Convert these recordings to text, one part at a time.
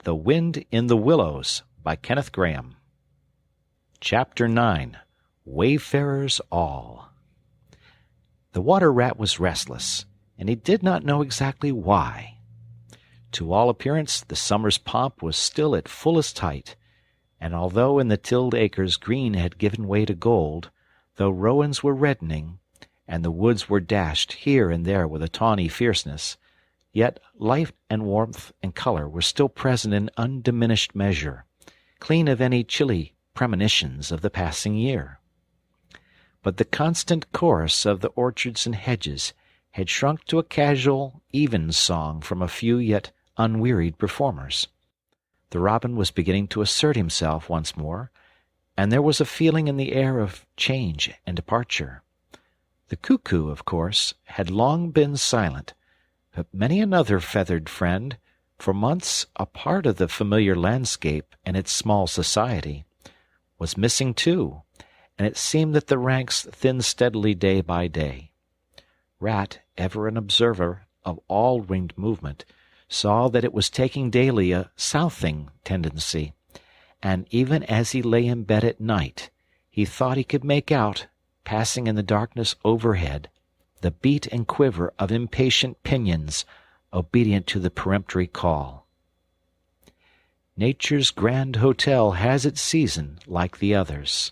The Wind in the Willows by Kenneth Grahame. Chapter 9. Wayfarers All. The water-rat was restless, and he did not know exactly why. To all appearance the summer's pomp was still at fullest height, and although in the tilled acres green had given way to gold, though rowans were reddening, and the woods were dashed here and there with a tawny fierceness, yet light and warmth and colour were still present in undiminished measure, clean of any chilly premonitions of the passing year. But the constant chorus of the orchards and hedges had shrunk to a casual, even song from a few yet unwearied performers. The robin was beginning to assert himself once more, and there was a feeling in the air of change and departure. The cuckoo, of course, had long been silent, but many another feathered friend, for months a part of the familiar landscape and its small society, was missing too, and it seemed that the ranks thinned steadily day by day. Rat, ever an observer of all winged movement, saw that it was taking daily a southing tendency, and even as he lay in bed at night, he thought he could make out, passing in the darkness overhead, the beat and quiver of impatient pinions, obedient to the peremptory call. Nature's grand hotel has its season like the others.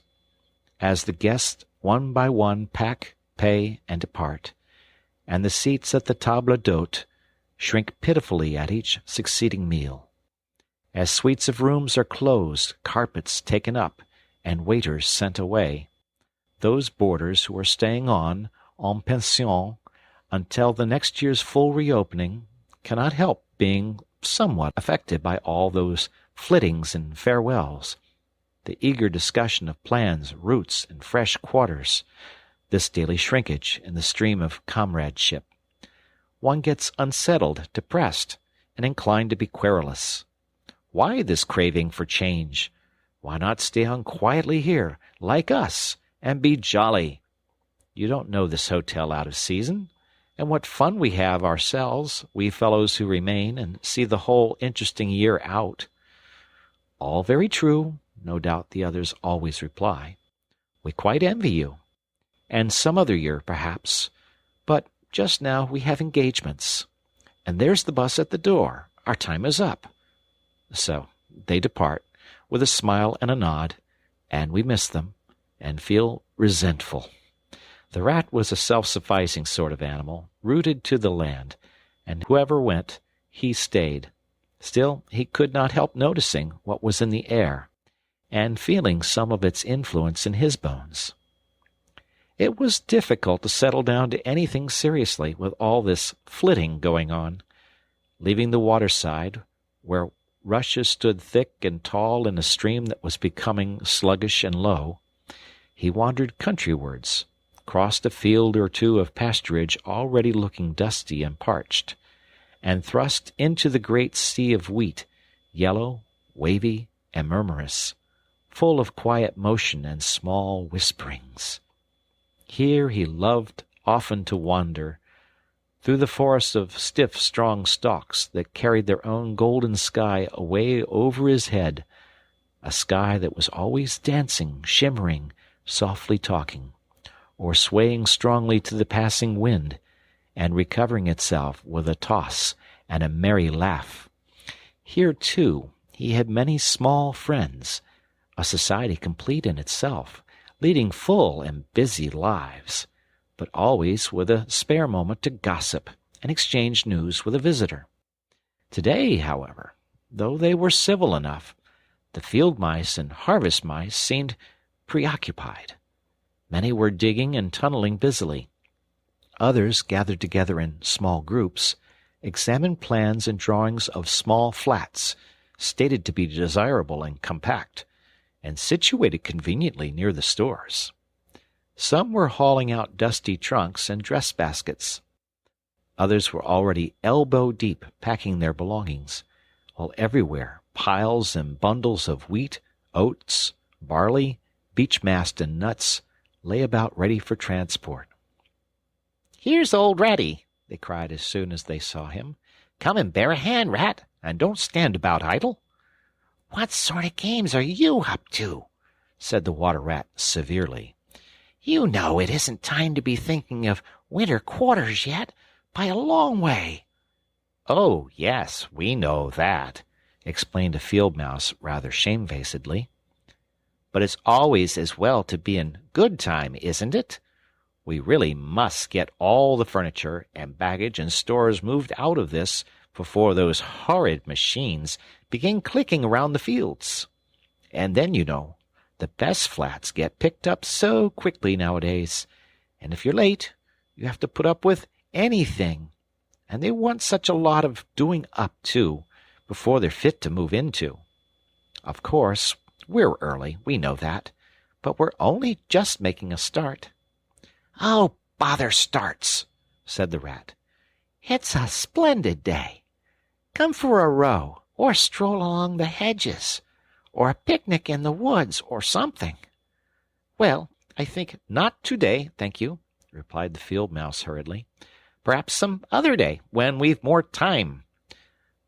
As the guests one by one pack, pay, and depart, and the seats at the table d'hôte shrink pitifully at each succeeding meal, as suites of rooms are closed, carpets taken up, and waiters sent away, those boarders who are staying on en pension until the next year's full reopening cannot help being somewhat affected by all those flittings and farewells, the eager discussion of plans, routes, and fresh quarters, this daily shrinkage in the stream of comradeship. One gets unsettled, depressed, and inclined to be querulous. Why this craving for change? Why not stay on quietly here, like us, and be jolly? You don't know this hotel out of season, and what fun we have ourselves, we fellows who remain and see the whole interesting year out. All very true, no doubt the others always reply. We quite envy you, and some other year, perhaps, but just now we have engagements, and there's the bus at the door. Our time is up. So they depart, with a smile and a nod, and we miss them, and feel resentful. The rat was a self-sufficing sort of animal, rooted to the land, and whoever went, he stayed. Still, he could not help noticing what was in the air, and feeling some of its influence in his bones. It was difficult to settle down to anything seriously with all this flitting going on. Leaving the waterside, where rushes stood thick and tall in a stream that was becoming sluggish and low, he wandered countrywards, crossed a field or two of pasturage already looking dusty and parched, and thrust into the great sea of wheat, yellow, wavy, and murmurous, full of quiet motion and small whisperings. Here he loved often to wander, through the forest of stiff, strong stalks that carried their own golden sky away over his head, a sky that was always dancing, shimmering, softly talking, or swaying strongly to the passing wind, and recovering itself with a toss and a merry laugh. Here, too, he had many small friends, a society complete in itself, leading full and busy lives, but always with a spare moment to gossip and exchange news with a visitor. Today, however, though they were civil enough, the field mice and harvest mice seemed preoccupied. Many were digging and tunneling busily. Others, gathered together in small groups, examined plans and drawings of small flats, stated to be desirable and compact, and situated conveniently near the stores. Some were hauling out dusty trunks and dress baskets. Others were already elbow-deep packing their belongings, while everywhere piles and bundles of wheat, oats, barley, beech-mast, and nuts lay about ready for transport. "Here's old Ratty," they cried as soon as they saw him. "Come and bear a hand, Rat. and don't stand about idle." "What sort of games are you up to?" said the water rat severely. "You know it isn't time to be thinking of winter quarters yet, by a long way." "Oh, yes, we know that," explained a field mouse rather shamefacedly. "But it's always as well to be in good time, isn't it? We really must get all the furniture and baggage and stores moved out of this before those horrid machines begin clicking around the fields. And then, you know, the best flats get picked up so quickly nowadays, and if you're late, you have to put up with anything. And they want such a lot of doing up, too, before they're fit to move into. Of course, we're early, we know that, but we're only just making a start." "Oh, bother starts," said the rat. "It's a splendid day. Come for a row, or stroll along the hedges, or a picnic in the woods, or something." "Well, I think not to-day, thank you," replied the field mouse hurriedly. "Perhaps some other day, when we've more time."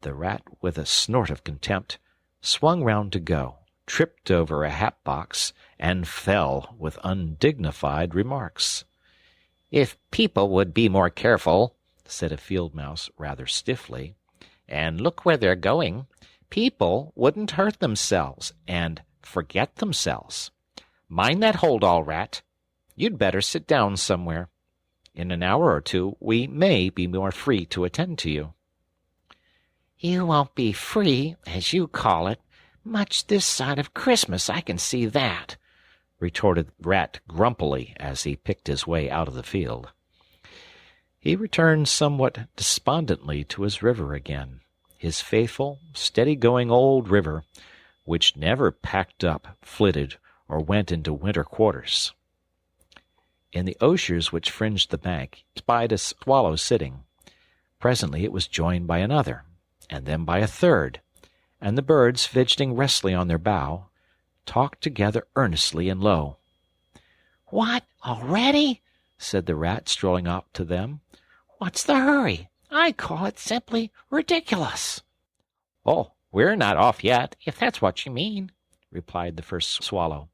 The rat, with a snort of contempt, swung round to go, tripped over a hat-box, and fell with undignified remarks. "If people would be more careful," said a field mouse rather stiffly, "and look where they're going, people wouldn't hurt themselves and forget themselves. Mind that hold-all, rat. You'd better sit down somewhere. In an hour or two we may be more free to attend to you." "You won't be free, as you call it, much this side of Christmas, I can see that," retorted the rat grumpily as he picked his way out of the field. He returned somewhat despondently to his river again, his faithful, steady-going old river, which never packed up, flitted, or went into winter quarters. In the osiers which fringed the bank, he spied a swallow sitting. Presently it was joined by another, and then by a third, and the birds, fidgeting restlessly on their bough, talked together earnestly and low. "What, already?" said the rat, strolling up to them. "What's the hurry? I call it simply ridiculous." "Oh, we're not off yet, if that's what you mean," replied the first swallow.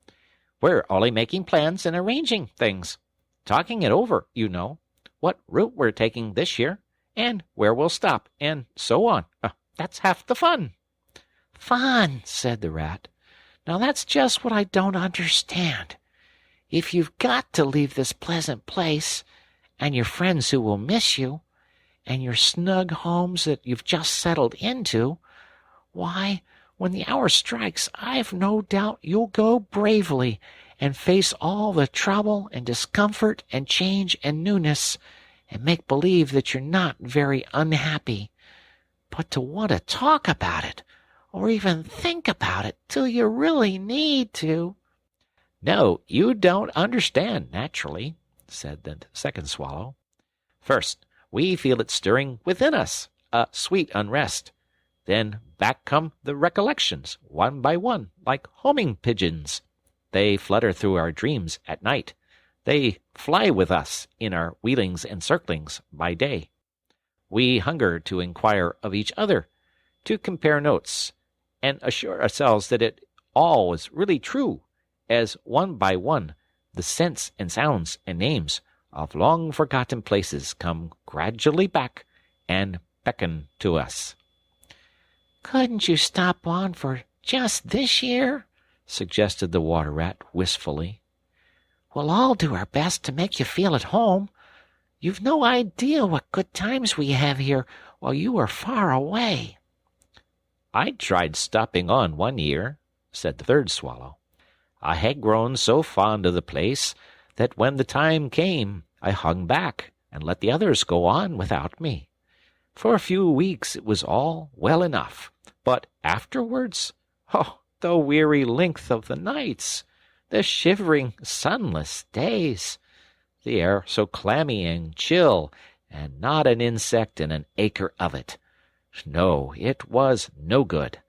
"We're only making plans and arranging things. Talking it over, you know, what route we're taking this year, and where we'll stop, and so on. That's half the fun." "Fun," said the rat. "Now that's just what I don't understand. If you've got to leave this pleasant place, and your friends who will miss you, and your snug homes that you've just settled into, why, when the hour strikes, I've no doubt you'll go bravely and face all the trouble and discomfort and change and newness, and make believe that you're not very unhappy. But to want to talk about it, or even think about it till you really need to—" "No, you don't understand, naturally," said the second swallow. "First, we feel it stirring within us, a sweet unrest. Then back come the recollections, one by one, like homing pigeons. They flutter through our dreams at night. They fly with us in our wheelings and circlings by day. We hunger to inquire of each other, to compare notes, and assure ourselves that it all is really true, as one by one the scents and sounds and names of long-forgotten places come gradually back and beckon to us." "Couldn't you stop on for just this year?" suggested the water rat wistfully. "We'll all do our best to make you feel at home. You've no idea what good times we have here while you are far away." "I tried stopping on one year," said the third swallow. "I had grown so fond of the place that when the time came I hung back and let the others go on without me. For a few weeks it was all well enough, but afterwards, oh, the weary length of the nights, the shivering, sunless days, the air so clammy and chill, and not an insect in an acre of it. No, it was no good.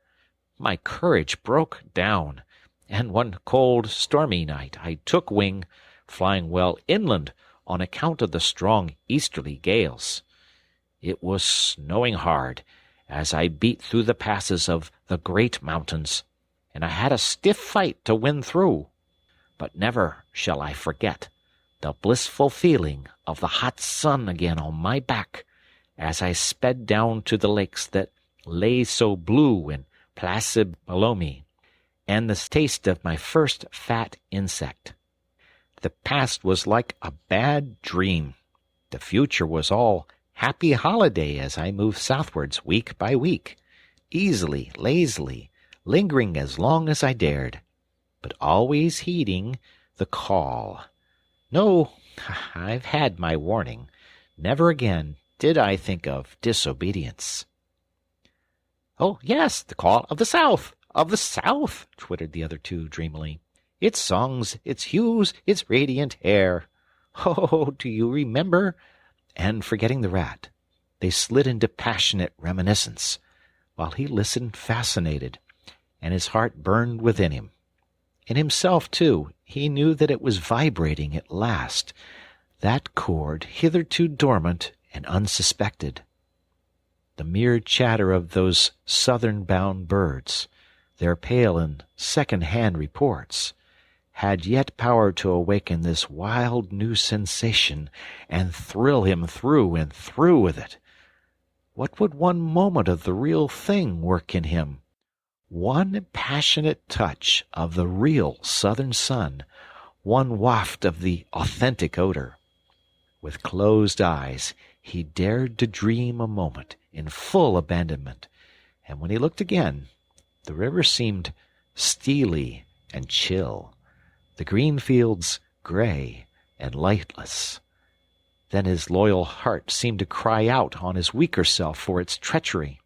My courage broke down, and one cold, stormy night I took wing, flying well inland on account of the strong easterly gales. It was snowing hard, as I beat through the passes of the great mountains, and I had a stiff fight to win through. But never shall I forget the blissful feeling of the hot sun again on my back as I sped down to the lakes that lay so blue and placid below me, and the taste of my first fat insect. The past was like a bad dream. The future was all happy holiday as I moved southwards week by week, easily, lazily, lingering as long as I dared, but always heeding the call. No, I've had my warning. Never again did I think of disobedience. "Oh, yes, the call of the South, of the South," twittered the other two dreamily. "Its songs, its hues, its radiant air. Oh, do you remember?" And forgetting the rat, they slid into passionate reminiscence, while he listened fascinated, and his heart burned within him. In himself, too, he knew that it was vibrating at last, that chord hitherto dormant and unsuspected. The mere chatter of those southern-bound birds, their pale and second-hand reports, had yet power to awaken this wild new sensation and thrill him through and through with it. What would one moment of the real thing work in him? One passionate touch of the real southern sun, one waft of the authentic odor. With closed eyes he dared to dream a moment in full abandonment, and when he looked again, the river seemed steely and chill, the green fields gray and lightless. Then his loyal heart seemed to cry out on his weaker self for its treachery.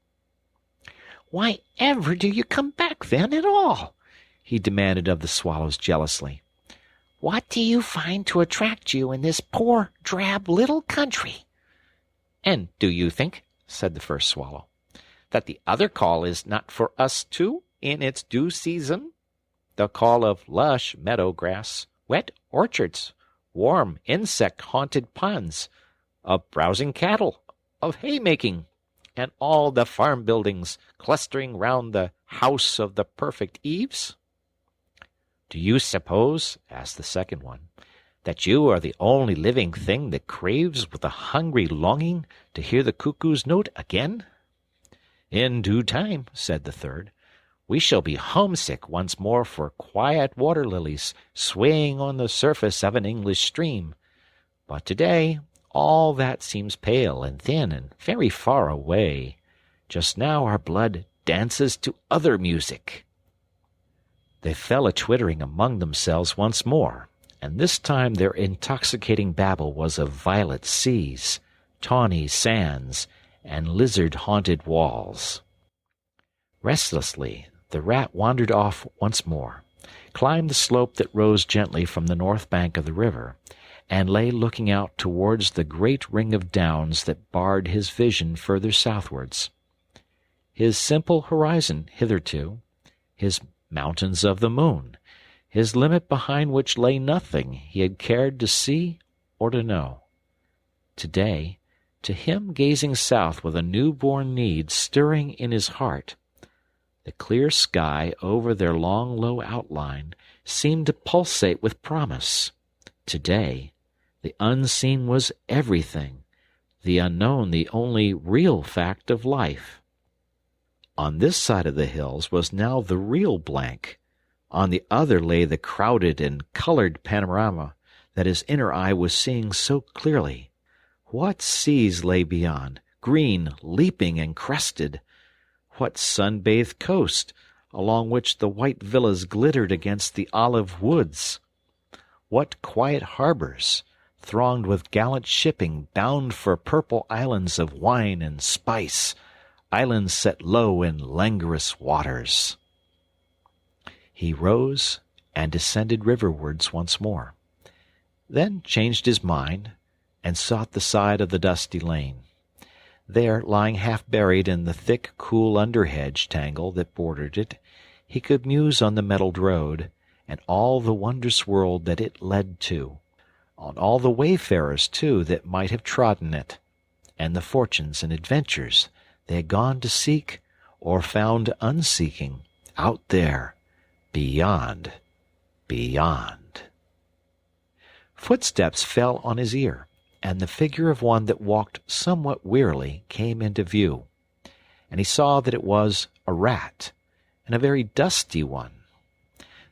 "Why ever do you come back, then, at all?" he demanded of the swallows jealously. "What do you find to attract you in this poor, drab little country?" "And do you think," said the first swallow, "that the other call is not for us, too, in its due season? The call of lush meadow grass, wet orchards, warm insect-haunted ponds, of browsing cattle, of haymaking, and all the farm buildings clustering round the house of the perfect eaves?" "Do you suppose," asked the second one, "that you are the only living thing that craves with a hungry longing to hear the cuckoo's note again?" "In due time," said the third, "we shall be homesick once more for quiet water lilies swaying on the surface of an English stream. But today all that seems pale and thin and very far away. Just now our blood dances to other music." They fell a-twittering among themselves once more, and this time their intoxicating babble was of violet seas, tawny sands, and lizard-haunted walls. Restlessly the rat wandered off once more, climbed the slope that rose gently from the north bank of the river, and lay looking out towards the great ring of downs that barred his vision further southwards. His simple horizon hitherto, his mountains of the moon, his limit behind which lay nothing he had cared to see or to know. Today, to him gazing south with a new-born need stirring in his heart, the clear sky over their long low outline seemed to pulsate with promise. Today, the unseen was everything, the unknown the only real fact of life. On this side of the hills was now the real blank. On the other lay the crowded and colored panorama that his inner eye was seeing so clearly. What seas lay beyond, green, leaping, and crested! What sun-bathed coast, along which the white villas glittered against the olive woods! What quiet harbors, thronged with gallant shipping bound for purple islands of wine and spice, islands set low in languorous waters! He rose and descended riverwards once more, then changed his mind and sought the side of the dusty lane. There, lying half buried in the thick, cool underhedge tangle that bordered it, he could muse on the metalled road, and all the wondrous world that it led to, on all the wayfarers, too, that might have trodden it, and the fortunes and adventures They had gone to seek, or found unseeking, out there, beyond, beyond. Footsteps fell on his ear, and the figure of one that walked somewhat wearily came into view, and he saw that it was a rat, and a very dusty one.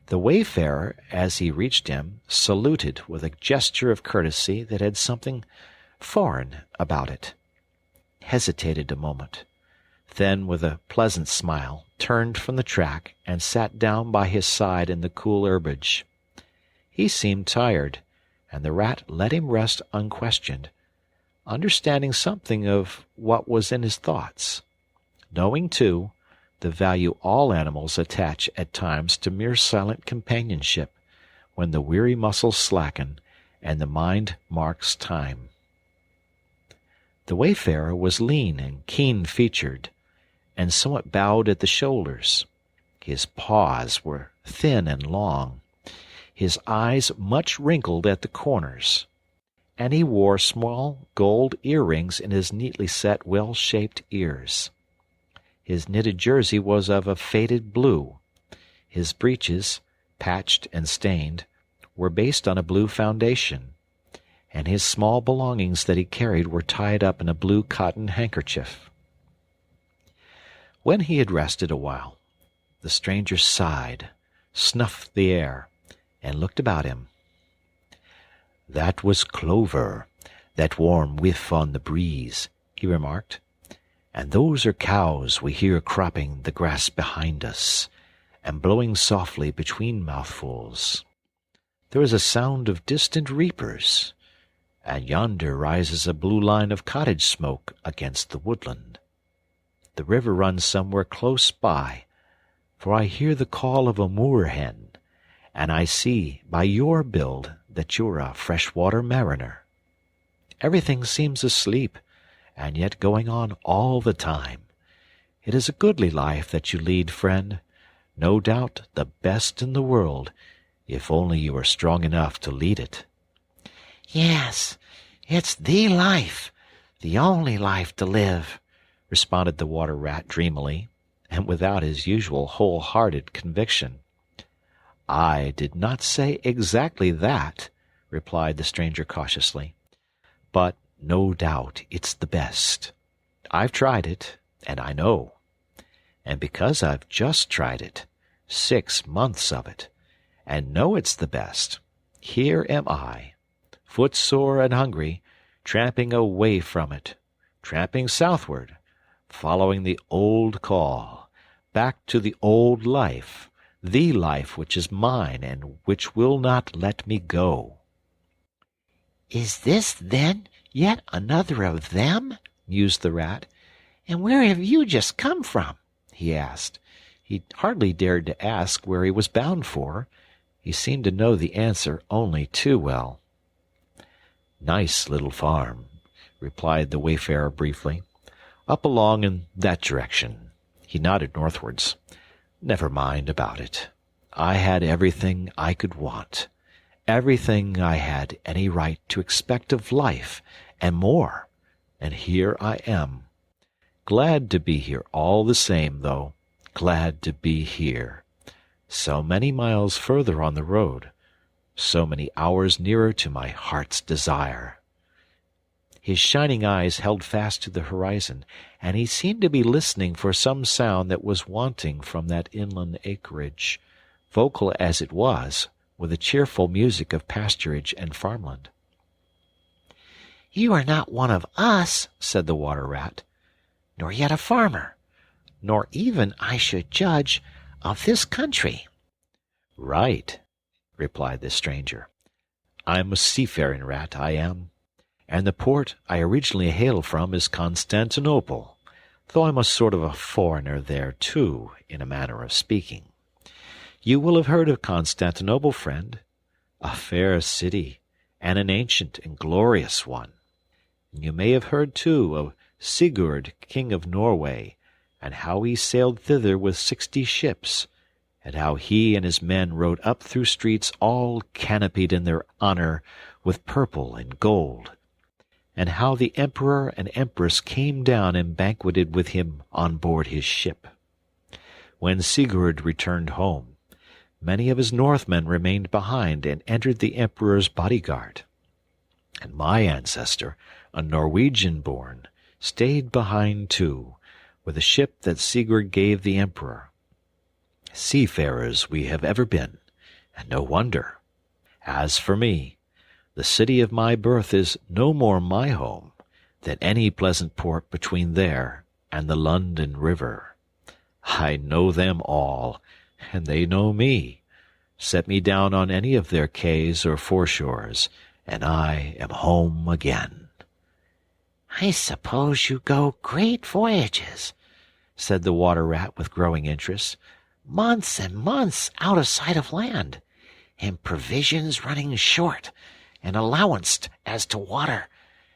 The wayfarer, as he reached him, saluted with a gesture of courtesy that had something foreign about it, hesitated a moment, then with a pleasant smile turned from the track and sat down by his side in the cool herbage. He seemed tired, and the rat let him rest unquestioned, understanding something of what was in his thoughts, knowing, too, the value all animals attach at times to mere silent companionship, when the weary muscles slacken and the mind marks time. The wayfarer was lean and keen-featured, and somewhat bowed at the shoulders. His paws were thin and long, his eyes much wrinkled at the corners, and he wore small gold earrings in his neatly set, well-shaped ears. His knitted jersey was of a faded blue. His breeches, patched and stained, were based on a blue foundation, and his small belongings that he carried were tied up in a blue cotton handkerchief. When he had rested a while, the stranger sighed, snuffed the air, and looked about him. "That was clover, that warm whiff on the breeze," he remarked. "And those are cows we hear cropping the grass behind us, and blowing softly between mouthfuls. There is a sound of distant reapers, and yonder rises a blue line of cottage smoke against the woodland. The river runs somewhere close by, for I hear the call of a moor-hen, and I see by your build that you're a fresh-water mariner. Everything seems asleep, and yet going on all the time. It is a goodly life that you lead, friend, no doubt the best in the world, if only you are strong enough to lead it." "Yes, it's the life, the only life to live," responded the water-rat dreamily, and without his usual whole-hearted conviction. "I did not say exactly that," replied the stranger cautiously, "but no doubt it's the best. I've tried it, and I know. And because I've just tried it, 6 months of it, and know it's the best, here am I, footsore and hungry, tramping away from it, tramping southward, following the old call, back to the old life, the life which is mine and which will not let me go." "Is this, then, yet another of them?" mused the rat. "And where have you just come from?" he asked. He hardly dared to ask where he was bound for. He seemed to know the answer only too well. "Nice little farm," replied the wayfarer briefly. "Up along in that direction." He nodded northwards. "Never mind about it. I had everything I could want, everything I had any right to expect of life, and more, and here I am. Glad to be here all the same, though, glad to be here. So many miles further on the road, so many hours nearer to my heart's desire." His shining eyes held fast to the horizon, and he seemed to be listening for some sound that was wanting from that inland acreage, vocal as it was, with the cheerful music of pasturage and farmland. "You are not one of us," said the water-rat, "nor yet a farmer, nor even, I should judge, of this country." "Right," replied the stranger. "I'm a seafaring rat, I am, and the port I originally hail from is Constantinople, though I'm a sort of a foreigner there, too, in a manner of speaking. You will have heard of Constantinople, friend, a fair city, and an ancient and glorious one. And you may have heard, too, of Sigurd, king of Norway, and how he sailed thither with 60 ships, and how he and his men rode up through streets all canopied in their honor with purple and gold. and how the emperor and empress came down and banqueted with him on board his ship. When Sigurd returned home, many of his Northmen remained behind and entered the emperor's bodyguard. And my ancestor, a Norwegian-born, stayed behind too, with the ship that Sigurd gave the emperor. Seafarers we have ever been, and no wonder. As for me, the city of my birth is no more my home than any pleasant port between there and the London River. I know them all, and they know me. Set me down on any of their quays or foreshores, and I am home again." "I suppose you go great voyages," said the water rat with growing interest. "Months and months out of sight of land, and provisions running short, and allowanced as to water,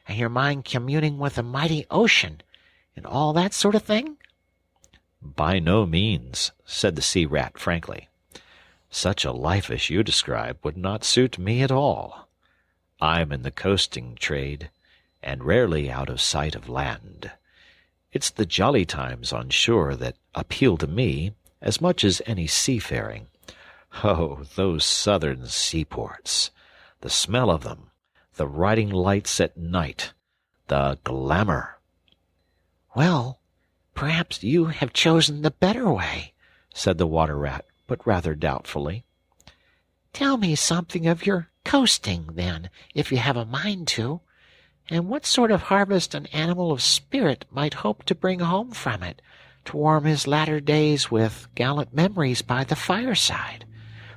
and your mind communing with the mighty ocean, and all that sort of thing?" "By no means," said the sea rat frankly. "Such a life as you describe would not suit me at all. I'm in the coasting trade, and rarely out of sight of land. It's the jolly times on shore that appeal to me as much as any seafaring. Oh, those southern seaports! The smell of them, the riding lights at night, the glamour." "Well, perhaps you have chosen the better way," said the water rat, but rather doubtfully. "Tell me something of your coasting, then, if you have a mind to, and what sort of harvest an animal of spirit might hope to bring home from it, to warm his latter days with gallant memories by the fireside.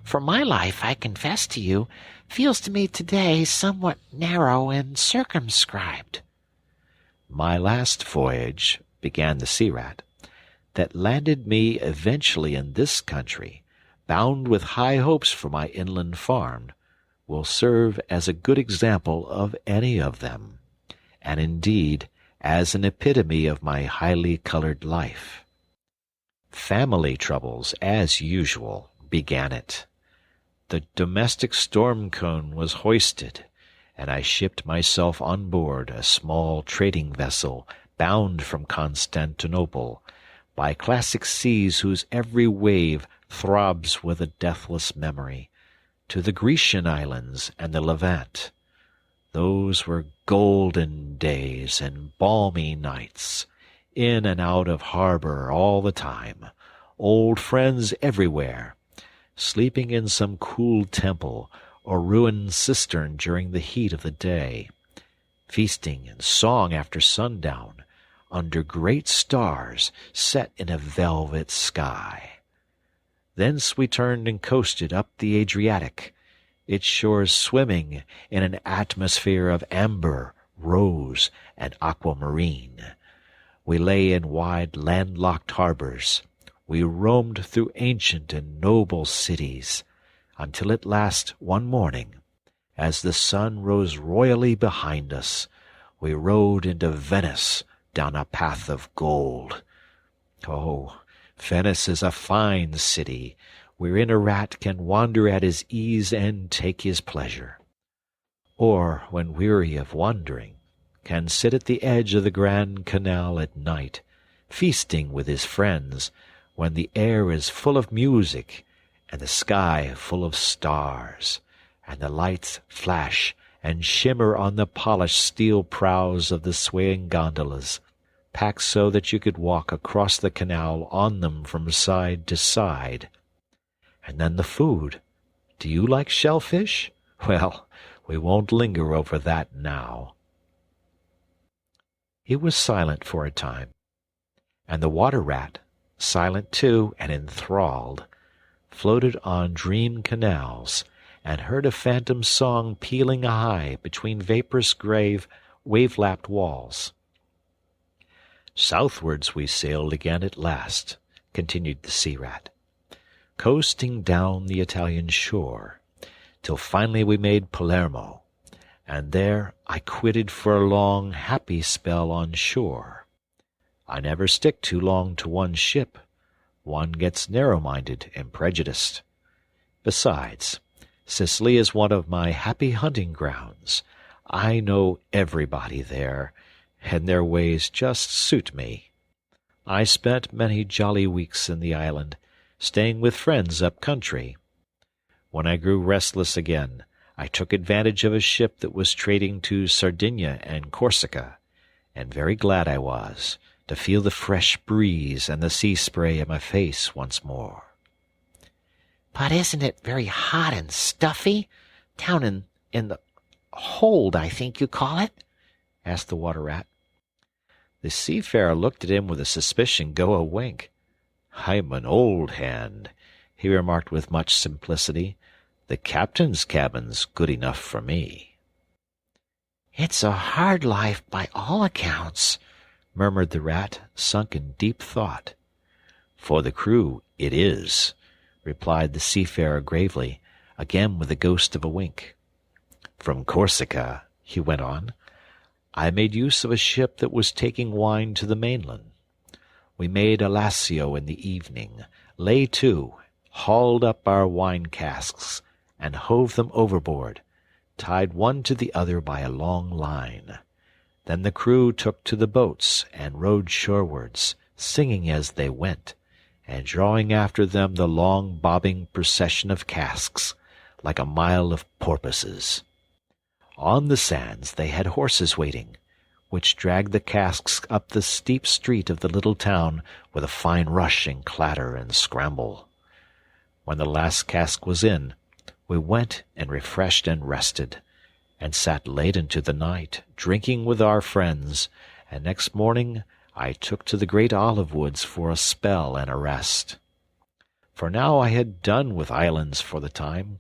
For my life, I confess to you, feels to me today somewhat narrow and circumscribed." "My last voyage," began the sea rat, "that landed me eventually in this country, bound with high hopes for my inland farm, will serve as a good example of any of them, and indeed as an epitome of my highly colored life. Family troubles, as usual, began it. The domestic storm cone was hoisted, and I shipped myself on board a small trading vessel bound from Constantinople by classic seas whose every wave throbs with a deathless memory, to the Grecian islands and the Levant. Those were golden days and balmy nights, in and out of harbor all the time, old friends everywhere, sleeping in some cool temple or ruined cistern during the heat of the day, feasting and song after sundown, under great stars set in a velvet sky. Thence we turned and coasted up the Adriatic, its shores swimming in an atmosphere of amber, rose, and aquamarine. We lay in wide landlocked harbors. We roamed through ancient and noble cities, until at last one morning, as the sun rose royally behind us, we rode into Venice down a path of gold. Oh, Venice is a fine city, wherein a rat can wander at his ease and take his pleasure, or, when weary of wandering, can sit at the edge of the Grand Canal at night, feasting with his friends, when the air is full of music, and the sky full of stars, and the lights flash and shimmer on the polished steel prows of the swaying gondolas, packed so that you could walk across the canal on them from side to side. And then the food. Do you like shellfish? Well, we won't linger over that now." He was silent for a time, and the water rat, silent too and enthralled, floated on dream canals, and heard a phantom song pealing high between vaporous grave wave-lapped walls. "Southwards we sailed again at last," continued the sea rat, "coasting down the Italian shore, till finally we made Palermo, and there I quitted for a long, happy spell on shore. I never stick too long to one ship. One gets narrow-minded and prejudiced. Besides, Sicily is one of my happy hunting grounds. I know everybody there, and their ways just suit me. I spent many jolly weeks in the island, staying with friends up country. When I grew restless again, I took advantage of a ship that was trading to Sardinia and Corsica, and very glad I was to feel the fresh breeze and the sea spray in my face once more. But isn't it very hot and stuffy down in the hold, I think you call it?" asked the water rat. The seafarer looked at him with a suspicion go a wink. "I'm an old hand," he remarked with much simplicity. "The captain's cabin's good enough for me." "It's a hard life by all accounts," murmured the rat, sunk in deep thought. "For the crew, it is," replied the seafarer gravely, again with the ghost of a wink. "From Corsica," he went on, "I made use of a ship that was taking wine to the mainland. We made a lasso in the evening, lay to, hauled up our wine casks, and hove them overboard, tied one to the other by a long line. Then the crew took to the boats and rowed shorewards, singing as they went, and drawing after them the long bobbing procession of casks, like a mile of porpoises. On the sands they had horses waiting, which dragged the casks up the steep street of the little town with a fine rush and clatter and scramble. When the last cask was in, we went and refreshed and rested, and sat late into the night, drinking with our friends, and next morning I took to the great olive woods for a spell and a rest. For now I had done with islands for the time,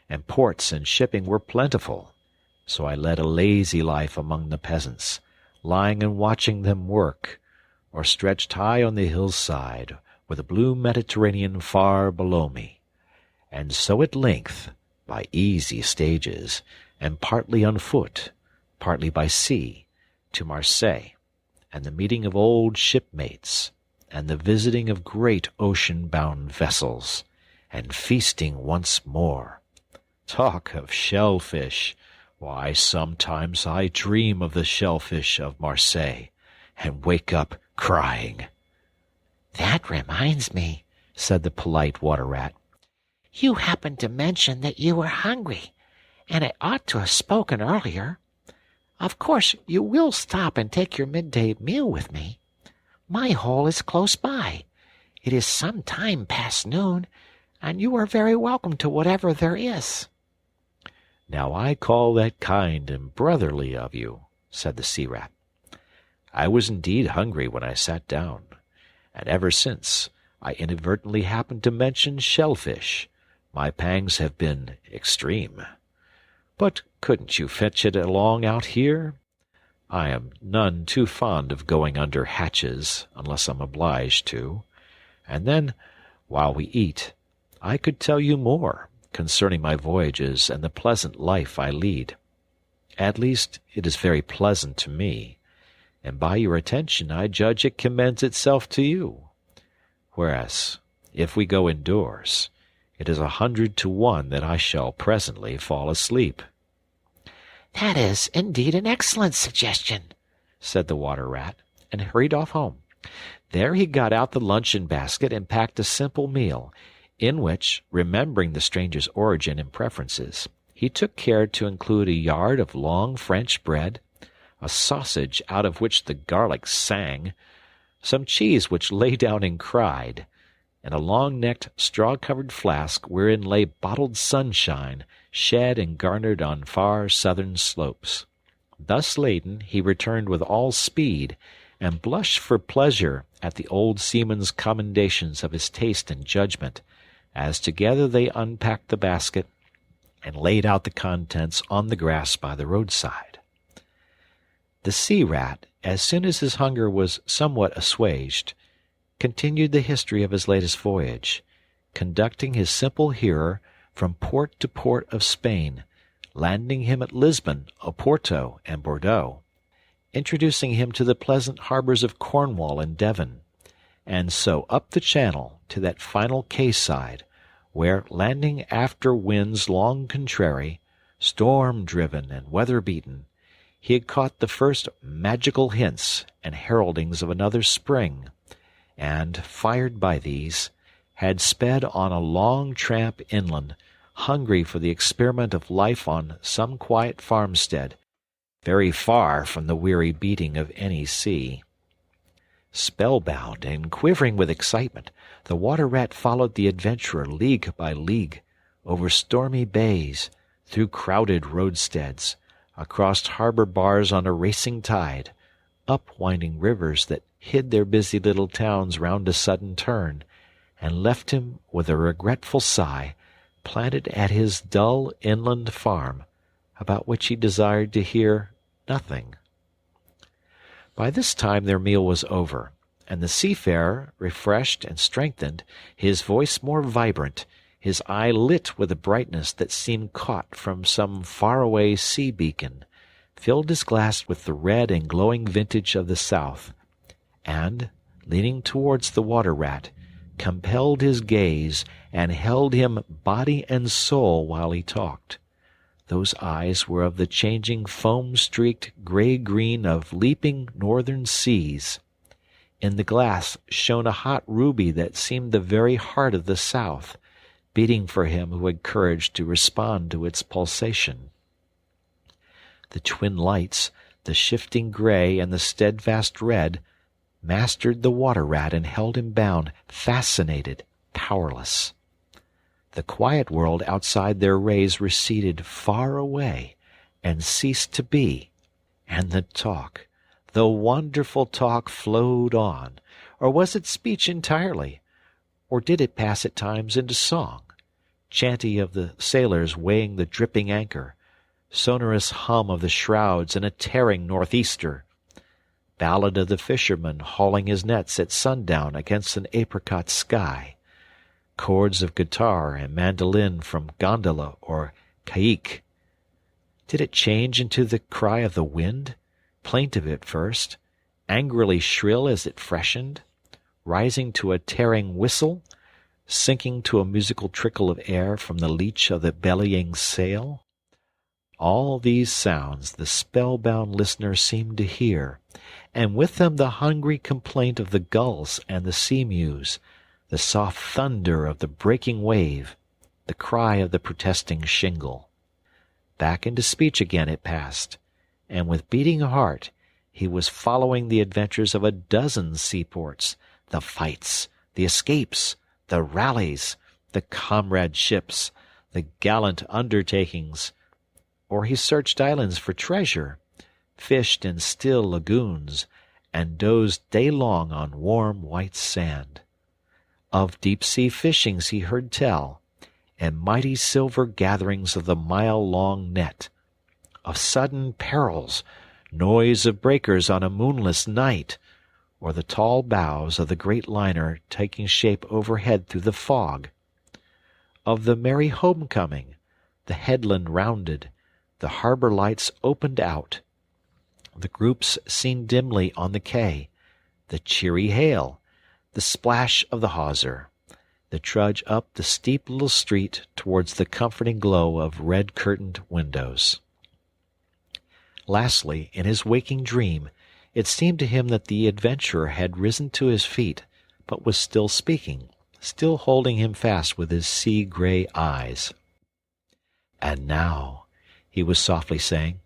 and ports and shipping were plentiful, so I led a lazy life among the peasants, lying and watching them work, or stretched high on the hillside, with the blue Mediterranean far below me. And so at length, by easy stages, and partly on foot, partly by sea, to Marseille, and the meeting of old shipmates, and the visiting of great ocean-bound vessels, and feasting once more. Talk of shellfish! Why, sometimes I dream of the shellfish of Marseille, and wake up crying. "That reminds me," said the polite water rat. "You happened to mention that you were hungry, and I ought to have spoken earlier. Of course you will stop and take your midday meal with me. My hole is close by. It is some time past noon, and you are very welcome to whatever there is." "Now I call that kind and brotherly of you," said the sea-rat. "I was indeed hungry when I sat down, and ever since I inadvertently happened to mention shellfish, my pangs have been extreme. But couldn't you fetch it along out here? I am none too fond of going under hatches, unless I'm obliged to. And then, while we eat, I could tell you more concerning my voyages and the pleasant life I lead. At least it is very pleasant to me, and by your attention I judge it commends itself to you. Whereas, if we go indoors, it is 100 to 1 that I shall presently fall asleep." "That is indeed an excellent suggestion," said the water rat, and hurried off home. There he got out the luncheon basket and packed a simple meal, in which, remembering the stranger's origin and preferences, he took care to include a yard of long French bread, a sausage out of which the garlic sang, some cheese which lay down and cried, and a long-necked, straw-covered flask wherein lay bottled sunshine, shed and garnered on far southern slopes. Thus laden, he returned with all speed, and blushed for pleasure at the old seaman's commendations of his taste and judgment, as together they unpacked the basket and laid out the contents on the grass by the roadside. The sea-rat, as soon as his hunger was somewhat assuaged, continued the history of his latest voyage, conducting his simple hearer from port to port of Spain, landing him at Lisbon, Oporto, and Bordeaux, introducing him to the pleasant harbors of Cornwall and Devon, and so up the channel to that final quayside, where, landing after winds long contrary, Storm-driven and weather-beaten, he had caught the first magical hints and heraldings of another spring, and, fired by these, had sped on a long tramp inland, hungry for the experiment of life on some quiet farmstead, very far from the weary beating of any sea. Spellbound and quivering with excitement, the water-rat followed the adventurer league by league, over stormy bays, through crowded roadsteads, across harbor bars on a racing tide, up winding rivers that hid their busy little towns round a sudden turn, and left him with a regretful sigh, planted at his dull inland farm, about which he desired to hear nothing. By this time their meal was over, and the seafarer, refreshed and strengthened, his voice more vibrant, his eye lit with a brightness that seemed caught from some far-away sea-beacon, filled his glass with the red and glowing vintage of the south, and, leaning towards the water-rat, compelled his gaze and held him body and soul while he talked. Those eyes were of the changing foam-streaked grey-green of leaping northern seas. In the glass shone a hot ruby that seemed the very heart of the south, beating for him who had courage to respond to its pulsation. The twin lights, the shifting grey and the steadfast red, mastered the water-rat and held him bound, fascinated, powerless. The quiet world outside their rays receded far away and ceased to be, and the talk, the wonderful talk, flowed on. Or was it speech entirely? Or did it pass at times into song? Chanty of the sailors weighing the dripping anchor, sonorous hum of the shrouds in a tearing northeaster, ballad of the fisherman hauling his nets at sundown against an apricot sky, chords of guitar and mandolin from gondola or caique. Did it change into the cry of the wind, plaintive at first, angrily shrill as it freshened, rising to a tearing whistle, sinking to a musical trickle of air from the leach of the bellying sail? All these sounds the spellbound listener seemed to hear, and with them the hungry complaint of the gulls and the sea-mews, the soft thunder of the breaking wave, the cry of the protesting shingle. Back into speech again it passed, and with beating heart he was following the adventures of a dozen seaports, the fights, the escapes, the rallies, the comradeships, the gallant undertakings. Or he searched islands for treasure, fished in still lagoons, and dozed day long on warm white sand. Of deep-sea fishings he heard tell, and mighty silver gatherings of the mile-long net, of sudden perils, noise of breakers on a moonless night, or the tall bows of the great liner taking shape overhead through the fog, of the merry homecoming, the headland rounded, the harbor lights opened out, the groups seen dimly on the quay, the cheery hail, the splash of the hawser, the trudge up the steep little street towards the comforting glow of red-curtained windows. Lastly, in his waking dream, it seemed to him that the adventurer had risen to his feet, but was still speaking, still holding him fast with his sea-grey eyes. "And now," he was softly saying,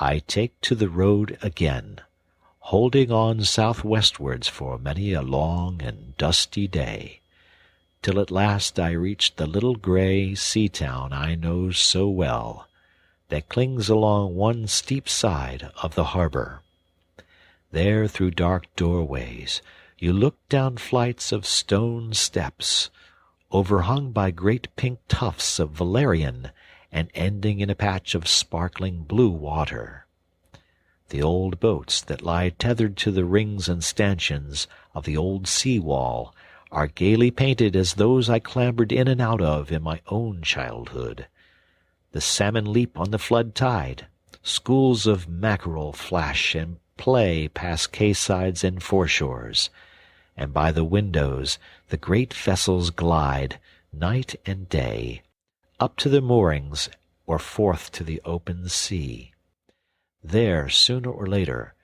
"I take to the road again, holding on southwestwards for many a long and dusty day, till at last I reach the little grey sea-town I know so well, that clings along one steep side of the harbor. There through dark doorways you look down flights of stone steps, overhung by great pink tufts of valerian and ending in a patch of sparkling blue water. The old boats that lie tethered to the rings and stanchions of the old sea-wall are gaily painted as those I clambered in and out of in my own childhood. The salmon leap on the flood tide, schools of mackerel flash and play past quaysides and foreshores, and by the windows the great vessels glide, night and day, up to the moorings or forth to the open sea. There, sooner or later,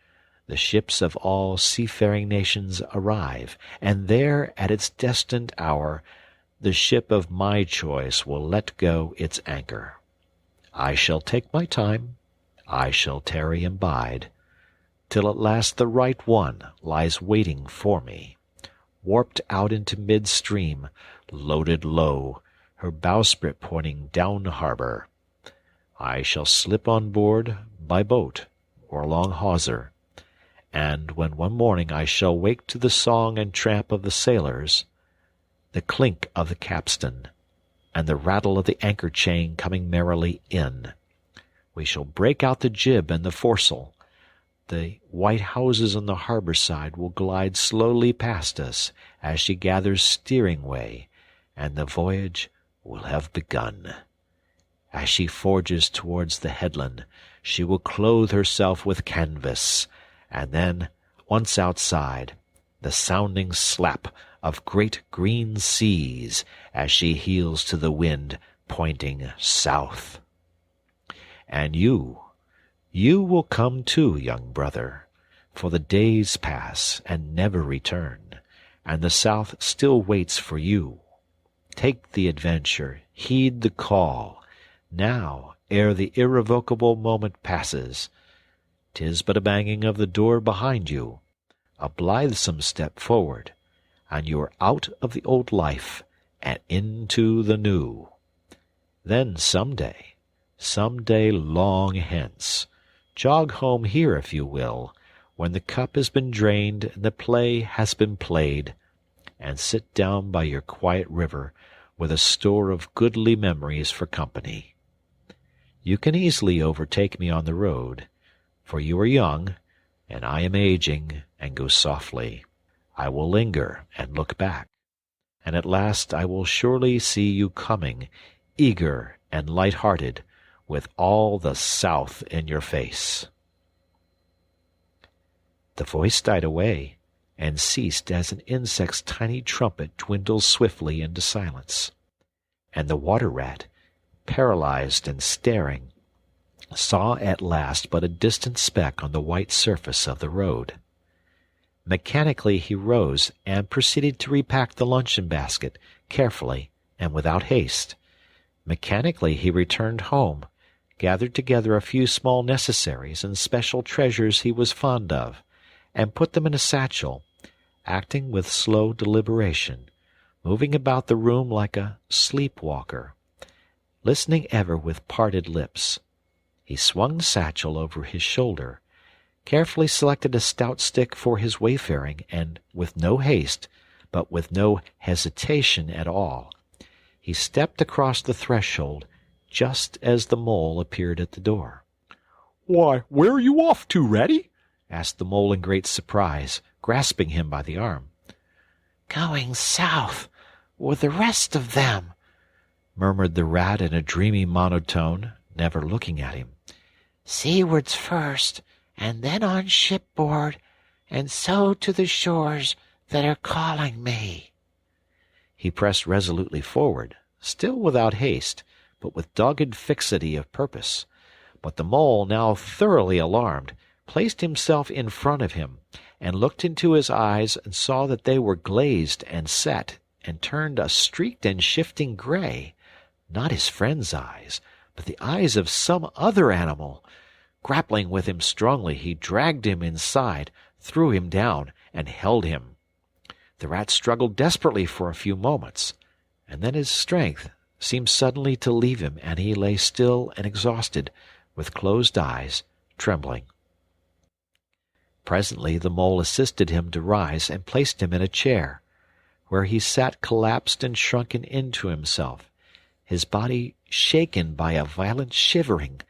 the ships of all seafaring nations arrive, and there, at its destined hour, the ship of my choice will let go its anchor. I shall take my time, I shall tarry and bide, till at last the right one lies waiting for me, warped out into mid-stream, loaded low, her bowsprit pointing down harbor. I shall slip on board by boat or long hawser, and when one morning I shall wake to the song and tramp of the sailors, the clink of the capstan, and the rattle of the anchor chain coming merrily in, we shall break out the jib and the foresail. The white houses on the harbor side will glide slowly past us as she gathers steering way, and the voyage will have begun. As she forges towards the headland, she will clothe herself with canvas, and then, once outside, the sounding slap of great green seas as she heels to the wind pointing south. And you will come too, young brother, for the days pass and never return, and the south still waits for you. Take the adventure, heed the call, now, ere the irrevocable moment passes. 'Tis but a banging of the door behind you, a blithesome step forward, and you are out of the old life and into the new. Then some day long hence, jog home here if you will, when the cup has been drained and the play has been played, and sit down by your quiet river with a store of goodly memories for company. You can easily overtake me on the road, for you are young, and I am aging, and go softly. I will linger and look back, and at last I will surely see you coming, eager and light-hearted, with all the South in your face." The voice died away, and ceased as an insect's tiny trumpet dwindles swiftly into silence, and the water-rat, paralyzed and staring, saw at last but a distant speck on the white surface of the road. Mechanically he rose and proceeded to repack the luncheon-basket, carefully and without haste. Mechanically he returned home, gathered together a few small necessaries and special treasures he was fond of, and put them in a satchel, acting with slow deliberation, moving about the room like a sleep-walker, listening ever with parted lips. He swung the satchel over his shoulder, carefully selected a stout stick for his wayfaring, and with no haste, but with no hesitation at all, he stepped across the threshold just as the mole appeared at the door. "Why, where are you off to, Ratty?" asked the mole in great surprise, grasping him by the arm. "Going south with the rest of them," murmured the rat in a dreamy monotone, never looking at him. "Seawards first, and then on shipboard, and so to the shores that are calling me." He pressed resolutely forward, still without haste, but with dogged fixity of purpose. But the mole, now thoroughly alarmed, placed himself in front of him, and looked into his eyes and saw that they were glazed and set, and turned a streaked and shifting gray, not his friend's eyes, but the eyes of some other animal. Grappling with him strongly, he dragged him inside, threw him down, and held him. The rat struggled desperately for a few moments, and then his strength seemed suddenly to leave him, and he lay still and exhausted, with closed eyes, trembling. Presently the mole assisted him to rise and placed him in a chair, where he sat collapsed and shrunken into himself, his body shaken by a violent shivering,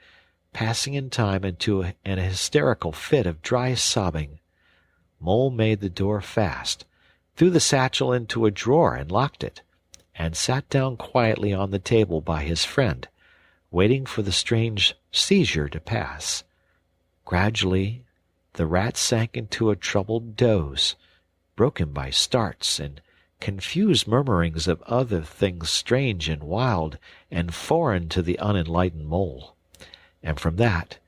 passing in time into an hysterical fit of dry sobbing. Mole made the door fast, threw the satchel into a drawer and locked it, and sat down quietly on the table by his friend, waiting for the strange seizure to pass. Gradually the rat sank into a troubled doze, broken by starts and confused murmurings of other things strange and wild and foreign to the unenlightened mole, and from that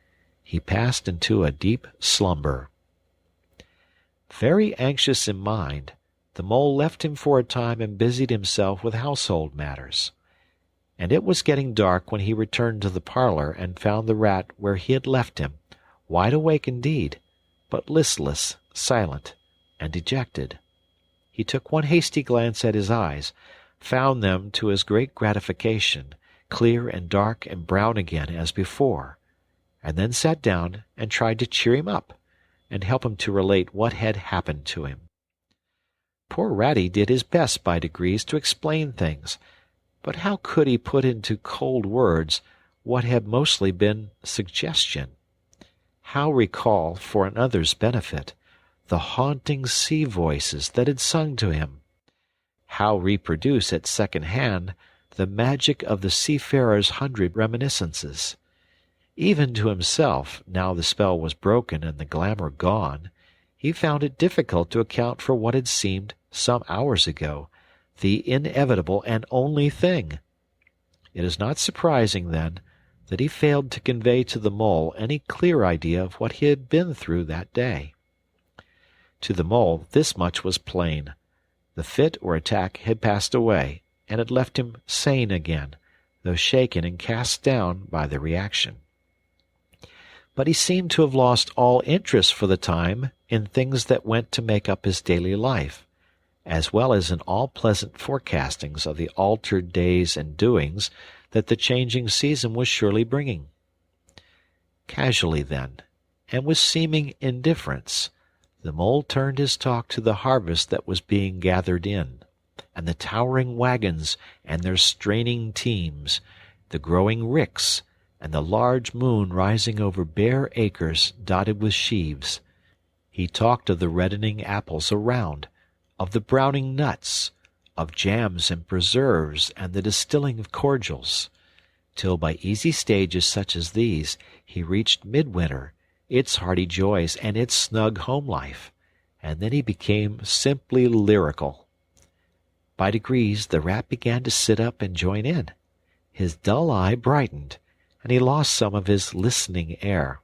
he passed into a deep slumber. Very anxious in mind, the mole left him for a time and busied himself with household matters. And it was getting dark when he returned to the parlour and found the rat where he had left him, wide awake indeed, but listless, silent, and dejected. He took one hasty glance at his eyes, found them, to his great gratification, clear and dark and brown again as before, and then sat down and tried to cheer him up, and help him to relate what had happened to him. Poor Ratty did his best by degrees to explain things, but how could he put into cold words what had mostly been suggestion? How recall, for another's benefit, the haunting sea voices that had sung to him? How reproduce at second hand the magic of the seafarer's 100 reminiscences? Even to himself, now the spell was broken and the glamour gone, he found it difficult to account for what had seemed, some hours ago, the inevitable and only thing. It is not surprising, then, that he failed to convey to the mole any clear idea of what he had been through that day. To the mole this much was plain. The fit or attack had passed away, and had left him sane again, though shaken and cast down by the reaction. But he seemed to have lost all interest for the time in things that went to make up his daily life, as well as in all pleasant forecastings of the altered days and doings that the changing season was surely bringing. Casually, then, and with seeming indifference, the mole turned his talk to the harvest that was being gathered in, and the towering wagons and their straining teams, the growing ricks, and the large moon rising over bare acres dotted with sheaves. He talked of the reddening apples around, of the browning nuts, of jams and preserves and the distilling of cordials, till by easy stages such as these he reached midwinter, its hearty joys and its snug home life, and then he became simply lyrical. By degrees the rat began to sit up and join in. His dull eye brightened, and he lost some of his listening air.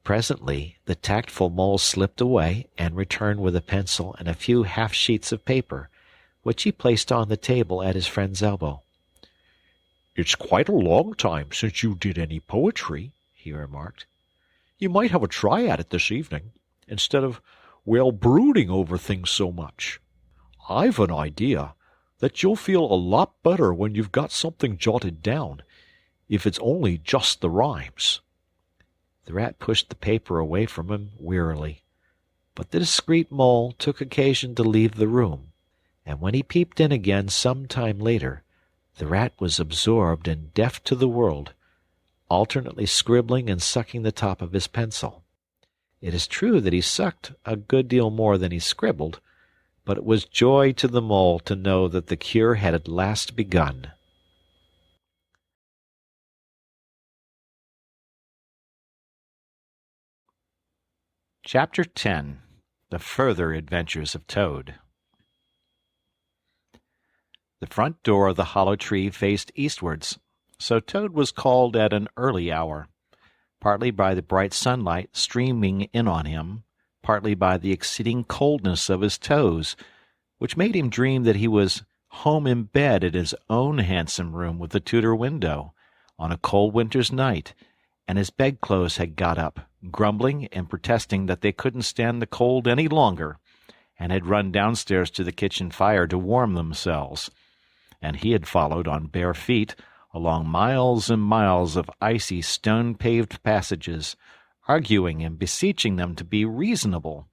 Presently the tactful mole slipped away and returned with a pencil and a few half-sheets of paper, which he placed on the table at his friend's elbow. "It's quite a long time since you did any poetry," he remarked. "You might have a try at it this evening, instead of, brooding over things so much. I've an idea that you'll feel a lot better when you've got something jotted down, if it's only just the rhymes." The rat pushed the paper away from him wearily, but the discreet mole took occasion to leave the room, and when he peeped in again some time later, the rat was absorbed and deaf to the world, alternately scribbling and sucking the top of his pencil. It is true that he sucked a good deal more than he scribbled, but it was joy to the mole to know that the cure had at last begun. Chapter 10. The Further Adventures of Toad. The front door of the hollow tree faced eastwards, so Toad was called at an early hour, partly by the bright sunlight streaming in on him, partly by the exceeding coldness of his toes, which made him dream that he was home in bed at his own handsome room with the Tudor window, on a cold winter's night, and his bedclothes had got up, grumbling and protesting that they couldn't stand the cold any longer, and had run downstairs to the kitchen fire to warm themselves, and he had followed on bare feet along miles and miles of icy stone-paved passages, arguing and beseeching them to be reasonable,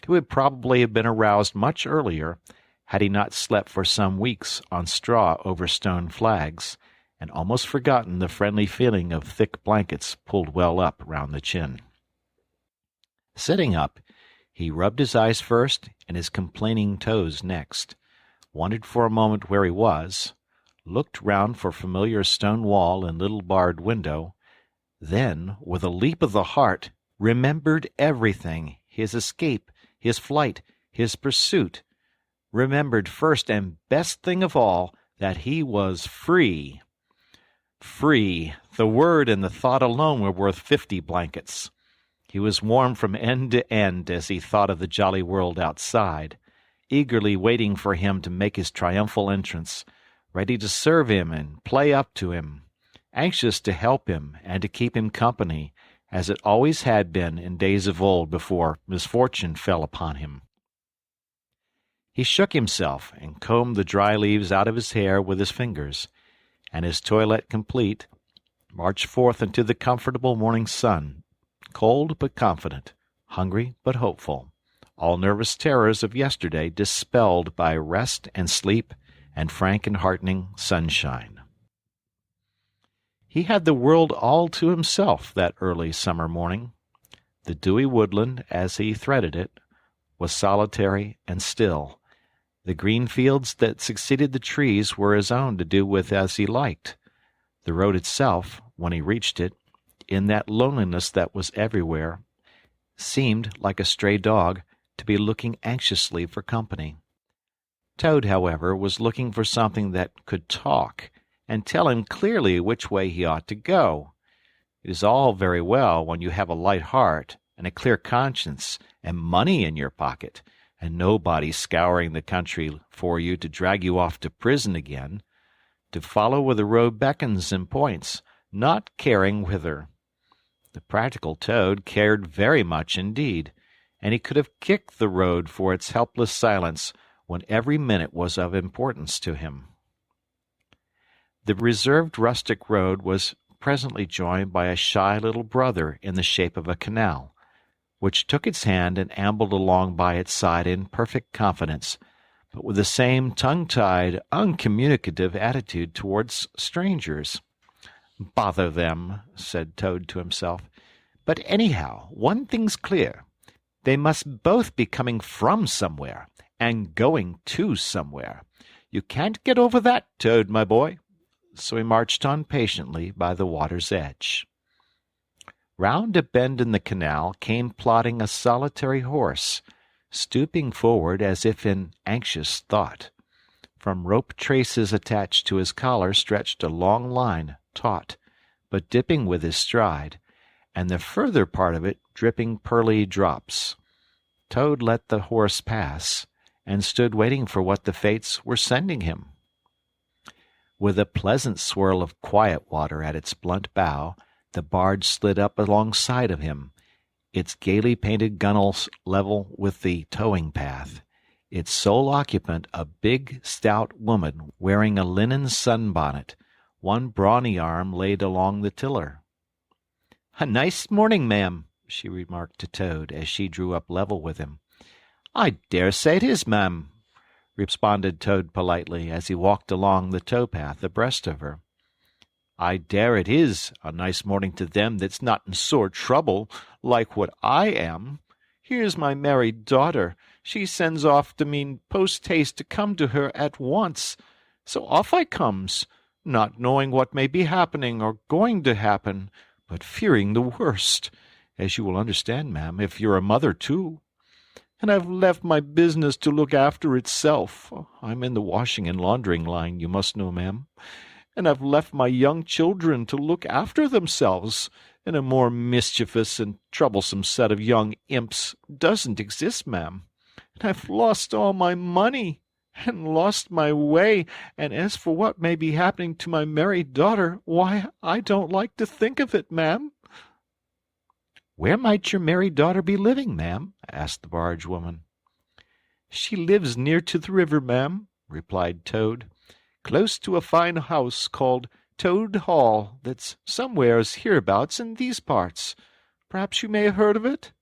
who would probably have been aroused much earlier had he not slept for some weeks on straw over stone flags, and almost forgotten the friendly feeling of thick blankets pulled well up round the chin. Sitting up, he rubbed his eyes first and his complaining toes next, wondered for a moment where he was, looked round for familiar stone wall and little barred window, then, with a leap of the heart, remembered everything, his escape, his flight, his pursuit, remembered first and best thing of all that he was free. Free! The word and the thought alone were worth 50 blankets. He was warm from end to end as he thought of the jolly world outside, eagerly waiting for him to make his triumphal entrance, ready to serve him and play up to him, anxious to help him and to keep him company, as it always had been in days of old before misfortune fell upon him. He shook himself and combed the dry leaves out of his hair with his fingers, and his toilette complete, marched forth into the comfortable morning sun, cold but confident, hungry but hopeful, all nervous terrors of yesterday dispelled by rest and sleep and frank and heartening sunshine. He had the world all to himself that early summer morning. The dewy woodland, as he threaded it, was solitary and still. The green fields that succeeded the trees were his own to do with as he liked. The road itself, when he reached it, in that loneliness that was everywhere, seemed, like a stray dog, to be looking anxiously for company. Toad, however, was looking for something that could talk, and tell him clearly which way he ought to go. It is all very well when you have a light heart and a clear conscience and money in your pocket, and nobody scouring the country for you to drag you off to prison again, to follow where the road beckons and points, not caring whither. The practical Toad cared very much indeed, and he could have kicked the road for its helpless silence when every minute was of importance to him. The reserved rustic road was presently joined by a shy little brother in the shape of a canal, which took its hand and ambled along by its side in perfect confidence, but with the same tongue-tied, uncommunicative attitude towards strangers. "Bother them," said Toad to himself. "But anyhow, one thing's clear. They must both be coming from somewhere, and going to somewhere. You can't get over that, Toad, my boy." So he marched on patiently by the water's edge. Round a bend in the canal came plodding a solitary horse, stooping forward as if in anxious thought. From rope traces attached to his collar stretched a long line, taut, but dipping with his stride, and the further part of it dripping pearly drops. Toad let the horse pass, and stood waiting for what the fates were sending him. With a pleasant swirl of quiet water at its blunt bow, the barge slid up alongside of him, its gaily painted gunwales level with the towing path, its sole occupant a big, stout woman wearing a linen sunbonnet, one brawny arm laid along the tiller. "A nice morning, ma'am," she remarked to Toad as she drew up level with him. "I dare say it is, ma'am," responded Toad politely as he walked along the tow-path abreast of her. "I dare it is a nice morning to them that's not in sore trouble, like what I am. Here's my married daughter. She sends off to me post-haste to come to her at once. So off I comes, not knowing what may be happening or going to happen, but fearing the worst, as you will understand, ma'am, if you're a mother too. And I've left my business to look after itself. I'm in the washing and laundering line, you must know, ma'am. And I've left my young children to look after themselves, and a more mischievous and troublesome set of young imps doesn't exist, ma'am. And I've lost all my money, and lost my way, and as for what may be happening to my married daughter, why, I don't like to think of it, ma'am." "Where might your married daughter be living, ma'am?" asked the barge woman. "She lives near to the river, ma'am," replied Toad, "close to a fine house called Toad Hall that's somewheres hereabouts in these parts. Perhaps you may have heard of it?"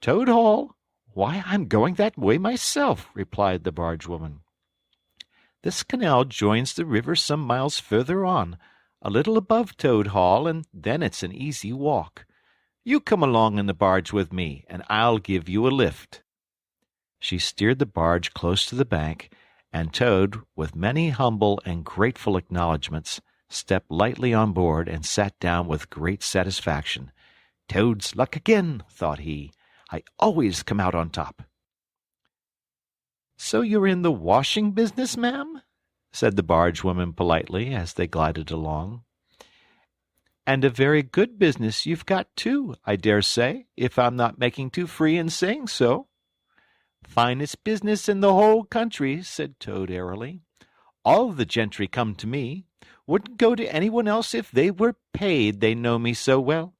"Toad Hall? Why, I'm going that way myself," replied the barge woman. "This canal joins the river some miles further on, a little above Toad Hall, and then it's an easy walk. You come along in the barge with me, and I'll give you a lift." She steered the barge close to the bank, and Toad, with many humble and grateful acknowledgments, stepped lightly on board and sat down with great satisfaction. "Toad's luck again," thought he. "I always come out on top." "So you're in the washing business, ma'am?" said the barge-woman politely as they glided along. "And a very good business you've got, too, I dare say, if I'm not making too free in saying so." "Finest business in the whole country," said Toad airily. "All the gentry come to me. Wouldn't go to anyone else if they were paid, they know me so well.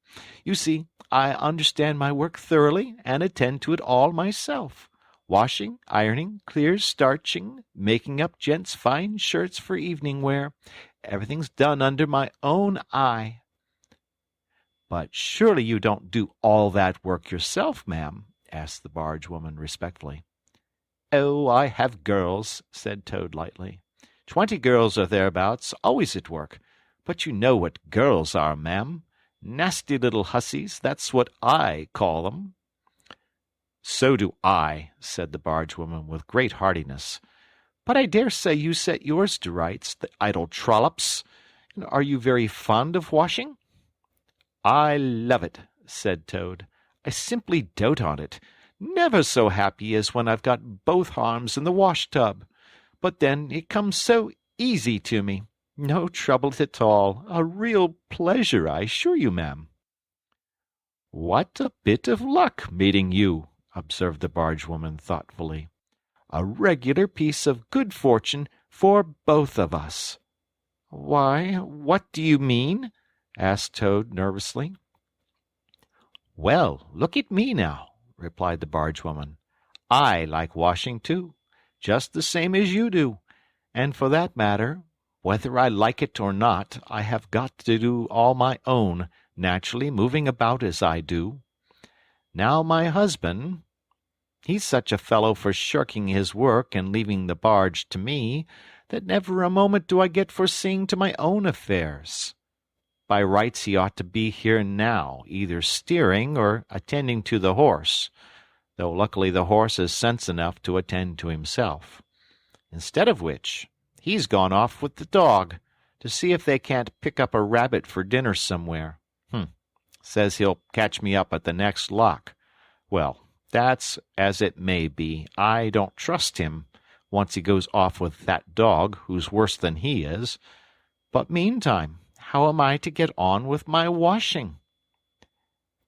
You see, I understand my work thoroughly, and attend to it all myself. Washing, ironing, clear starching, making up gents' fine shirts for evening wear. Everything's done under my own eye." "But surely you don't do all that work yourself, ma'am?" asked the barge-woman respectfully. "Oh, I have girls," said Toad lightly. 20 girls or thereabouts, always at work. But you know what girls are, ma'am. Nasty little hussies, that's what I call them." "So do I," said the barge-woman with great heartiness. "But I dare say you set yours to rights, the idle trollops. And are you very fond of washing?" "I love it," said Toad. "I simply dote on it. Never so happy as when I've got both arms in the wash-tub. But then it comes so easy to me. No trouble at all. A real pleasure, I assure you, ma'am." "What a bit of luck meeting you," observed the barge-woman thoughtfully. "A regular piece of good fortune for both of us." "Why, what do you mean?" asked Toad nervously. "Well, look at me now," replied the barge-woman. "I like washing, too, just the same as you do. And for that matter, whether I like it or not, I have got to do all my own, naturally moving about as I do. Now my husband, he's such a fellow for shirking his work and leaving the barge to me, that never a moment do I get for seeing to my own affairs. By rights he ought to be here now, either steering or attending to the horse, though luckily the horse has sense enough to attend to himself. Instead of which, he's gone off with the dog to see if they can't pick up a rabbit for dinner somewhere. Says he'll catch me up at the next lock. Well, that's as it may be. I don't trust him, once he goes off with that dog, who's worse than he is. But meantime, how am I to get on with my washing?"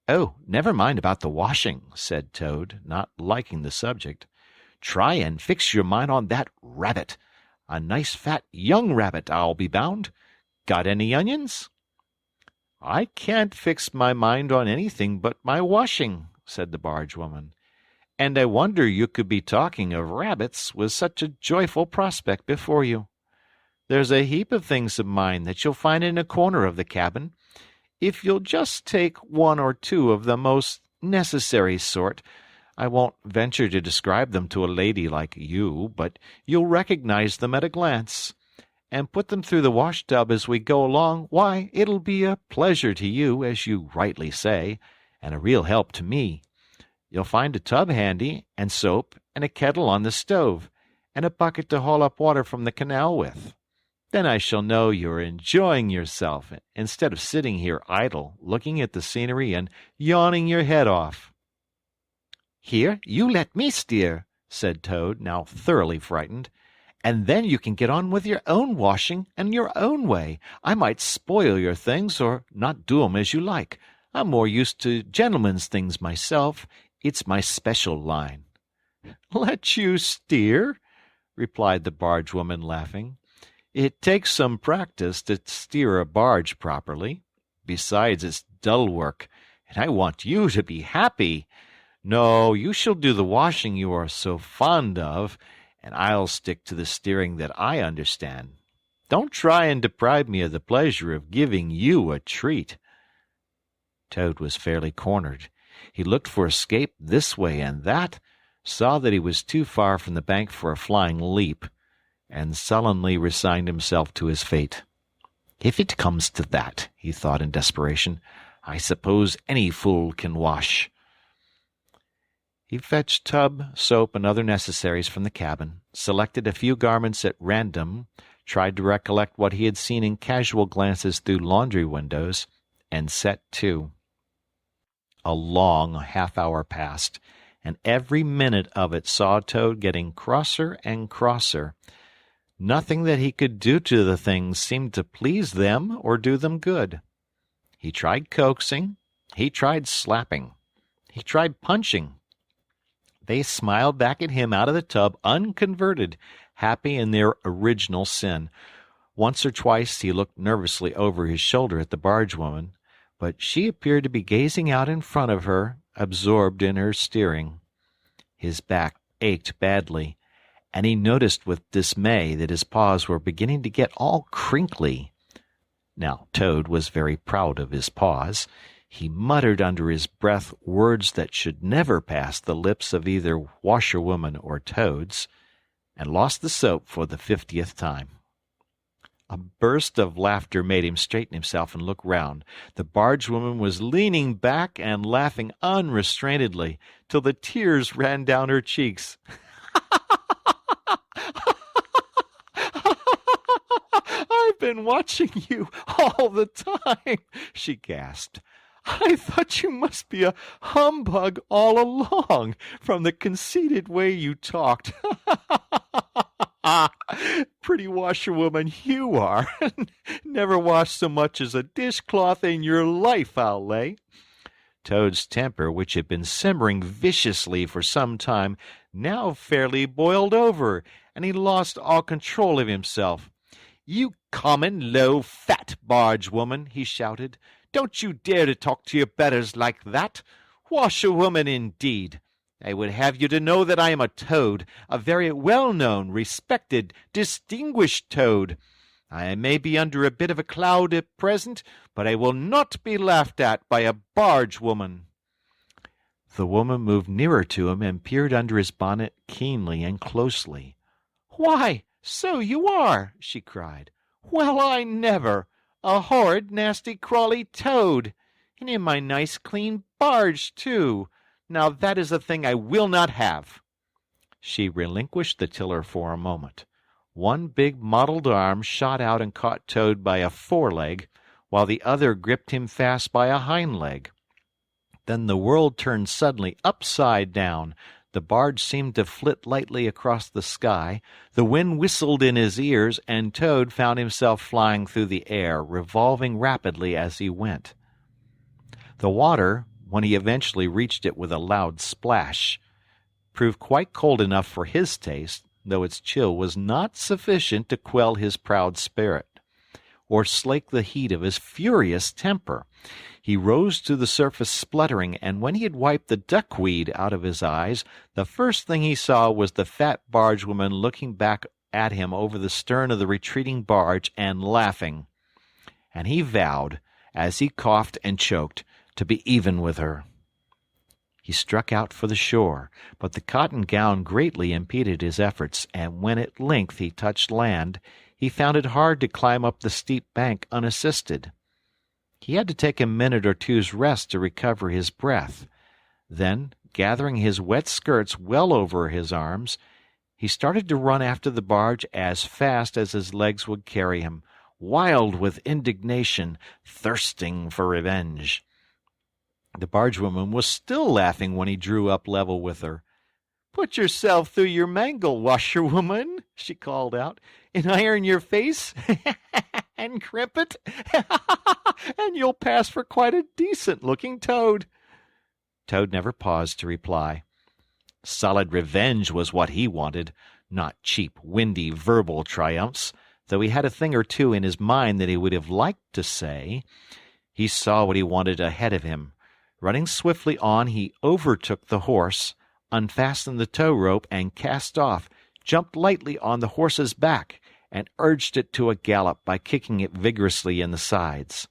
"Oh, never mind about the washing," said Toad, not liking the subject. "Try and fix your mind on that rabbit. A nice fat young rabbit, I'll be bound. Got any onions?" "I can't fix my mind on anything but my washing," said the barge-woman. "And I wonder you could be talking of rabbits with such a joyful prospect before you. There's a heap of things of mine that you'll find in a corner of the cabin. If you'll just take one or two of the most necessary sort, I won't venture to describe them to a lady like you, but you'll recognize them at a glance, and put them through the wash-tub as we go along, why, it'll be a pleasure to you, as you rightly say, and a real help to me. You'll find a tub handy, and soap, and a kettle on the stove, and a bucket to haul up water from the canal with. Then I shall know you're enjoying yourself, instead of sitting here idle, looking at the scenery and yawning your head off." "Here, you let me steer," said Toad, now thoroughly frightened. "And then you can get on with your own washing and your own way. I might spoil your things, or not do 'em as you like. I'm more used to gentlemen's things myself. It's my special line." "Let you steer?" replied the barge-woman, laughing. "It takes some practice to steer a barge properly. Besides, it's dull work, and I want you to be happy. No, you shall do the washing you are so fond of, and I'll stick to the steering that I understand. Don't try and deprive me of the pleasure of giving you a treat." Toad was fairly cornered. He looked for escape this way and that, saw that he was too far from the bank for a flying leap, and sullenly resigned himself to his fate. "If it comes to that," he thought in desperation, "I suppose any fool can wash." He fetched tub, soap, and other necessaries from the cabin, selected a few garments at random, tried to recollect what he had seen in casual glances through laundry windows, and set to. A long half-hour passed, and every minute of it saw Toad getting crosser and crosser. Nothing that he could do to the things seemed to please them or do them good. He tried coaxing, he tried slapping, he tried punching. They smiled back at him out of the tub unconverted, happy in their original sin. Once or twice he looked nervously over his shoulder at the barge woman, but she appeared to be gazing out in front of her, absorbed in her steering. His back ached badly, and he noticed with dismay that his paws were beginning to get all crinkly. Now Toad was very proud of his paws. He muttered under his breath words that should never pass the lips of either washerwoman or Toads, and lost the soap for the 50th time. A burst of laughter made him straighten himself and look round. The bargewoman was leaning back and laughing unrestrainedly, till the tears ran down her cheeks. "I've been watching you all the time," she gasped. "I thought you must be a humbug all along, from the conceited way you talked. Pretty washerwoman you are. Never washed so much as a dishcloth in your life, I'll lay." Toad's temper, which had been simmering viciously for some time, now fairly boiled over, and he lost all control of himself. "You common, low, fat barge-woman," he shouted. "Don't you dare to talk to your betters like that. Washerwoman, indeed! I would have you to know that I am a Toad, a very well-known, respected, distinguished Toad. I may be under a bit of a cloud at present, but I will not be laughed at by a barge-woman." The woman moved nearer to him and peered under his bonnet keenly and closely. "Why, so you are!" she cried. "Well, I never! A horrid, nasty, crawly Toad! And in my nice, clean barge, too! Now that is a thing I will not have." She relinquished the tiller for a moment. One big mottled arm shot out and caught Toad by a foreleg, while the other gripped him fast by a hind leg. Then the world turned suddenly upside down. The barge seemed to flit lightly across the sky, the wind whistled in his ears, and Toad found himself flying through the air, revolving rapidly as he went. The water, when he eventually reached it with a loud splash, proved quite cold enough for his taste, though its chill was not sufficient to quell his proud spirit, or slake the heat of his furious temper. He rose to the surface spluttering, and when he had wiped the duckweed out of his eyes, the first thing he saw was the fat bargewoman looking back at him over the stern of the retreating barge and laughing. And he vowed, as he coughed and choked, to be even with her. He struck out for the shore, but the cotton gown greatly impeded his efforts, and when at length he touched land, he found it hard to climb up the steep bank unassisted. He had to take a minute or two's rest to recover his breath. Then, gathering his wet skirts well over his arms, he started to run after the barge as fast as his legs would carry him, wild with indignation, thirsting for revenge. The bargewoman was still laughing when he drew up level with her. "Put yourself through your mangle, washerwoman," she called out, "and iron your face and crimp it, and you'll pass for quite a decent-looking Toad." Toad never paused to reply. Solid revenge was what he wanted, not cheap, windy, verbal triumphs, though he had a thing or two in his mind that he would have liked to say. He saw what he wanted ahead of him. Running swiftly on, he overtook the horse, unfastened the tow rope, and cast off, jumped lightly on the horse's back, and urged it to a gallop by kicking it vigorously in the sides.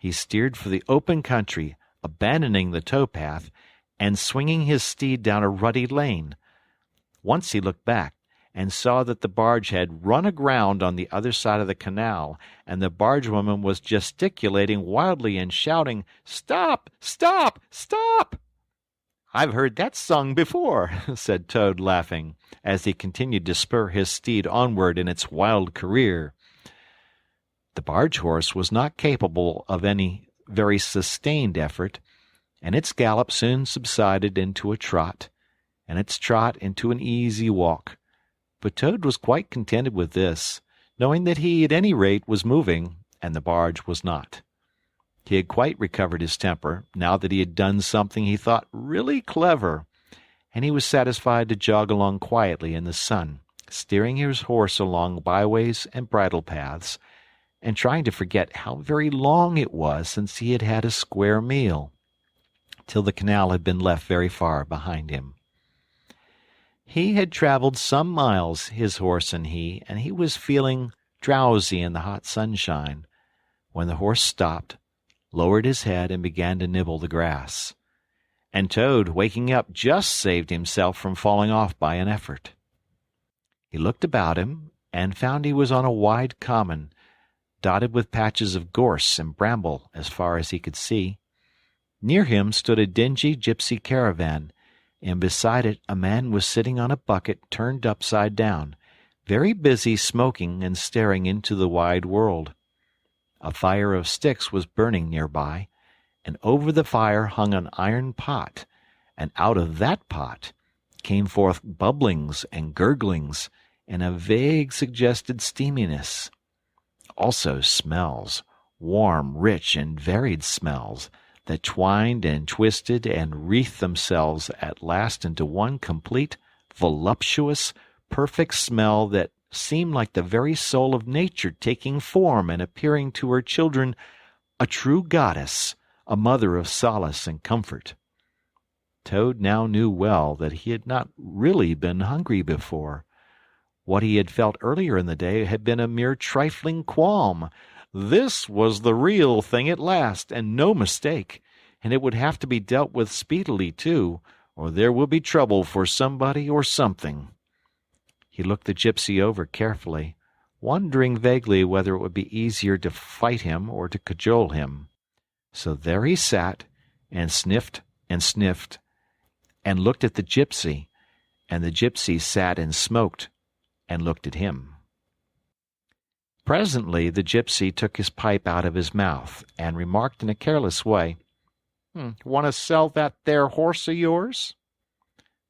He steered for the open country, abandoning the tow-path, and swinging his steed down a rutty lane. Once he looked back, and saw that the barge had run aground on the other side of the canal, and the bargewoman was gesticulating wildly and shouting, "Stop! Stop! Stop!" "I've heard that sung before," said Toad, laughing, as he continued to spur his steed onward in its wild career. The barge horse was not capable of any very sustained effort, and its gallop soon subsided into a trot. and its trot into an easy walk. But Toad was quite contented with this, knowing that he at any rate was moving, and the barge was not. He had quite recovered his temper, now that he had done something he thought really clever, and he was satisfied to jog along quietly in the sun, steering his horse along byways and bridle paths, and trying to forget how very long it was since he had had a square meal, till the canal had been left very far behind him. He had travelled some miles, his horse and he was feeling drowsy in the hot sunshine, when the horse stopped, lowered his head, and began to nibble the grass. And Toad, waking up, just saved himself from falling off by an effort. He looked about him, and found he was on a wide common, dotted with patches of gorse and bramble as far as he could see. Near him stood a dingy gypsy caravan, and beside it a man was sitting on a bucket turned upside down, very busy smoking and staring into the wide world. A fire of sticks was burning near by, and over the fire hung an iron pot, and out of that pot came forth bubblings and gurglings, and a vague suggested steaminess. Also smells, warm, rich, and varied smells, that twined and twisted and wreathed themselves at last into one complete, voluptuous, perfect smell that seemed like the very soul of nature taking form and appearing to her children a true goddess, a mother of solace and comfort. Toad now knew well that he had not really been hungry before. What he had felt earlier in the day had been a mere trifling qualm. This was the real thing at last, and no mistake, and it would have to be dealt with speedily, too, or there will be trouble for somebody or something. He looked the gypsy over carefully, wondering vaguely whether it would be easier to fight him or to cajole him. So there he sat, and sniffed, and looked at the gypsy, and the gypsy sat and smoked, and looked at him. Presently the gypsy took his pipe out of his mouth, and remarked in a careless way, "Want to sell that there horse of yours?"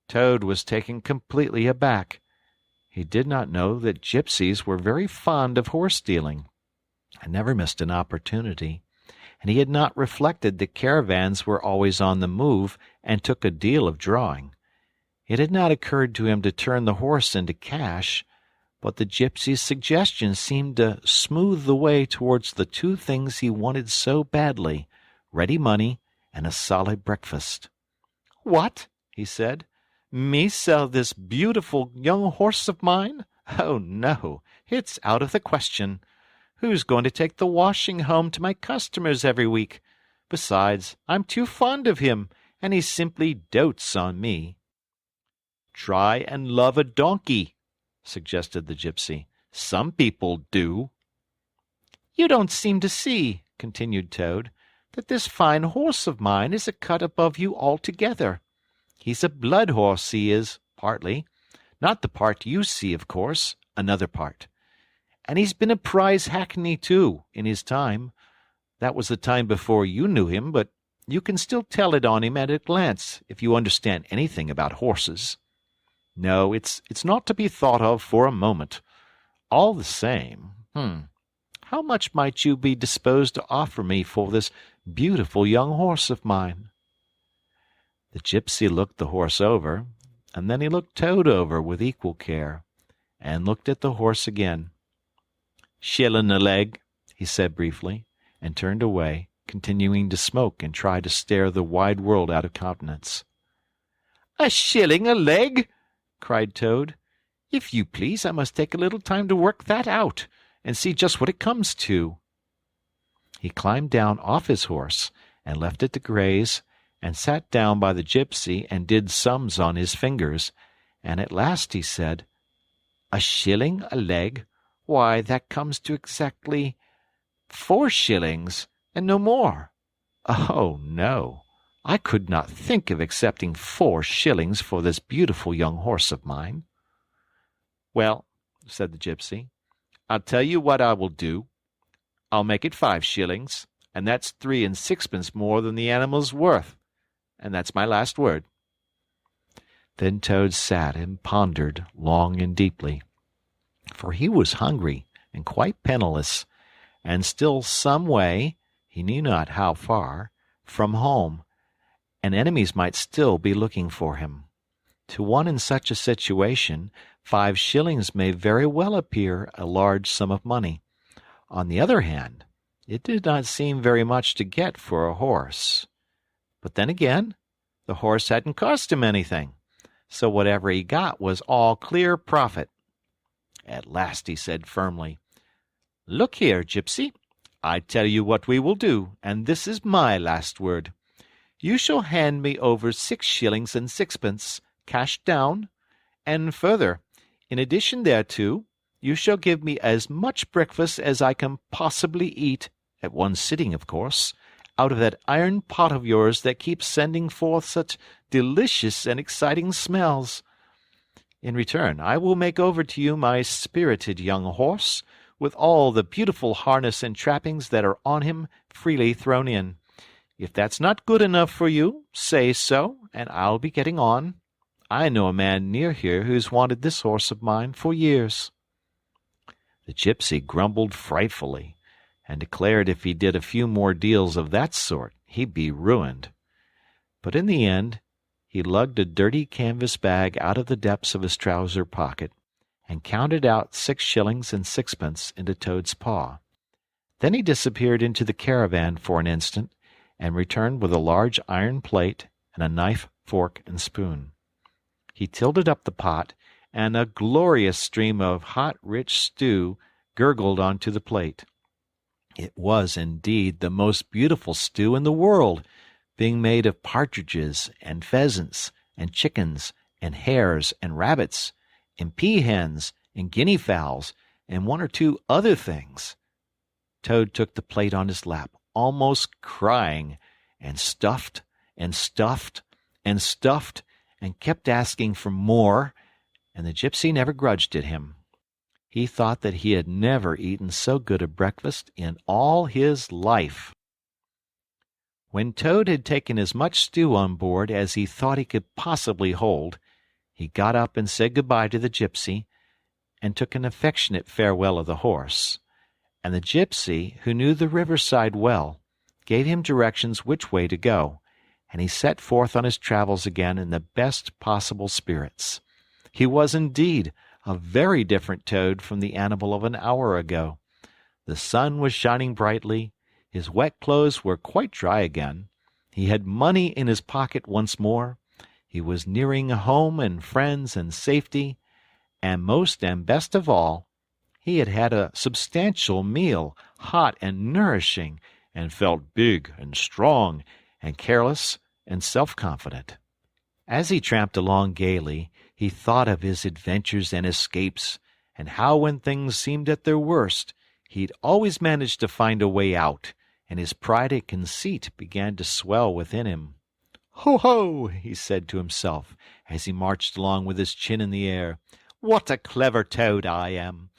Toad was taken completely aback. He did not know that gypsies were very fond of horse-dealing, and never missed an opportunity, and he had not reflected that caravans were always on the move and took a deal of drawing. It had not occurred to him to turn the horse into cash, but the gypsy's suggestion seemed to smooth the way towards the two things he wanted so badly, ready money and a solid breakfast. "What?" he said. "Me sell this beautiful young horse of mine? Oh, no, it's out of the question. Who's going to take the washing home to my customers every week? Besides, I'm too fond of him, and he simply dotes on me." "Try and love a donkey," suggested the gypsy. "Some people do." "You don't seem to see," continued Toad, "that this fine horse of mine is a cut above you altogether. He's a blood horse, he is, partly. Not the part you see, of course, another part. And he's been a prize hackney, too, in his time. That was the time before you knew him, but you can still tell it on him at a glance, if you understand anything about horses. No, it's not to be thought of for a moment. All the same, how much might you be disposed to offer me for this beautiful young horse of mine?" The gypsy looked the horse over, and then he looked Toad over with equal care, and looked at the horse again. "Shillin' a leg," he said briefly, and turned away, continuing to smoke and try to stare the wide world out of countenance. "A shilling a leg!" cried Toad. "If you please, I must take a little time to work that out, and see just what it comes to." He climbed down off his horse, and left it to graze, and sat down by the gypsy and did sums on his fingers, and at last he said, "A shilling a leg? Why, that comes to exactly 4 shillings, and no more. Oh, no, I could not think of accepting 4 shillings for this beautiful young horse of mine." "Well," said the gypsy, "I'll tell you what I will do. I'll make it 5 shillings, and that's 3 and 6pence more than the animal's worth, and that's my last word." Then Toad sat and pondered long and deeply, for he was hungry and quite penniless, and still some way, he knew not how far, from home, and enemies might still be looking for him. To one in such a situation, 5 shillings may very well appear a large sum of money. On the other hand, it did not seem very much to get for a horse. But then again, the horse hadn't cost him anything, so whatever he got was all clear profit. At last he said firmly, "Look here, Gypsy, I tell you what we will do, and this is my last word. You shall hand me over 6 shillings and sixpence, cash down, and further, in addition thereto, you shall give me as much breakfast as I can possibly eat, at one sitting, of course, out of that iron pot of yours that keeps sending forth such delicious and exciting smells. In return, I will make over to you my spirited young horse, with all the beautiful harness and trappings that are on him freely thrown in. If that's not good enough for you, say so, and I'll be getting on. I know a man near here who's wanted this horse of mine for years." The gypsy grumbled frightfully, and declared if he did a few more deals of that sort, he'd be ruined. But in the end, he lugged a dirty canvas bag out of the depths of his trouser pocket, and counted out 6 shillings and sixpence into Toad's paw. Then he disappeared into the caravan for an instant, and returned with a large iron plate and a knife, fork, and spoon. He tilted up the pot, and a glorious stream of hot, rich stew gurgled onto the plate. It was, indeed, the most beautiful stew in the world, being made of partridges and pheasants and chickens and hares and rabbits and peahens and guinea fowls and 1 or 2 other things. Toad took the plate on his lap, almost crying, and stuffed and stuffed and stuffed, and kept asking for more, and the gypsy never grudged it him. He thought that he had never eaten so good a breakfast in all his life. When Toad had taken as much stew on board as he thought he could possibly hold, he got up and said good-bye to the gypsy, and took an affectionate farewell of the horse. And the gypsy, who knew the riverside well, gave him directions which way to go, and he set forth on his travels again in the best possible spirits. He was indeed a very different Toad from the animal of an hour ago. The sun was shining brightly, his wet clothes were quite dry again, he had money in his pocket once more, he was nearing home and friends and safety, and most and best of all, he had had a substantial meal, hot and nourishing, and felt big and strong and careless and self-confident. As he tramped along gaily, he thought of his adventures and escapes, and how when things seemed at their worst, he'd always managed to find a way out, and his pride and conceit began to swell within him. "Ho, ho!" he said to himself, as he marched along with his chin in the air. "What a clever Toad I am!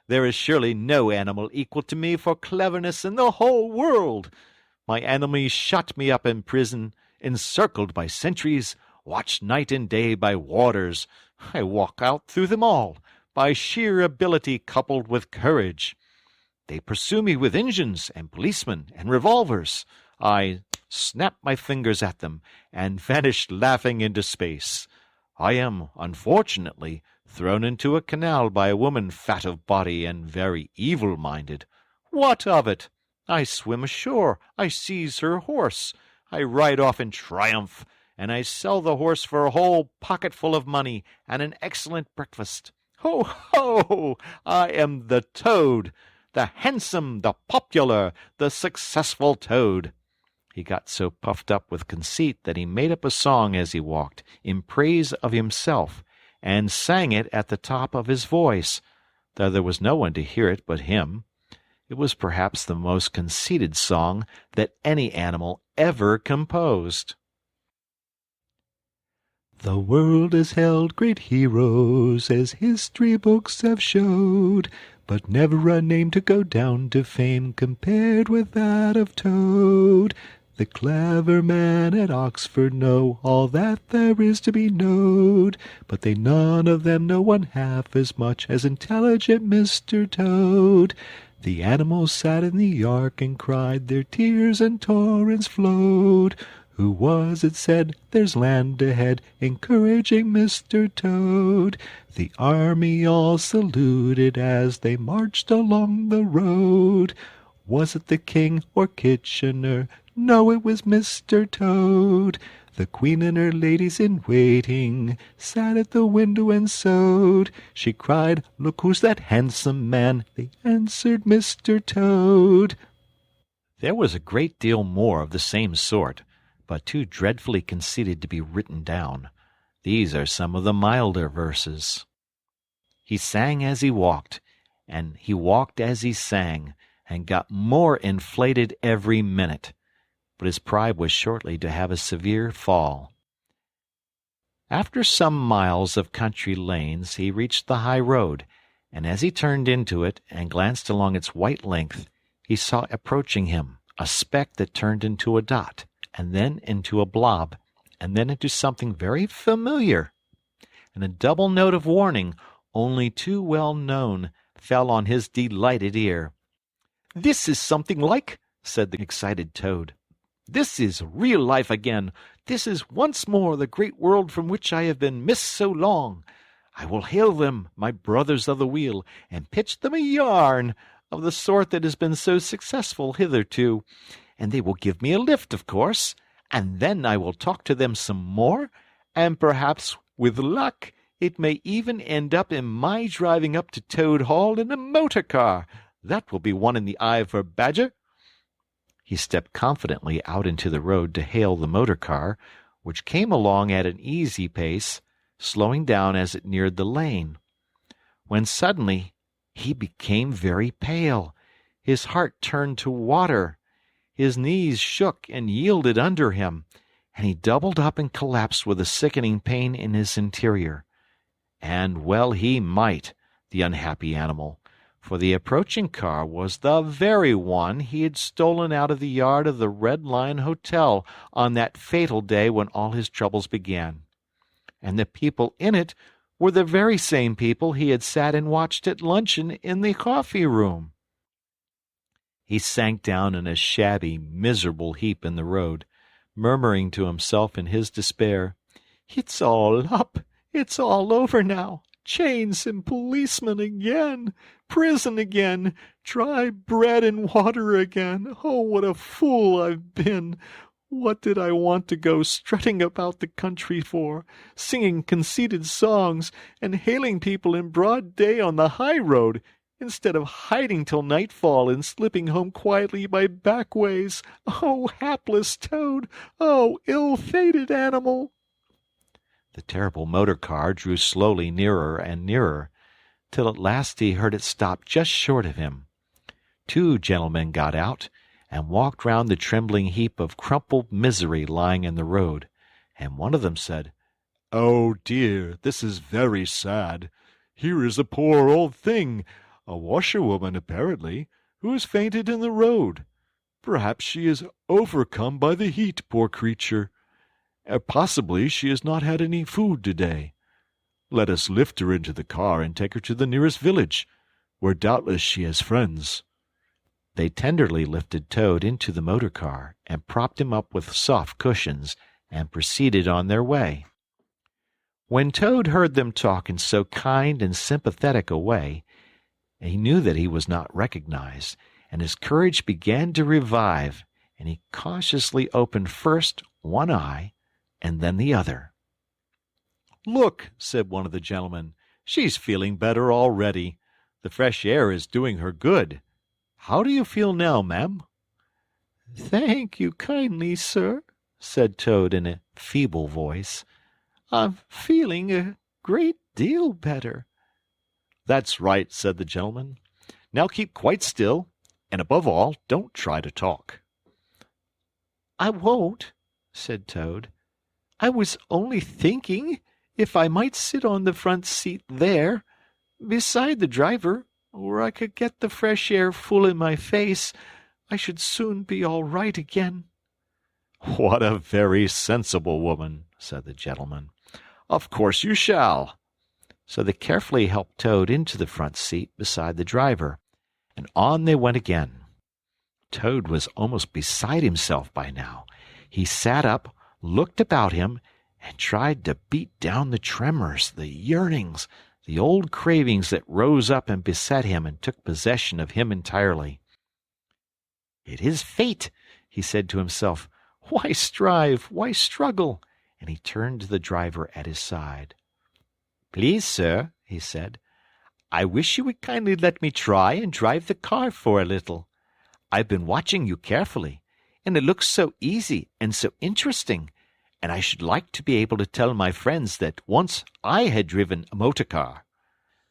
There is surely no animal equal to me for cleverness in the whole world. My enemies shut me up in prison, encircled by sentries, watched night and day by warders. I walk out through them all, by sheer ability coupled with courage. They pursue me with engines and policemen and revolvers. I snap my fingers at them, and vanish laughing into space. I am, unfortunately, thrown into a canal by a woman fat of body and very evil-minded. What of it? I swim ashore, I seize her horse, I ride off in triumph, and I sell the horse for a whole pocketful of money and an excellent breakfast. Ho, ho! I am the Toad, the handsome, the popular, the successful Toad." He got so puffed up with conceit that he made up a song as he walked, in praise of himself, and sang it at the top of his voice, though there was no one to hear it but him. It was perhaps the most conceited song that any animal ever composed. "The world has held great heroes, as history books have showed, but never a name to go down to fame compared with that of Toad. The clever men at Oxford know all that there is to be knowed, but they none of them know one half as much as intelligent Mr. Toad. The animals sat in the ark and cried, their tears and torrents flowed. Who was it said, "There's land ahead," encouraging Mr. Toad? The army all saluted as they marched along the road. Was it the King or Kitchener? No, it was Mr. Toad. The Queen and her ladies in waiting sat at the window and sewed. She cried, "Look who's that handsome man?" They answered, Mr. Toad. There was a great deal more of the same sort, but too dreadfully conceited to be written down. These are some of the milder verses. He sang as he walked, and he walked as he sang, and got more inflated every minute. But his pride was shortly to have a severe fall. After some miles of country lanes he reached the high road, and as he turned into it and glanced along its white length, he saw approaching him a speck that turned into a dot, and then into a blob, and then into something very familiar. And a double note of warning, only too well known, fell on his delighted ear. "This is something like," said the excited Toad. "This is real life again. This is once more the great world from which I have been missed so long. I will hail them, my brothers of the wheel, and pitch them a yarn of the sort that has been so successful hitherto, and they will give me a lift, of course, and then I will talk to them some more, and perhaps, with luck, it may even end up in my driving up to Toad Hall in a motor car. That will be one in the eye for Badger." He stepped confidently out into the road to hail the motor car, which came along at an easy pace, slowing down as it neared the lane, when suddenly he became very pale. His heart turned to water. His knees shook and yielded under him, and he doubled up and collapsed with a sickening pain in his interior. And well he might, the unhappy animal, for the approaching car was the very one he had stolen out of the yard of the Red Lion Hotel on that fatal day when all his troubles began. And the people in it were the very same people he had sat and watched at luncheon in the coffee-room. He sank down in a shabby, miserable heap in the road, murmuring to himself in his despair, "It's all up! It's all over now! Chains and policemen again! Prison again! Dry bread and water again! Oh, what a fool I've been! What did I want to go strutting about the country for, singing conceited songs, and hailing people in broad day on the high road, instead of hiding till nightfall and slipping home quietly by back ways? Oh, hapless Toad! Oh, ill-fated animal!" The terrible motor car drew slowly nearer and nearer, till at last he heard it stop just short of him. Two gentlemen got out and walked round the trembling heap of crumpled misery lying in the road, and one of them said, "Oh dear, this is very sad. Here is a poor old thing, a washerwoman apparently, who has fainted in the road. Perhaps she is overcome by the heat, poor creature. Possibly she has not had any food today. Let us lift her into the car and take her to the nearest village, where doubtless she has friends." They tenderly lifted Toad into the motor car and propped him up with soft cushions and proceeded on their way. When Toad heard them talk in so kind and sympathetic a way, he knew that he was not recognized, and his courage began to revive, and he cautiously opened first one eye and then the other. "Look," said one of the gentlemen, "she's feeling better already. The fresh air is doing her good. How do you feel now, ma'am?" "Thank you kindly, sir," said Toad in a feeble voice. "I'm feeling a great deal better." "That's right," said the gentleman. "Now keep quite still, and above all, don't try to talk." "I won't," said Toad. "I was only thinking if I might sit on the front seat there, beside the driver, where I could get the fresh air full in my face, I should soon be all right again." "What a very sensible woman," said the gentleman. "Of course you shall." So they carefully helped Toad into the front seat beside the driver, and on they went again. Toad was almost beside himself by now. He sat up, looked about him, and tried to beat down the tremors, the yearnings, the old cravings that rose up and beset him and took possession of him entirely. "It is fate," he said to himself. "Why strive? Why struggle?" And he turned to the driver at his side. "Please, sir," he said, "I wish you would kindly let me try and drive the car for a little. I've been watching you carefully, and it looks so easy and so interesting, and I should like to be able to tell my friends that once I had driven a motor car."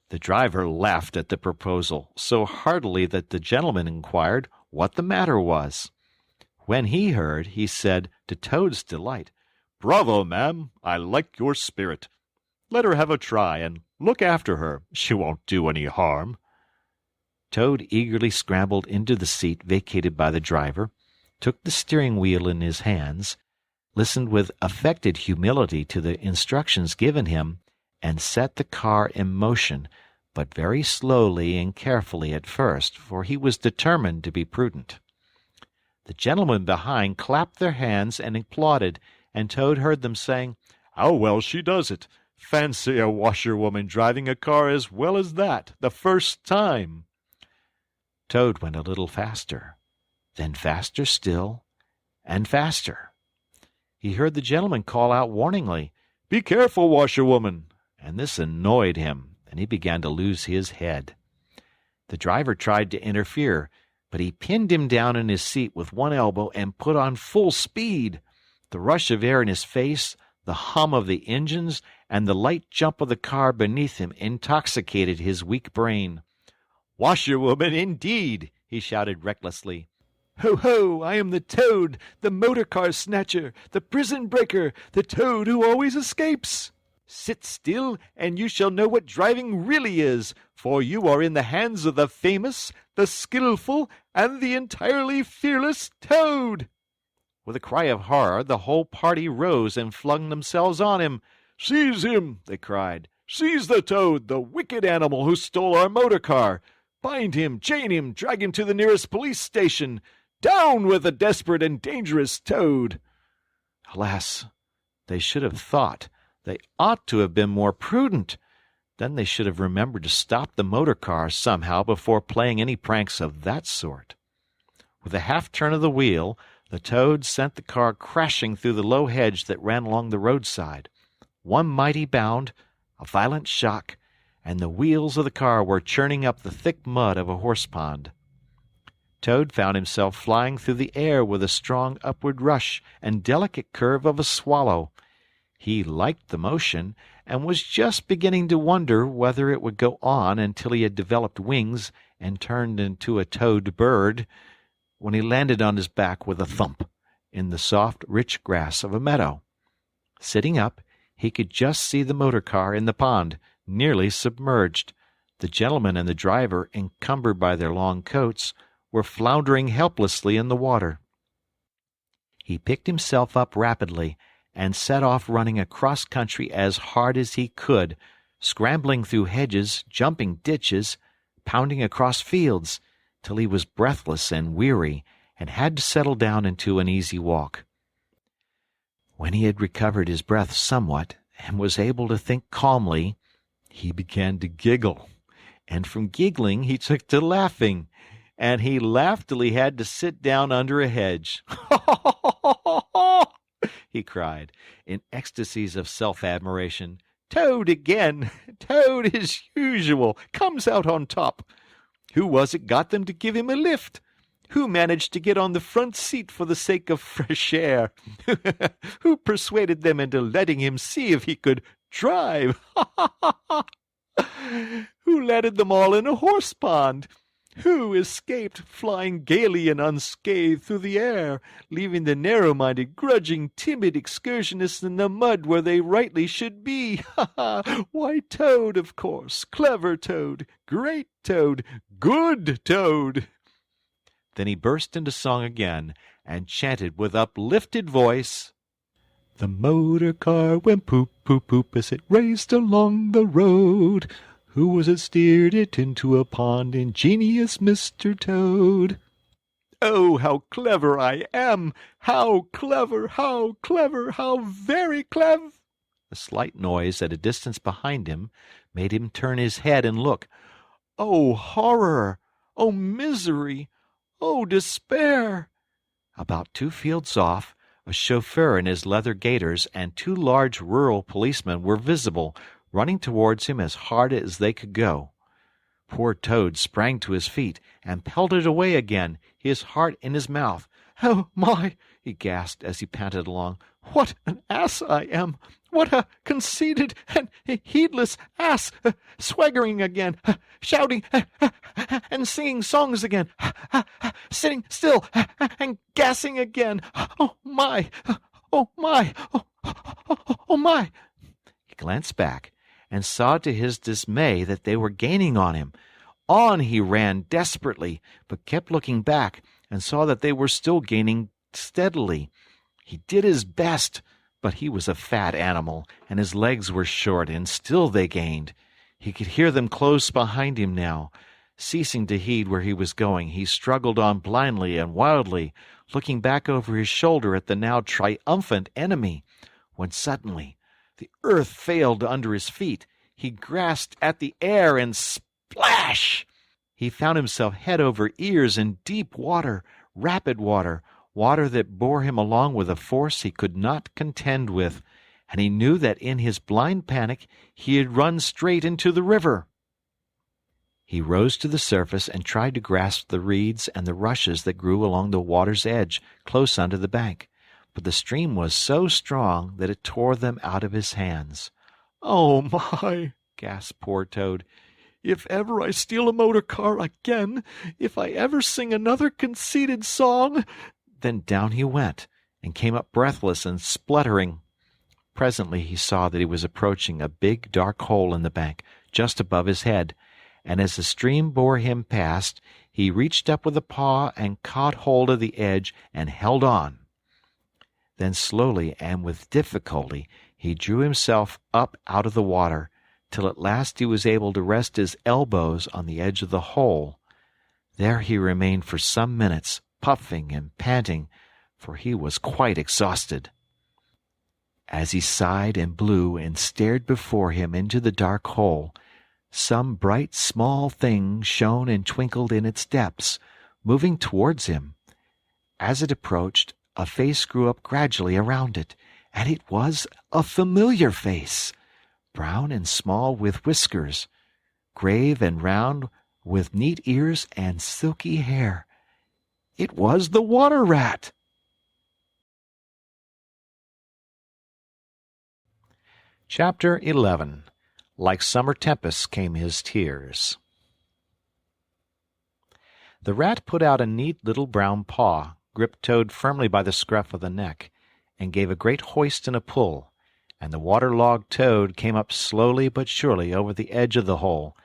The driver laughed at the proposal so heartily that the gentleman inquired what the matter was. When he heard, he said, to Toad's delight, "Bravo, ma'am! I like your spirit. Let her have a try, and look after her. She won't do any harm." Toad eagerly scrambled into the seat vacated by the driver, took the steering wheel in his hands, listened with affected humility to the instructions given him, and set the car in motion, but very slowly and carefully at first, for he was determined to be prudent. The gentlemen behind clapped their hands and applauded, and Toad heard them saying, "How well she does it! Fancy a washerwoman driving a car as well as that, the first time!" Toad went a little faster, then faster still, and faster. He heard the gentleman call out warningly, "Be careful, washerwoman!" and this annoyed him, and he began to lose his head. The driver tried to interfere, but he pinned him down in his seat with one elbow and put on full speed. The rush of air in his face, the hum of the engines, and the light jump of the car beneath him intoxicated his weak brain. "Washerwoman, indeed!" he shouted recklessly. "Ho, ho! I am the Toad, the motor-car snatcher, the prison breaker, the Toad who always escapes. Sit still, and you shall know what driving really is, for you are in the hands of the famous, the skillful, and the entirely fearless Toad." With a cry of horror, the whole party rose and flung themselves on him. "Seize him!" they cried. "Seize the Toad, the wicked animal who stole our motor car! Bind him, chain him, drag him to the nearest police station! Down with the desperate and dangerous Toad!" Alas, they should have thought. They ought to have been more prudent. Then they should have remembered to stop the motor car somehow before playing any pranks of that sort. With a half-turn of the wheel, the Toad sent the car crashing through the low hedge that ran along the roadside. One mighty bound, a violent shock, and the wheels of the car were churning up the thick mud of a horse-pond. Toad found himself flying through the air with a strong upward rush and delicate curve of a swallow. He liked the motion, and was just beginning to wonder whether it would go on until he had developed wings and turned into a toad bird, when he landed on his back with a thump in the soft, rich grass of a meadow. Sitting up, he could just see the motor car in the pond, nearly submerged. The gentleman and the driver, encumbered by their long coats, were floundering helplessly in the water. He picked himself up rapidly and set off running across country as hard as he could, scrambling through hedges, jumping ditches, pounding across fields, till he was breathless and weary and had to settle down into an easy walk. When he had recovered his breath somewhat and was able to think calmly, he began to giggle, and from giggling he took to laughing, and he laughed till he had to sit down under a hedge. He cried, in ecstasies of self-admiration. "Toad again! Toad, as usual, comes out on top! Who was it got them to give him a lift? Who managed to get on the front seat for the sake of fresh air? Who persuaded them into letting him see if he could drive? Who landed them all in a horse-pond? Who escaped flying gaily and unscathed through the air, leaving the narrow-minded, grudging, timid excursionists in the mud where they rightly should be? Why, Toad, of course. Clever Toad, great Toad, good Toad!" Then he burst into song again, and chanted with uplifted voice, "The motor car went poop, poop, poop as it raced along the road. Who was it steered it into a pond? Ingenious Mr. Toad." "Oh, how clever I am! How clever, how clever, how very clever!" A slight noise at a distance behind him made him turn his head and look. "Oh, horror! Oh, misery! Oh, despair!" About 2 fields off, a chauffeur in his leather gaiters and 2 large rural policemen were visible, running towards him as hard as they could go. Poor Toad sprang to his feet and pelted away again, his heart in his mouth. "Oh, my!" he gasped as he panted along. "What an ass I am! What a conceited and heedless ass! Swaggering again, shouting and singing songs again, sitting still and gassing again. Oh, my! Oh, my! Oh, my!" He glanced back and saw to his dismay that they were gaining on him. On he ran desperately, but kept looking back and saw that they were still gaining steadily. He did his best, but he was a fat animal, and his legs were short, and still they gained. He could hear them close behind him now. Ceasing to heed where he was going, he struggled on blindly and wildly, looking back over his shoulder at the now triumphant enemy, when suddenly the earth failed under his feet. He grasped at the air, and splash! He found himself head over ears in deep water, rapid water, water that bore him along with a force he could not contend with, and he knew that in his blind panic he had run straight into the river. He rose to the surface and tried to grasp the reeds and the rushes that grew along the water's edge close under the bank, but the stream was so strong that it tore them out of his hands. "Oh, my!" gasped poor Toad. "If ever I steal a motor car again, if I ever sing another conceited song—" Then down he went, and came up breathless and spluttering. Presently he saw that he was approaching a big dark hole in the bank, just above his head, and as the stream bore him past, he reached up with a paw and caught hold of the edge and held on. Then slowly and with difficulty he drew himself up out of the water, till at last he was able to rest his elbows on the edge of the hole. There he remained for some minutes, puffing and panting, for he was quite exhausted. As he sighed and blew and stared before him into the dark hole, some bright small thing shone and twinkled in its depths, moving towards him. As it approached, a face grew up gradually around it, and it was a familiar face, brown and small with whiskers, grave and round with neat ears and silky hair. It was the water rat. Chapter 11. Like summer tempests came his tears. The rat put out a neat little brown paw, gripped Toad firmly by the scruff of the neck, and gave a great hoist and a pull, and the water-logged Toad came up slowly but surely over the edge of the hole,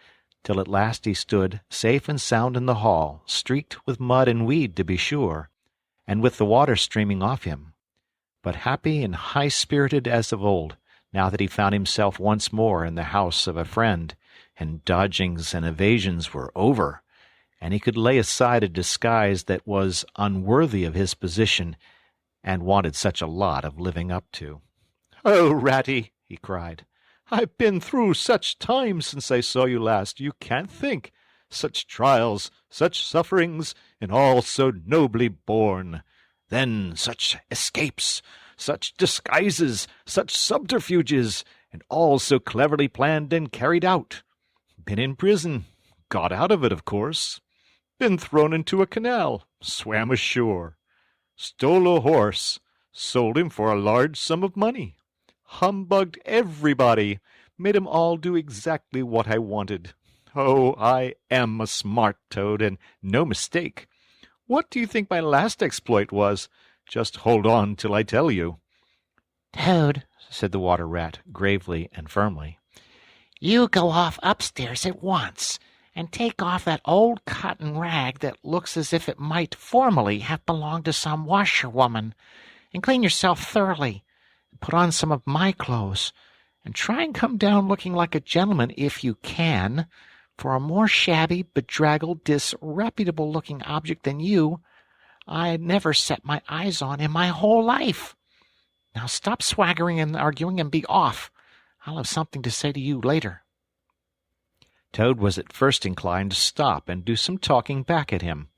till at last he stood safe and sound in the hall, streaked with mud and weed to be sure, and with the water streaming off him, but happy and high-spirited as of old, now that he found himself once more in the house of a friend, and dodgings and evasions were over, and he could lay aside a disguise that was unworthy of his position, and wanted such a lot of living up to. "Oh, Ratty," he cried, "I've been through such times since I saw you last, you can't think. Such trials, such sufferings, and all so nobly borne. Then such escapes, such disguises, such subterfuges, and all so cleverly planned and carried out. Been in prison, got out of it, of course. Been thrown into a canal, swam ashore. Stole a horse, sold him for a large sum of money. Humbugged everybody, made 'em all do exactly what I wanted. Oh, I am a smart Toad, and no mistake. What do you think my last exploit was? Just hold on till I tell you." Toad, said the water rat, gravely and firmly, you go off upstairs at once, and take off that old cotton rag that looks as if it might formerly have belonged to some washerwoman, and clean yourself thoroughly, and put on some of my clothes, and try and come down looking like a gentleman if you can, for a more shabby, bedraggled, disreputable-looking object than you I never set my eyes on in my whole life. Now stop swaggering and arguing and be off. I'll have something to say to you later." Toad was at first inclined to stop and do some talking back at him.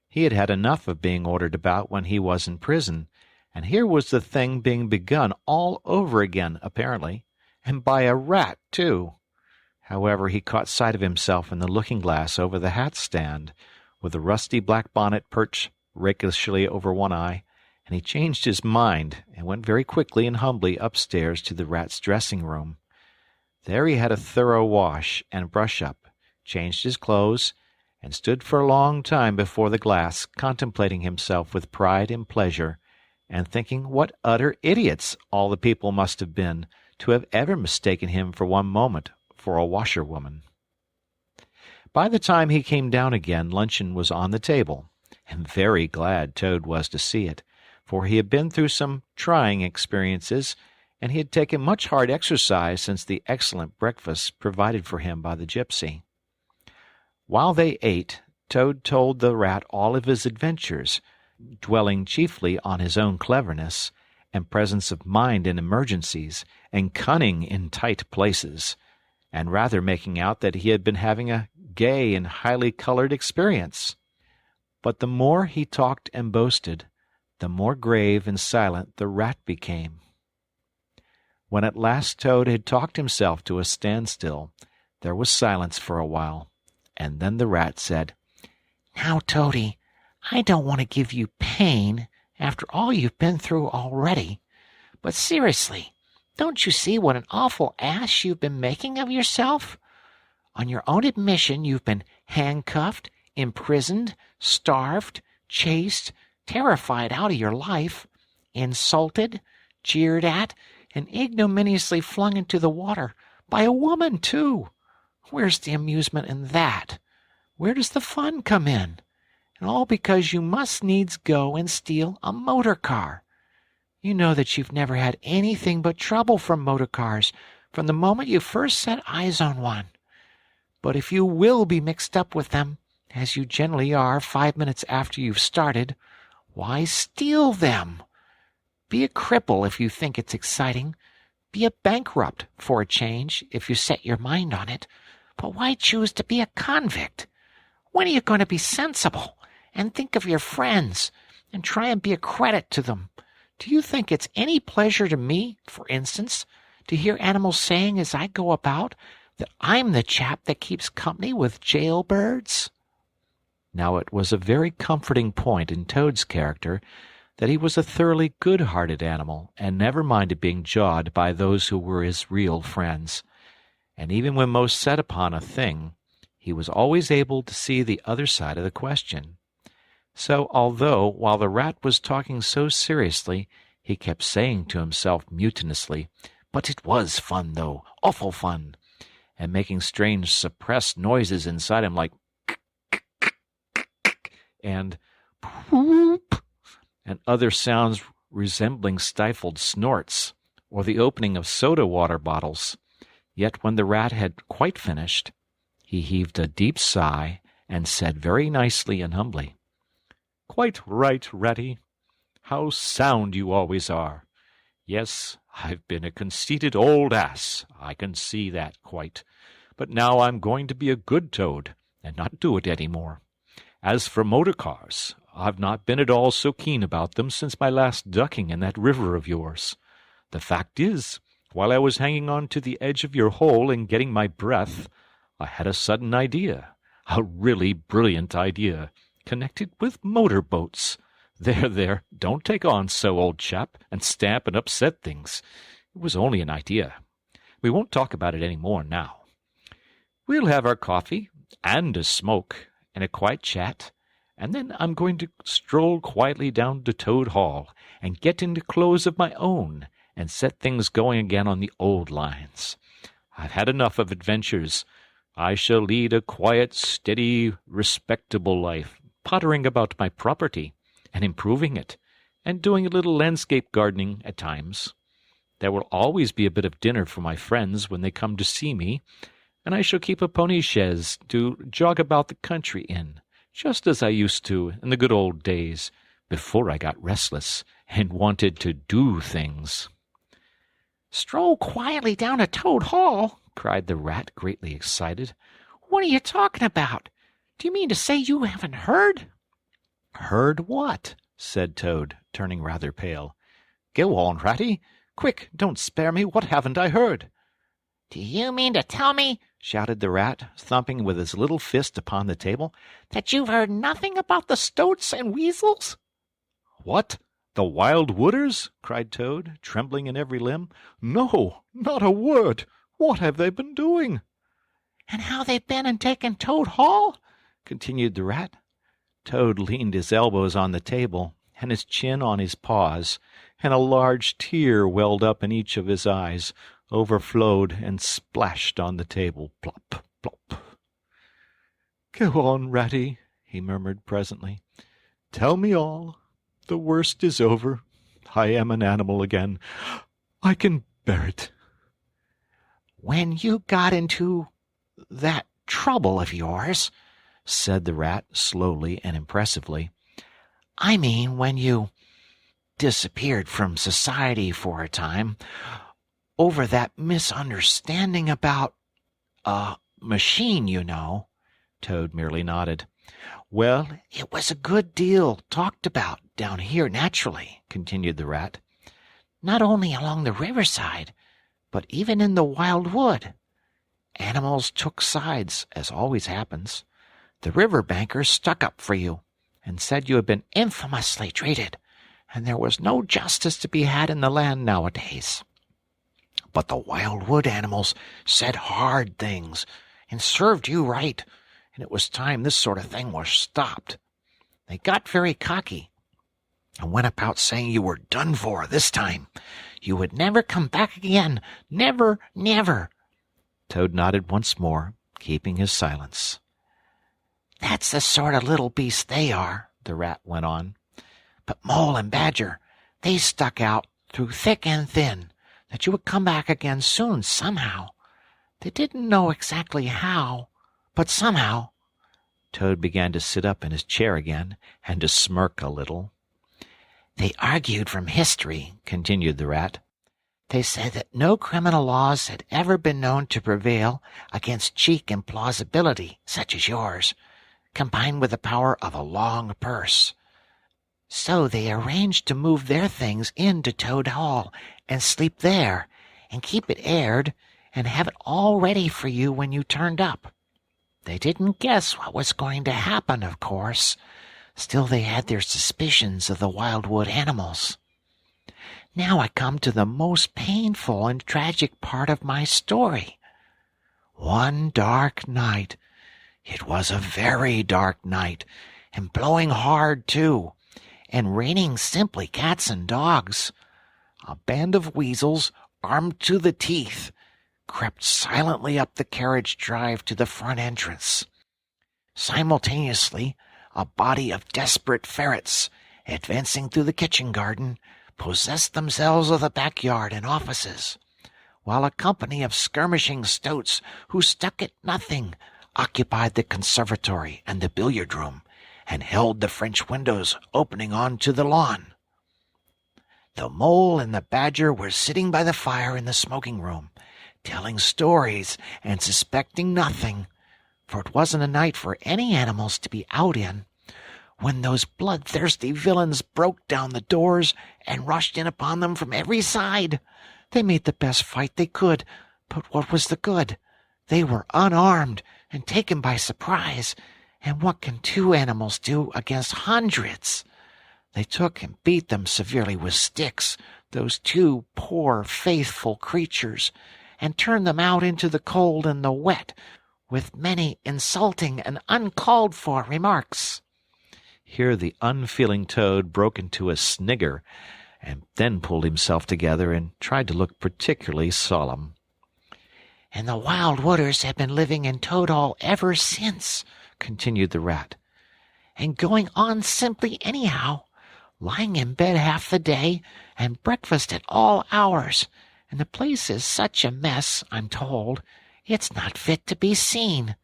He had had enough of being ordered about when he was in prison, and here was the thing being begun all over again, apparently, and by a rat, too. However, he caught sight of himself in the looking-glass over the hat-stand, with the rusty black bonnet perched rakishly over one eye, and he changed his mind and went very quickly and humbly upstairs to the rat's dressing-room. There he had a thorough wash and brush-up, changed his clothes, and stood for a long time before the glass, contemplating himself with pride and pleasure, and thinking what utter idiots all the people must have been to have ever mistaken him for one moment for a washerwoman. By the time he came down again, luncheon was on the table, and very glad Toad was to see it, for he had been through some trying experiences, and he had taken much hard exercise since the excellent breakfast provided for him by the gypsy. While they ate, Toad told the rat all of his adventures, dwelling chiefly on his own cleverness, and presence of mind in emergencies, and cunning in tight places, and rather making out that he had been having a gay and highly colored experience. But the more he talked and boasted, the more grave and silent the rat became. When at last Toad had talked himself to a standstill, there was silence for a while, and then the rat said, "Now, Toady, I don't want to give you pain after all you've been through already, but seriously, don't you see what an awful ass you've been making of yourself? On your own admission, you've been handcuffed, imprisoned, starved, chased, terrified out of your life, insulted, jeered at, and ignominiously flung into the water, by a woman, too. Where's the amusement in that? Where does the fun come in? And all because you must needs go and steal a motor car. You know that you've never had anything but trouble from motor cars from the moment you first set eyes on one. But if you will be mixed up with them, as you generally are 5 minutes after you've started, why steal them? Be a cripple if you think it's exciting. Be a bankrupt, for a change, if you set your mind on it. But why choose to be a convict? When are you going to be sensible and think of your friends and try and be a credit to them? Do you think it's any pleasure to me, for instance, to hear animals saying as I go about that I'm the chap that keeps company with jailbirds?" Now it was a very comforting point in Toad's character that he was a thoroughly good-hearted animal and never minded being jawed by those who were his real friends. And even when most set upon a thing, he was always able to see the other side of the question. So, although, while the rat was talking so seriously, he kept saying to himself mutinously, "But it was fun, though, awful fun," and making strange suppressed noises inside him like and poop, and other sounds resembling stifled snorts, or the opening of soda-water bottles. Yet when the rat had quite finished, he heaved a deep sigh and said very nicely and humbly, "Quite right, Ratty. How sound you always are. Yes, I've been a conceited old ass, I can see that quite. But now I'm going to be a good Toad, and not do it any more. As for motor cars, I've not been at all so keen about them since my last ducking in that river of yours. The fact is, while I was hanging on to the edge of your hole and getting my breath, I had a sudden idea, a really brilliant idea, connected with motor boats. There, don't take on so, old chap, and stamp and upset things. It was only an idea. We won't talk about it any more now. We'll have our coffee, and a smoke, and a quiet chat, and then I'm going to stroll quietly down to Toad Hall and get into clothes of my own and set things going again on the old lines. I've had enough of adventures. I shall lead a quiet, steady, respectable life, pottering about my property, and improving it, and doing a little landscape gardening at times. There will always be a bit of dinner for my friends when they come to see me, and I shall keep a pony chaise to jog about the country in, just as I used to in the good old days, before I got restless and wanted to do things." "Stroll quietly down to Toad Hall!" cried the Rat, greatly excited. "What are you talking about? Do you mean to say you haven't heard?" "Heard what?" said Toad, turning rather pale. "Go on, Ratty. Quick, don't spare me. What haven't I heard?" "Do you mean to tell me," shouted the Rat, thumping with his little fist upon the table, "that you've heard nothing about the Stoats and Weasels?" "What? The Wild Wooders?" cried Toad, trembling in every limb. "No, not a word. What have they been doing?" "And how they've been and taken Toad Hall?" continued the Rat. Toad leaned his elbows on the table and his chin on his paws, and a large tear welled up in each of his eyes, overflowed, and splashed on the table. Plop, plop. "Go on, Ratty," he murmured presently. "Tell me all. The worst is over. I am an animal again. I can bear it." "When you got into that trouble of yours," said the Rat slowly and impressively, "I mean when you disappeared from society for a time, over that misunderstanding about a machine, you know." Toad merely nodded. "Well, it was a good deal talked about down here, naturally," continued the Rat. "Not only along the riverside, but even in the wild wood. Animals took sides, as always happens. The riverbankers stuck up for you, and said you had been infamously treated, and there was no justice to be had in the land nowadays. But the wild wood animals said hard things, and served you right, and it was time this sort of thing was stopped. They got very cocky, and went about saying you were done for this time. You would never come back again. Never, never." Toad nodded once more, keeping his silence. "That's the sort of little beasts they are," the Rat went on. "But Mole and Badger, they stuck out through thick and thin, that you would come back again soon somehow. They didn't know exactly how, but somehow." Toad began to sit up in his chair again, and to smirk a little. "They argued from history," continued the Rat. "They said that no criminal laws had ever been known to prevail against cheek and plausibility such as yours, combined with the power of a long purse. So they arranged to move their things into Toad Hall and sleep there, and keep it aired, and have it all ready for you when you turned up. They didn't guess what was going to happen, of course. Still they had their suspicions of the wildwood animals. Now I come to the most painful and tragic part of my story. One dark night, it was a very dark night, and blowing hard too, and raining simply cats and dogs, a band of weasels, armed to the teeth, crept silently up the carriage drive to the front entrance. Simultaneously, a body of desperate ferrets, advancing through the kitchen garden, possessed themselves of the backyard and offices, while a company of skirmishing stoats who stuck at nothing occupied the conservatory and the billiard room, and held the French windows opening on to the lawn. The Mole and the Badger were sitting by the fire in the smoking room, telling stories and suspecting nothing, for it wasn't a night for any animals to be out in, when those bloodthirsty villains broke down the doors and rushed in upon them from every side. They made the best fight they could, but what was the good? They were unarmed and taken by surprise, and what can two animals do against hundreds? They took and beat them severely with sticks, those two poor, faithful creatures, and turned them out into the cold and the wet, with many insulting and uncalled-for remarks." Here the unfeeling Toad broke into a snigger, and then pulled himself together and tried to look particularly solemn. "And the Wild Wooders have been living in Toad Hall ever since," continued the Rat, "and going on simply anyhow, lying in bed half the day, and breakfast at all hours, and the place is such a mess, I'm told, it's not fit to be seen.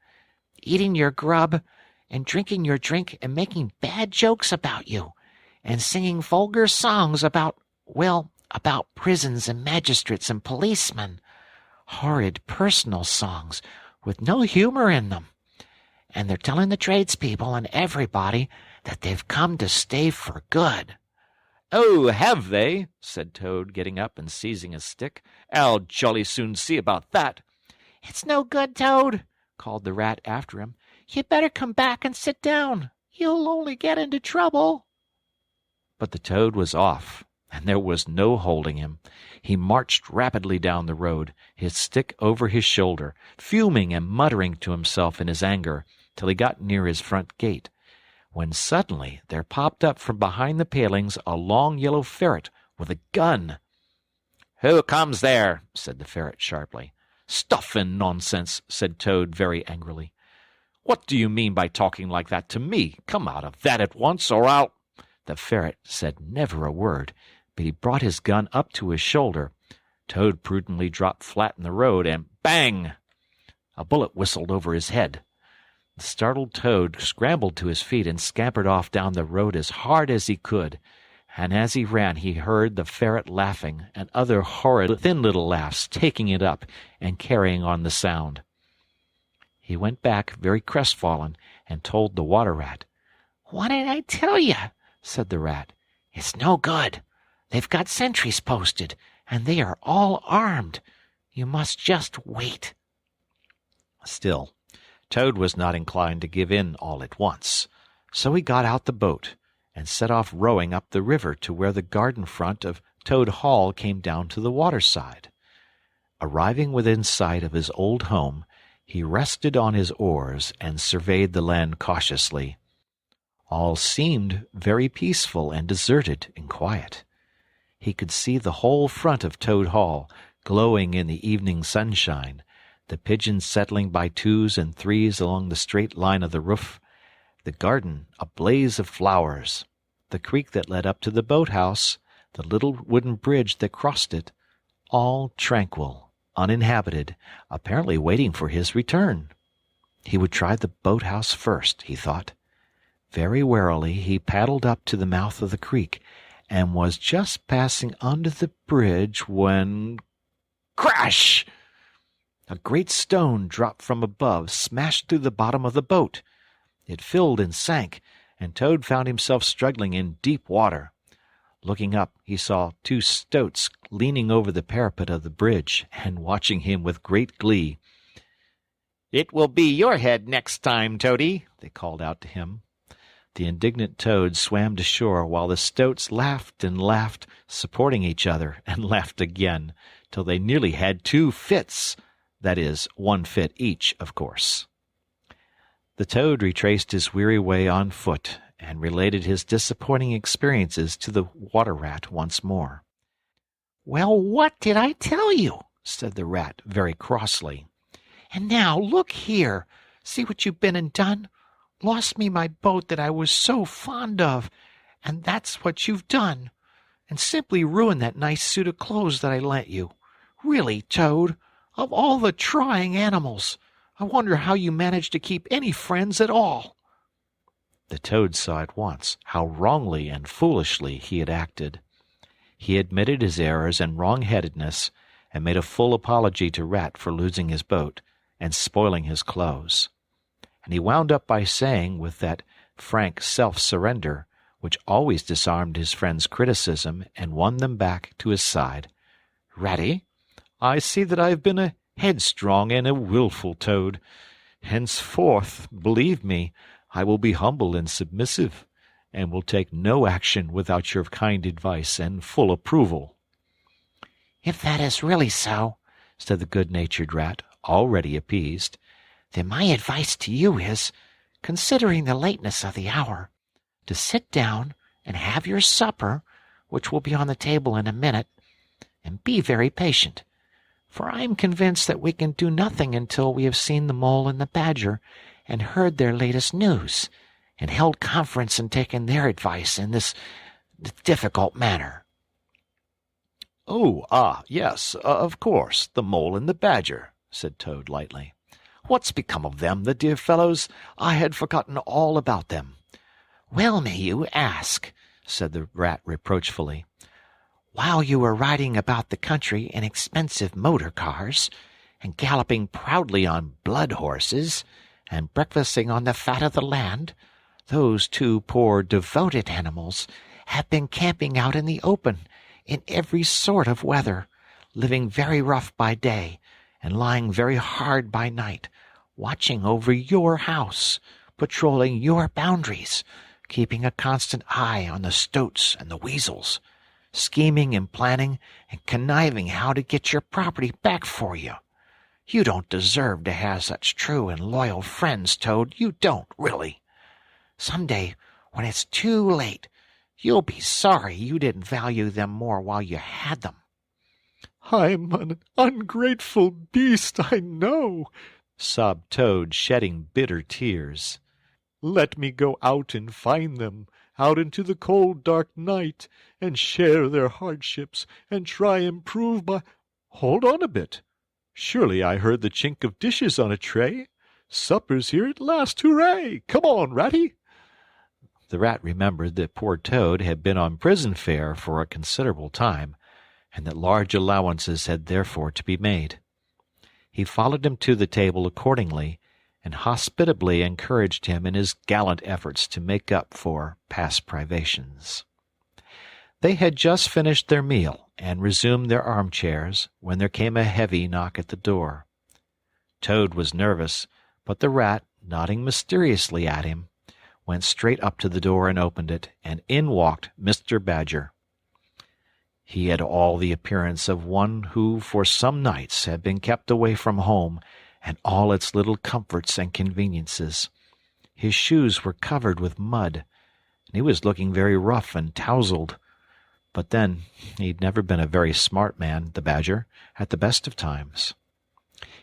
Eating your grub, and drinking your drink, and making bad jokes about you, and singing vulgar songs about prisons and magistrates and policemen. Horrid personal songs, with no humor in them. And they're telling the tradespeople and everybody that they've come to stay for good." "Oh, have they?" said Toad, getting up and seizing his stick. "I'll jolly soon see about that." "It's no good, Toad," called the Rat after him. "You'd better come back and sit down. You'll only get into trouble." But the Toad was off, and there was no holding him. He marched rapidly down the road, his stick over his shoulder, fuming and muttering to himself in his anger, till he got near his front gate, when suddenly there popped up from behind the palings a long yellow ferret with a gun. "Who comes there?" said the ferret sharply. "Stuff and nonsense," said Toad very angrily. "What do you mean by talking like that to me? Come out of that at once, or I'll—" The ferret said never a word, but he brought his gun up to his shoulder. Toad prudently dropped flat in the road, and bang! A bullet whistled over his head. The startled Toad scrambled to his feet and scampered off down the road as hard as he could, and as he ran he heard the ferret laughing, and other horrid thin little laughs taking it up and carrying on the sound. He went back very crestfallen and told the Water Rat. "What did I tell you?" said the Rat. "It's no good. They've got sentries posted, and they are all armed. You must just wait." Still, Toad was not inclined to give in all at once, so he got out the boat and set off rowing up the river to where the garden front of Toad Hall came down to the waterside. Arriving within sight of his old home, he rested on his oars and surveyed the land cautiously. All seemed very peaceful and deserted and quiet. He could see the whole front of Toad Hall glowing in the evening sunshine, the pigeons settling by twos and threes along the straight line of the roof, the garden a blaze of flowers, the creek that led up to the boat-house, the little wooden bridge that crossed it, all tranquil, uninhabited, apparently waiting for his return. He would try the boat-house first, he thought. Very warily he paddled up to the mouth of the creek, and was just passing under the bridge when— crash! A great stone dropped from above, smashed through the bottom of the boat. It filled and sank, and Toad found himself struggling in deep water. Looking up, he saw two stoats leaning over the parapet of the bridge and watching him with great glee. "It will be your head next time, Toady," they called out to him. The indignant Toad swam to shore while the stoats laughed and laughed, supporting each other, and laughed again, till they nearly had two fits. That is, one fit each, of course. The Toad retraced his weary way on foot, and related his disappointing experiences to the Water Rat once more. "Well, what did I tell you?" said the Rat very crossly. "And now look here. See what you've been and done. Lost me my boat that I was so fond of, and that's what you've done. And simply ruined that nice suit of clothes that I lent you. Really, Toad, of all the trying animals, I wonder how you managed to keep any friends at all." The Toad saw at once how wrongly and foolishly he had acted. He admitted his errors and wrong-headedness, and made a full apology to Rat for losing his boat and spoiling his clothes. And he wound up by saying, with that frank self-surrender which always disarmed his friends' criticism and won them back to his side, "Ratty, I see that I have been a headstrong and a wilful Toad. Henceforth, believe me, I will be humble and submissive, and will take no action without your kind advice and full approval." "If that is really so," said the good-natured Rat, already appeased, "then my advice to you is, considering the lateness of the hour, to sit down and have your supper, which will be on the table in a minute, and be very patient, For I am convinced that we can do nothing until we have seen the Mole and the Badger, and heard their latest news, and held conference and taken their advice in this difficult matter." "Oh, yes, of course, the Mole and the Badger," said Toad lightly. "What's become of them, the dear fellows? I had forgotten all about them." "Well may you ask," said the Rat reproachfully. "While you were riding about the country in expensive motor-cars, and galloping proudly on blood-horses, and breakfasting on the fat of the land, those two poor devoted animals have been camping out in the open, in every sort of weather, living very rough by day, and lying very hard by night, watching over your house, patrolling your boundaries, keeping a constant eye on the stoats and the weasels, scheming and planning and conniving how to get your property back for you. You don't deserve to have such true and loyal friends, Toad. You don't, really. Some day, when it's too late, you'll be sorry you didn't value them more while you had them." "I'm an ungrateful beast, I know," sobbed Toad, shedding bitter tears. "Let me go out and find them, out into the cold, dark night, and share their hardships, and try and prove my— Hold on a bit. Surely I heard the chink of dishes on a tray. Supper's here at last, hooray! Come on, Ratty!" The Rat remembered that poor Toad had been on prison fare for a considerable time, and that large allowances had therefore to be made. He followed him to the table accordingly, and hospitably encouraged him in his gallant efforts to make up for past privations. They had just finished their meal and resumed their armchairs when there came a heavy knock at the door. Toad was nervous, but the Rat, nodding mysteriously at him, went straight up to the door and opened it, and in walked Mr. Badger. He had all the appearance of one who for some nights had been kept away from home and all its little comforts and conveniences. His shoes were covered with mud, and he was looking very rough and tousled. But then, he'd never been a very smart man, the Badger, at the best of times.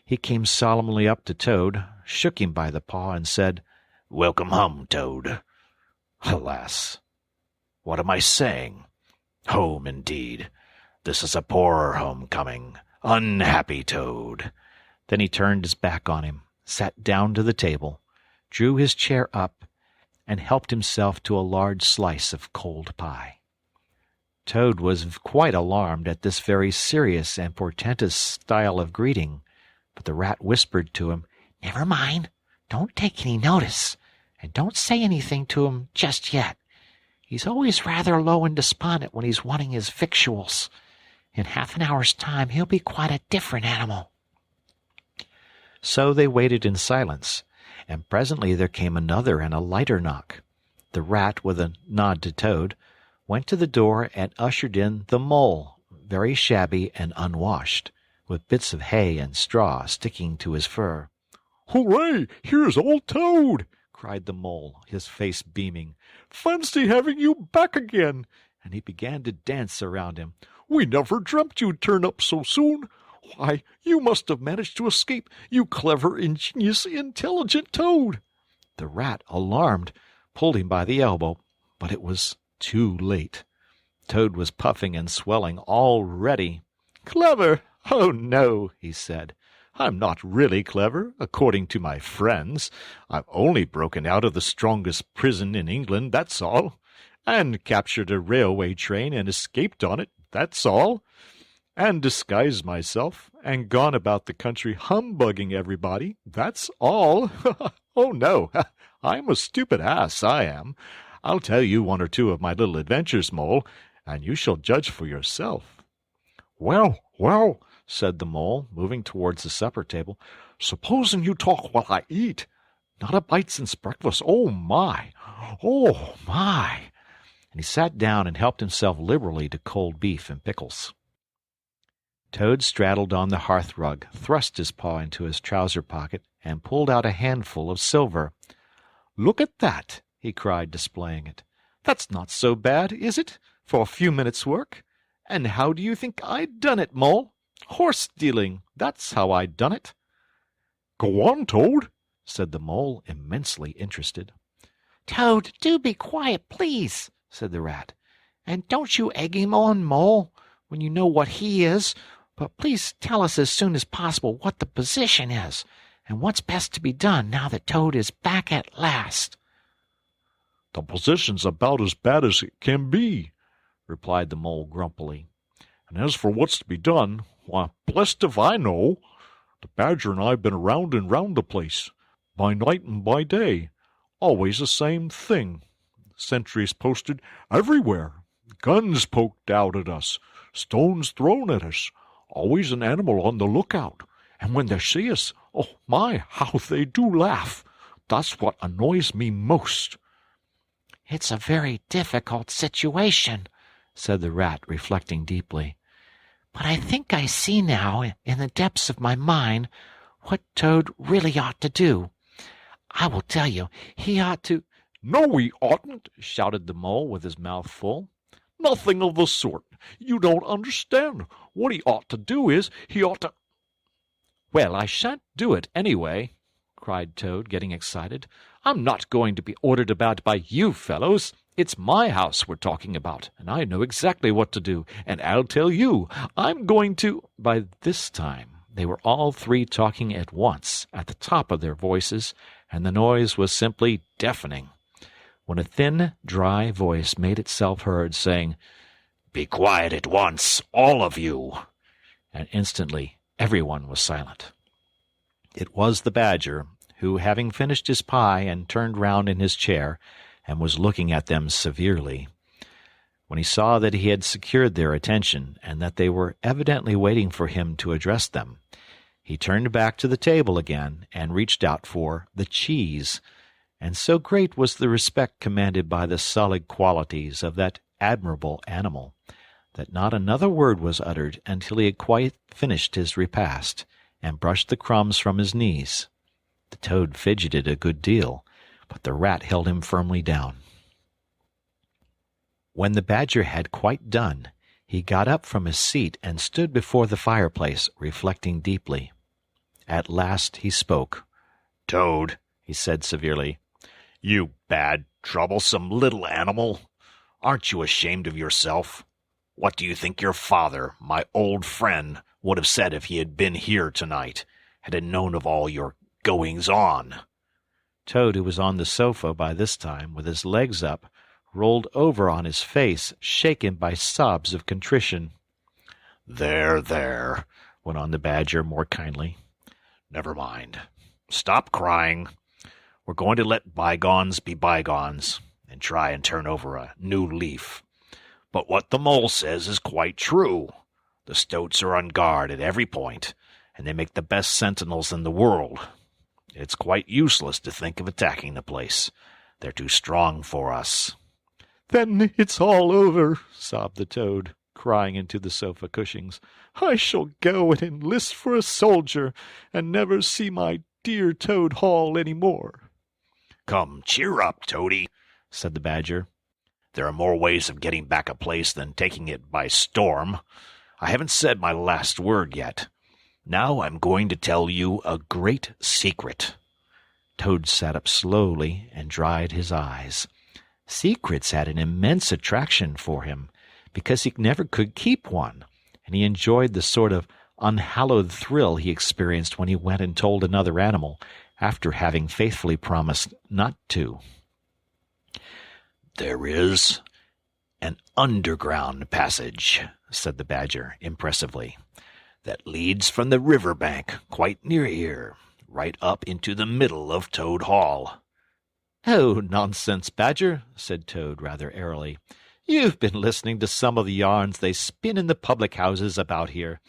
He came solemnly up to Toad, shook him by the paw, and said, "Welcome home, Toad." Alas! What am I saying? Home, indeed. This is a poor home-coming. Unhappy Toad. Then he turned his back on him, sat down to the table, drew his chair up, and helped himself to a large slice of cold pie. Toad was quite alarmed at this very serious and portentous style of greeting, but the Rat whispered to him, "Never mind. Don't take any notice, and don't say anything to him just yet. He's always rather low and despondent when he's wanting his victuals. In half an hour's time he'll be quite a different animal." So they waited in silence, and presently there came another and a lighter knock. The Rat, with a nod to Toad, went to the door and ushered in the Mole, very shabby and unwashed, with bits of hay and straw sticking to his fur. "Hooray! Here's old Toad!" cried the Mole, his face beaming. "Fancy having you back again!" And he began to dance around him. "We never dreamt you'd turn up so soon. Why, you must have managed to escape, you clever, ingenious, intelligent Toad!" The Rat, alarmed, pulled him by the elbow, but it was too late. Toad was puffing and swelling already. "Clever? Oh, no," he said. "I'm not really clever, according to my friends. I've only broken out of the strongest prison in England, that's all. And captured a railway train and escaped on it, that's all. And disguised myself, and gone about the country humbugging everybody, that's all. Oh, no, I'm a stupid ass, I am. I'll tell you one or two of my little adventures, Mole, and you shall judge for yourself." "Well, well," said the Mole, moving towards the supper table, "supposing you talk while I eat. Not a bite since breakfast. Oh, my! Oh, my!" And he sat down and helped himself liberally to cold beef and pickles. Toad straddled on the hearth-rug, thrust his paw into his trouser pocket, and pulled out a handful of silver. "Look at that!" he cried, displaying it. "That's not so bad, is it, for a few minutes' work? And how do you think I'd done it, Mole? Horse-stealing, that's how I done it." "Go on, Toad," said the Mole, immensely interested. "Toad, do be quiet, please," said the Rat. "And don't you egg him on, Mole, when you know what he is. But please tell us as soon as possible what the position is, and what's best to be done now that Toad is back at last." "The position's about as bad as it can be," replied the Mole grumpily. "And as for what's to be done, why, blest if I know. The Badger and I've been round and round the place, by night and by day, always the same thing. Sentries posted everywhere, guns poked out at us, stones thrown at us, always an animal on the lookout. And when they see us, oh my, how they do laugh! That's what annoys me most." "It's a very difficult situation," said the Rat, reflecting deeply. "But I think I see now, in the depths of my mind, what Toad really ought to do. I will tell you, he ought to—" "No, he oughtn't," shouted the Mole with his mouth full. "Nothing of the sort. You don't understand. What he ought to do is, he ought to—" "Well, I shan't do it anyway," cried Toad, getting excited. "I'm not going to be ordered about by you fellows. It's my house we're talking about, and I know exactly what to do, and I'll tell you. I'm going to—" By this time they were all three talking at once, at the top of their voices, and the noise was simply deafening, when a thin, dry voice made itself heard, saying, "Be quiet at once, all of you!" And instantly everyone was silent. It was the Badger, who, having finished his pie and turned round in his chair, and was looking at them severely, when he saw that he had secured their attention, and that they were evidently waiting for him to address them, he turned back to the table again and reached out for the cheese, and so great was the respect commanded by the solid qualities of that admirable animal, that not another word was uttered until he had quite finished his repast, and brushed the crumbs from his knees. The Toad fidgeted a good deal, but the Rat held him firmly down. When the Badger had quite done, he got up from his seat and stood before the fireplace, reflecting deeply. At last he spoke. "Toad," he said severely, "you bad, troublesome little animal, aren't you ashamed of yourself? What do you think your father, my old friend, would have said if he had been here tonight, had he known of all your goings-on?" Toad, who was on the sofa by this time, with his legs up, rolled over on his face, shaken by sobs of contrition. "There, there," went on the Badger more kindly. "Never mind. Stop crying. We're going to let bygones be bygones, and try and turn over a new leaf. But what the Mole says is quite true. The stoats are on guard at every point, and they make the best sentinels in the world. It's quite useless to think of attacking the place. They're too strong for us." "Then it's all over," sobbed the Toad, crying into the sofa cushions. "I shall go and enlist for a soldier, and never see my dear Toad Hall any more." "Come, cheer up, Toady," said the Badger. "There are more ways of getting back a place than taking it by storm. I haven't said my last word yet. Now I'm going to tell you a great secret." Toad sat up slowly and dried his eyes. Secrets had an immense attraction for him, because he never could keep one, and he enjoyed the sort of unhallowed thrill he experienced when he went and told another animal, after having faithfully promised not to. "There is an underground passage," said the Badger impressively, "that leads from the riverbank quite near here, right up into the middle of Toad Hall." "Oh, nonsense, Badger," said Toad rather airily. "You've been listening to some of the yarns they spin in the public-houses about here.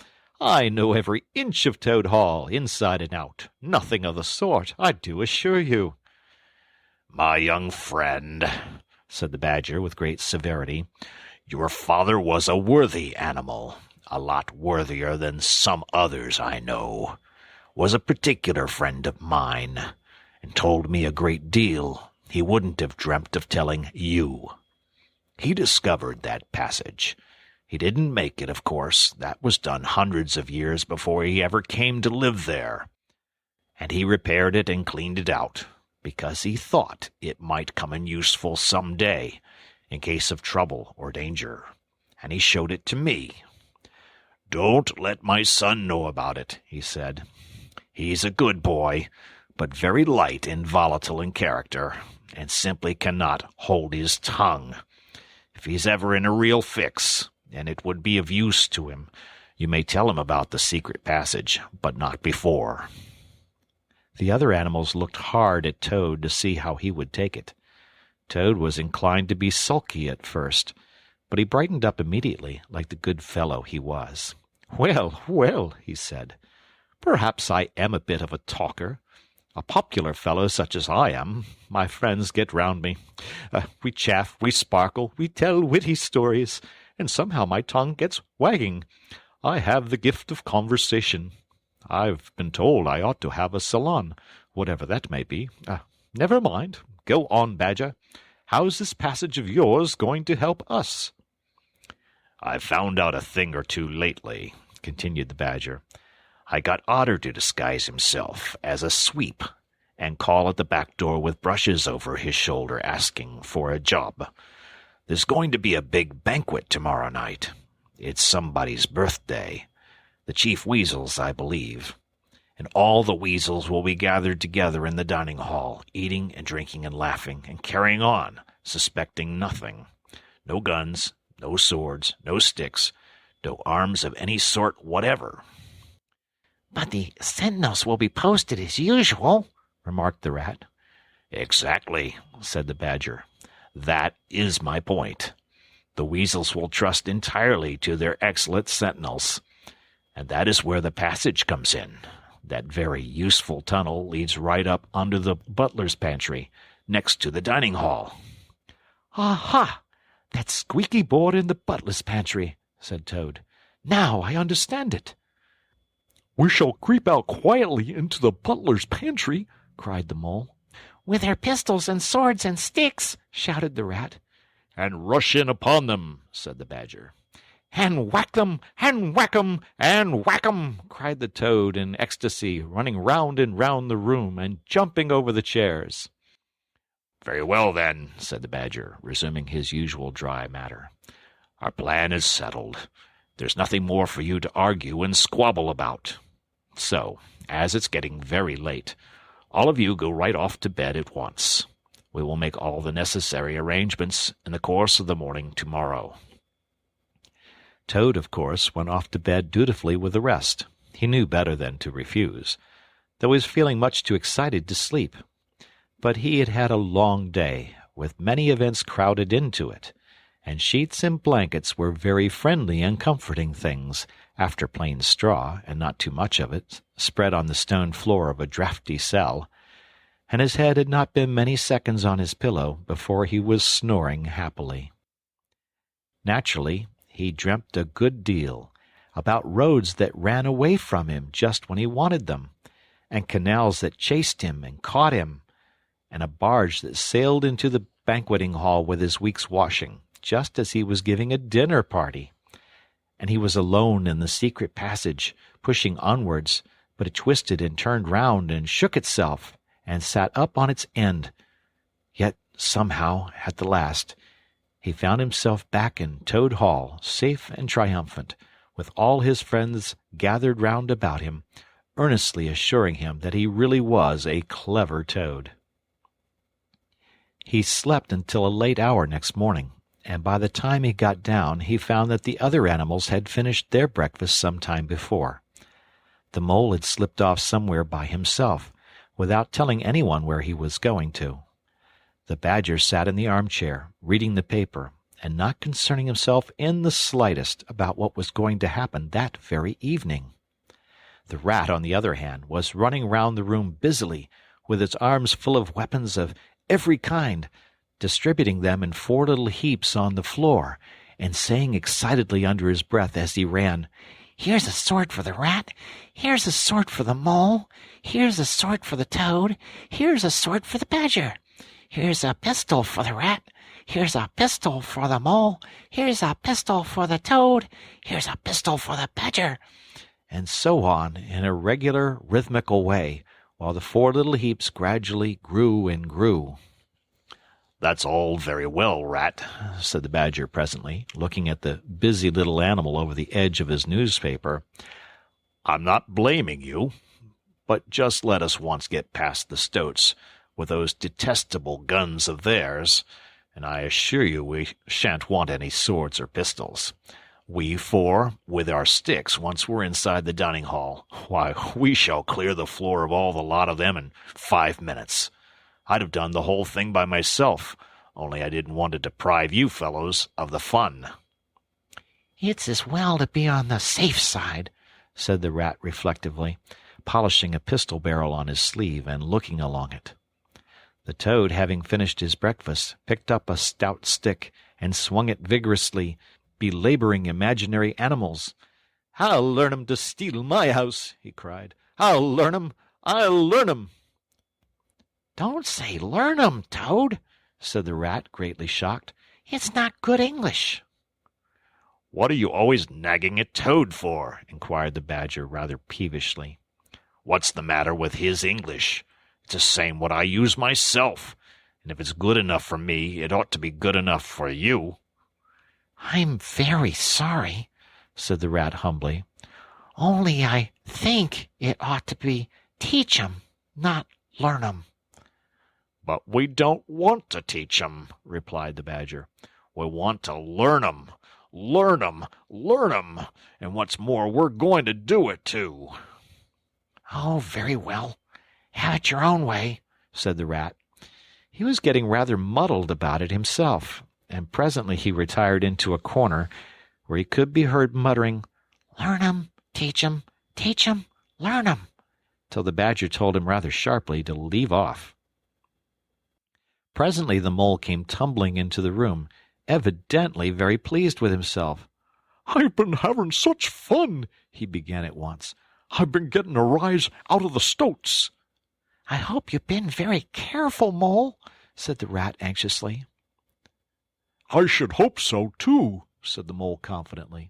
I know every inch of Toad Hall, inside and out. Nothing of the sort, I do assure you." "My young friend," said the Badger with great severity, "your father was a worthy animal, a lot worthier than some others I know. Was a particular friend of mine, and told me a great deal he wouldn't have dreamt of telling you. He discovered that passage. He didn't make it, of course. That was done hundreds of years before he ever came to live there. And he repaired it and cleaned it out, because he thought it might come in useful some day, in case of trouble or danger. And he showed it to me. "Don't let my son know about it," he said. "He's a good boy, but very light and volatile in character, and simply cannot hold his tongue. If he's ever in a real fix, and it would be of use to him, you may tell him about the secret passage, but not before." The other animals looked hard at Toad to see how he would take it. Toad was inclined to be sulky at first, but he brightened up immediately, like the good fellow he was. "Well, well," he said, "perhaps I am a bit of a talker. A popular fellow such as I am, my friends get round me. We chaff, we sparkle, we tell witty stories, and somehow my tongue gets wagging. I have the gift of conversation. I've been told I ought to have a salon, whatever that may be. Never mind. Go on, Badger. How's this passage of yours going to help us?" "I've found out a thing or two lately," continued the Badger. "I got Otter to disguise himself as a sweep and call at the back door with brushes over his shoulder asking for a job. There's going to be a big banquet tomorrow night. It's somebody's birthday. The Chief Weasel's, I believe. And all the weasels will be gathered together in the dining hall, eating and drinking and laughing and carrying on, suspecting nothing. No guns, no swords, no sticks, no arms of any sort whatever." "But the sentinels will be posted as usual," remarked the Rat. "Exactly," said the Badger. "That is my point. The weasels will trust entirely to their excellent sentinels. And that is where the passage comes in. That very useful tunnel leads right up under the butler's pantry, next to the dining hall." "Aha! That squeaky board in the butler's pantry," said Toad. "Now I understand it." "We shall creep out quietly into the butler's pantry," cried the Mole. "With our pistols and swords and sticks," shouted the Rat. "And rush in upon them," said the Badger. "And whack them, and whack 'em, and whack 'em!" cried the Toad in ecstasy, running round and round the room and jumping over the chairs. "Very well, then," said the Badger, resuming his usual dry matter. "Our plan is settled. There's nothing more for you to argue and squabble about. So, as it's getting very late, all of you go right off to bed at once. We will make all the necessary arrangements in the course of the morning tomorrow." Toad, of course, went off to bed dutifully with the rest. He knew better than to refuse, though he was feeling much too excited to sleep. But he had had a long day, with many events crowded into it, and sheets and blankets were very friendly and comforting things, after plain straw, and not too much of it, spread on the stone floor of a draughty cell, and his head had not been many seconds on his pillow before he was snoring happily. Naturally, he dreamt a good deal, about roads that ran away from him just when he wanted them, and canals that chased him and caught him, and a barge that sailed into the banqueting hall with his week's washing, just as he was giving a dinner party. And he was alone in the secret passage, pushing onwards, but it twisted and turned round and shook itself, and sat up on its end. Yet somehow, at the last, he found himself back in Toad Hall, safe and triumphant, with all his friends gathered round about him, earnestly assuring him that he really was a clever toad. He slept until a late hour next morning, and by the time he got down he found that the other animals had finished their breakfast some time before. The Mole had slipped off somewhere by himself, without telling anyone where he was going to. The Badger sat in the armchair, reading the paper, and not concerning himself in the slightest about what was going to happen that very evening. The Rat, on the other hand, was running round the room busily, with its arms full of weapons of every kind, distributing them in 4 little heaps on the floor, and saying excitedly under his breath as he ran, "Here's a sword for the Rat, here's a sword for the Mole, here's a sword for the Toad, here's a sword for the Badger, here's a pistol for the Rat, Here's a pistol for the mole. Here's a pistol for the toad. Here's a pistol for the badger. And so on in a regular, rhythmical way, while the four little heaps gradually grew and grew. "That's all very well, Rat," said the Badger presently, looking at the busy little animal over the edge of his newspaper. "I'm not blaming you, but just let us once get past the stoats with those detestable guns of theirs, and I assure you we shan't want any swords or pistols. We four, with our sticks, once we're inside the dining hall, why, we shall clear the floor of all the lot of them in 5 minutes. I'd have done the whole thing by myself, only I didn't want to deprive you fellows of the fun." It's as well to be on the safe side, said the Rat reflectively, polishing a pistol barrel on his sleeve and looking along it. The Toad, having finished his breakfast, picked up a stout stick and swung it vigorously, belabouring imaginary animals. "I'll learn 'em to steal my house," he cried. "I'll learn 'em! I'll learn 'em!" Don't say learn 'em, Toad, said the Rat, greatly shocked. It's not good English. "What are you always nagging at Toad for?" inquired the Badger rather peevishly. "What's the matter with his English? It's the same what I use myself, and if it's good enough for me, it ought to be good enough for you." I'm very sorry, said the Rat humbly. Only I think it ought to be teach 'em, not learn 'em. "But we don't want to teach 'em," replied the Badger. "We want to learn 'em. Learn 'em, learn 'em, and what's more, we're going to do it, too." Oh, very well. Have it your own way, said the Rat. He was getting rather muddled about it himself, and presently he retired into a corner where he could be heard muttering, Learn 'em, teach 'em, learn 'em, till the Badger told him rather sharply to leave off. Presently the Mole came tumbling into the room, evidently very pleased with himself. "I've been having such fun," he began at once. "I've been getting a rise out of the stoats." I hope you've been very careful, Mole, said the Rat anxiously. "I should hope so, too," said the Mole confidently.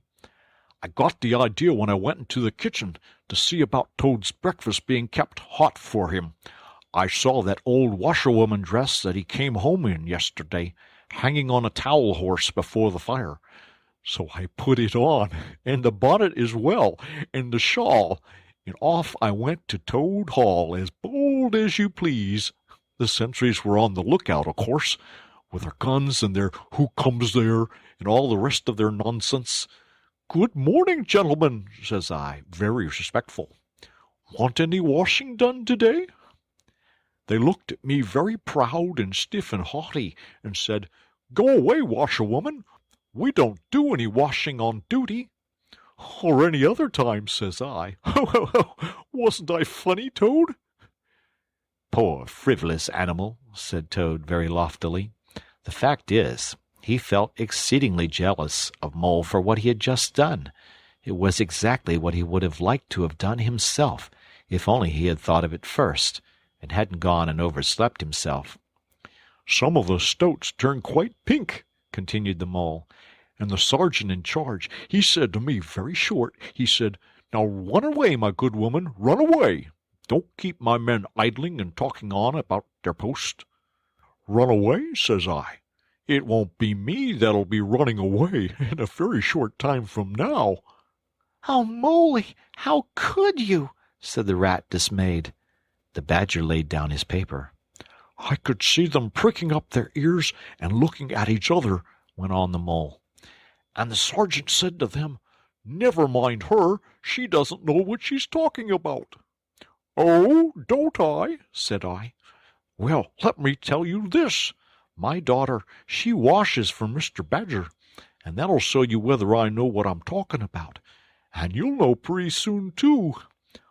"I got the idea when I went into the kitchen to see about Toad's breakfast being kept hot for him. I saw that old washerwoman dress that he came home in yesterday, hanging on a towel horse before the fire. So I put it on, and the bonnet as well, and the shawl, and off I went to Toad Hall as bold as you please. The sentries were on the lookout, of course, with their guns and their who comes there, and all the rest of their nonsense. 'Good morning, gentlemen,' says I, very respectful. 'Want any washing done today?' They looked at me very proud and stiff and haughty, and said, 'Go away, washerwoman. We don't do any washing on duty.' 'Or any other time,' says I. Wasn't I funny, Toad?" "Poor frivolous animal," said Toad very loftily. The fact is, he felt exceedingly jealous of Mole for what he had just done. It was exactly what he would have liked to have done himself, if only he had thought of it first, and hadn't gone and overslept himself. "Some of the stoats turned quite pink," continued the Mole, "and the sergeant in charge, he said to me very short, he said, 'Now run away, my good woman, run away. Don't keep my men idling and talking on about their post.' 'Run away?' says I. 'It won't be me that'll be running away in a very short time from now.'" Oh, Moley, how could you? said the Rat, dismayed. The Badger laid down his paper. "I could see them pricking up their ears and looking at each other," went on the Mole. "And the sergeant said to them, 'Never mind her, she doesn't know what she's talking about.' 'Oh, don't I?' said I. 'Well, let me tell you this. My daughter, she washes for Mr. Badger, and that'll show you whether I know what I'm talking about. And you'll know pretty soon, too.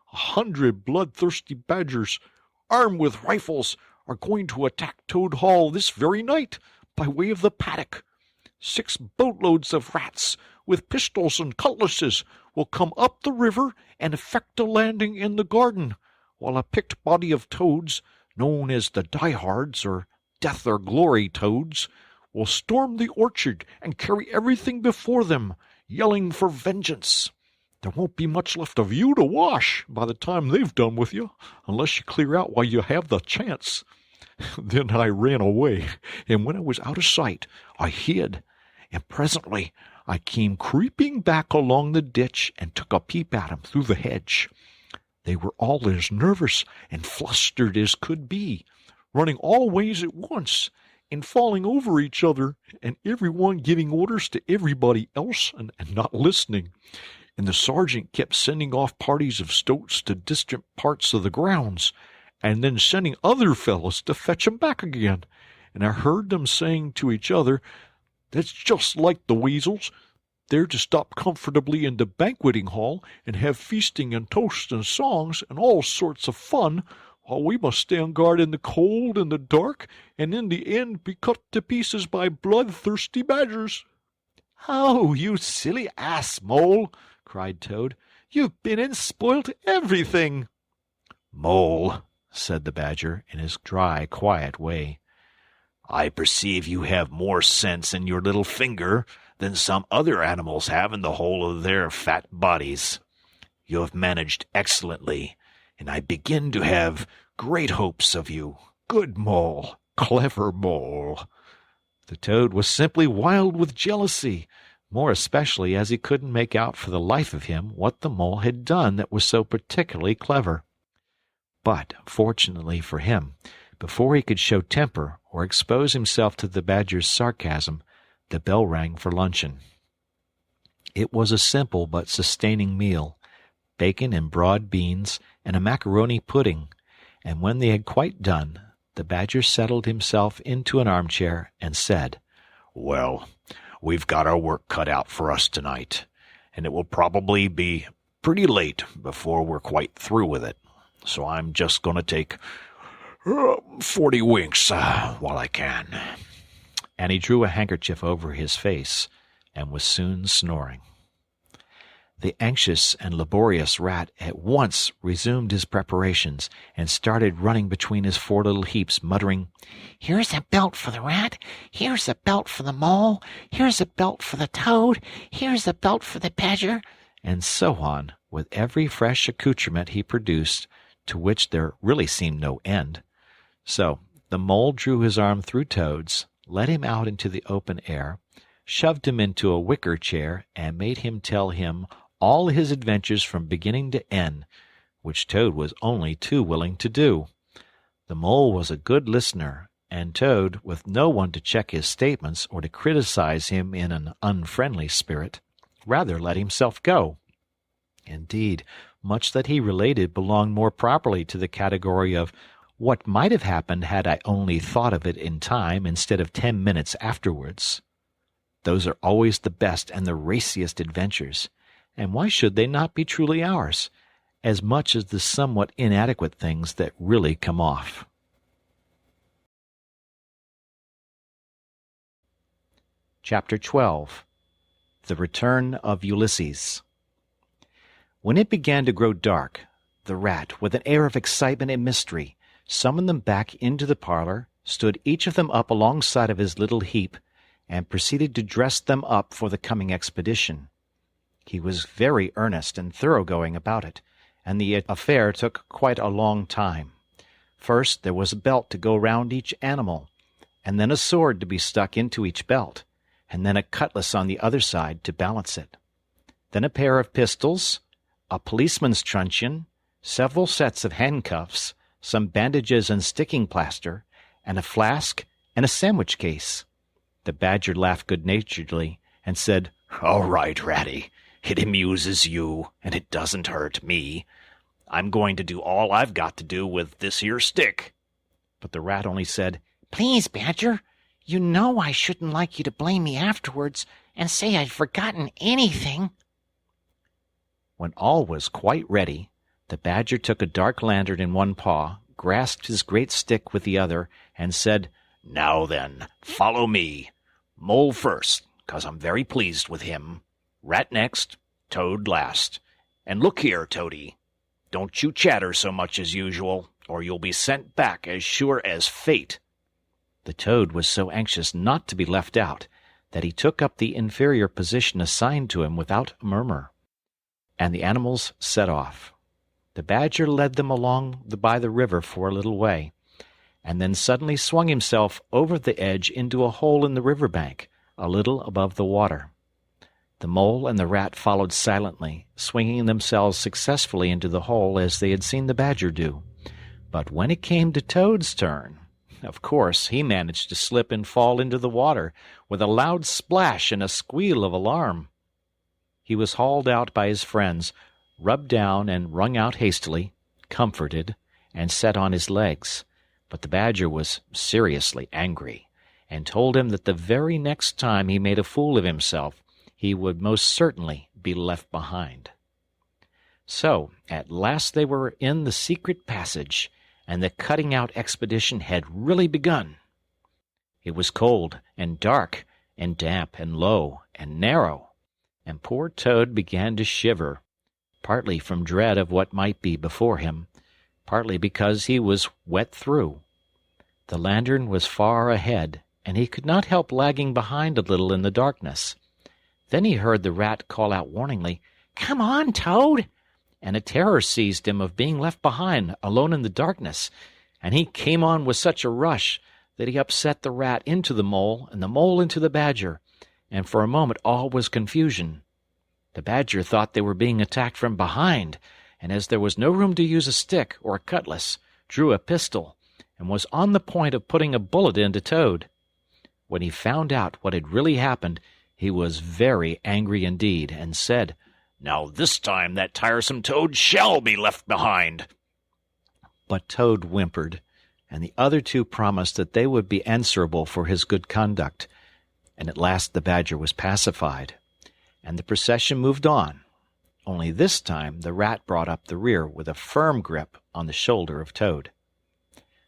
100 bloodthirsty badgers, armed with rifles, are going to attack Toad Hall this very night, by way of the paddock. 6 boatloads of rats, with pistols and cutlasses, will come up the river and effect a landing in the garden, while a picked body of toads, known as the diehards, or death or glory toads, will storm the orchard and carry everything before them, yelling for vengeance. There won't be much left of you to wash by the time they've done with you, unless you clear out while you have the chance." Then I ran away, and when I was out of sight, I hid, and presently I came creeping back along the ditch and took a peep at 'em through the hedge. They were all as nervous and flustered as could be, running all ways at once, and falling over each other, and every one giving orders to everybody else and not listening. And the sergeant kept sending off parties of stoats to distant parts of the grounds, and then sending other fellows to fetch 'em back again. And I heard them saying to each other, "That's just like the weasels. They're to stop comfortably in the banqueting hall and have feasting and toasts and songs and all sorts of fun, while we must stand guard in the cold and the dark, and in the end be cut to pieces by bloodthirsty badgers." "Oh, you silly ass, Mole!" cried Toad. "You've been and spoilt everything." "Mole," said the Badger, in his dry, quiet way, "I perceive you have more sense in your little finger than some other animals have in the whole of their fat bodies. You have managed excellently, and I begin to have great hopes of you. Good Mole, clever Mole." The Toad was simply wild with jealousy, more especially as he couldn't make out for the life of him what the Mole had done that was so particularly clever. But, fortunately for him, before he could show temper or expose himself to the Badger's sarcasm, the bell rang for luncheon. It was a simple but sustaining meal, bacon and broad beans and a macaroni pudding, and when they had quite done, the Badger settled himself into an armchair and said, "Well, we've got our work cut out for us tonight, and it will probably be pretty late before we're quite through with it. So I'm just going to take 40 winks while I can." And he drew a handkerchief over his face and was soon snoring. The anxious and laborious Rat at once resumed his preparations and started running between his four little heaps, muttering, "Here's a belt for the Rat. Here's a belt for the Mole. Here's a belt for the Toad. Here's a belt for the Badger," and so on, with every fresh accoutrement he produced, to which there really seemed no end. So the Mole drew his arm through Toad's, led him out into the open air, shoved him into a wicker chair, and made him tell him all his adventures from beginning to end, which Toad was only too willing to do. The Mole was a good listener, and Toad, with no one to check his statements or to criticize him in an unfriendly spirit, rather let himself go. Indeed, much that he related belonged more properly to the category of what might have happened had I only thought of it in time instead of 10 minutes afterwards. Those are always the best and the raciest adventures, and why should they not be truly ours, as much as the somewhat inadequate things that really come off? Chapter 12. The Return of Ulysses. When it began to grow dark, the Rat, with an air of excitement and mystery, summoned them back into the parlor, stood each of them up alongside of his little heap, and proceeded to dress them up for the coming expedition. He was very earnest and thoroughgoing about it, and the affair took quite a long time. First there was a belt to go round each animal, and then a sword to be stuck into each belt, and then a cutlass on the other side to balance it. Then a pair of pistols, a policeman's truncheon, several sets of handcuffs, some bandages and sticking plaster, and a flask and a sandwich case. The Badger laughed good-naturedly and said, "All right, Ratty. It amuses you, and it doesn't hurt me. I'm going to do all I've got to do with this here stick." But the Rat only said, "Please, Badger, you know I shouldn't like you to blame me afterwards and say I'd forgotten anything." When all was quite ready, the Badger took a dark lantern in one paw, grasped his great stick with the other, and said, "Now then, follow me. Mole first, 'cause I'm very pleased with him. Rat next, Toad last. And look here, Toady, don't you chatter so much as usual, or you'll be sent back as sure as fate." The Toad was so anxious not to be left out that he took up the inferior position assigned to him without a murmur, and the animals set off. The Badger led them along by the river for a little way, and then suddenly swung himself over the edge into a hole in the riverbank, a little above the water. The Mole and the Rat followed silently, swinging themselves successfully into the hole as they had seen the Badger do. But when it came to Toad's turn, of course he managed to slip and fall into the water, with a loud splash and a squeal of alarm. He was hauled out by his friends, rubbed down and wrung out hastily, comforted, and set on his legs. But the Badger was seriously angry, and told him that the very next time he made a fool of himself, he would most certainly be left behind. So, at last they were in the secret passage, and the cutting-out expedition had really begun. It was cold and dark and damp and low and narrow, and poor Toad began to shiver, partly from dread of what might be before him, partly because he was wet through. The lantern was far ahead, and he could not help lagging behind a little in the darkness. Then he heard the Rat call out warningly, "Come on, Toad!" and a terror seized him of being left behind, alone in the darkness, and he came on with such a rush that he upset the Rat into the Mole, and the Mole into the Badger, and for a moment all was confusion. The Badger thought they were being attacked from behind, and as there was no room to use a stick or a cutlass, drew a pistol, and was on the point of putting a bullet into Toad. When he found out what had really happened, he was very angry indeed, and said, "Now this time that tiresome Toad shall be left behind." But Toad whimpered, and the other two promised that they would be answerable for his good conduct, and at last the Badger was pacified, and the procession moved on. Only this time the Rat brought up the rear with a firm grip on the shoulder of Toad.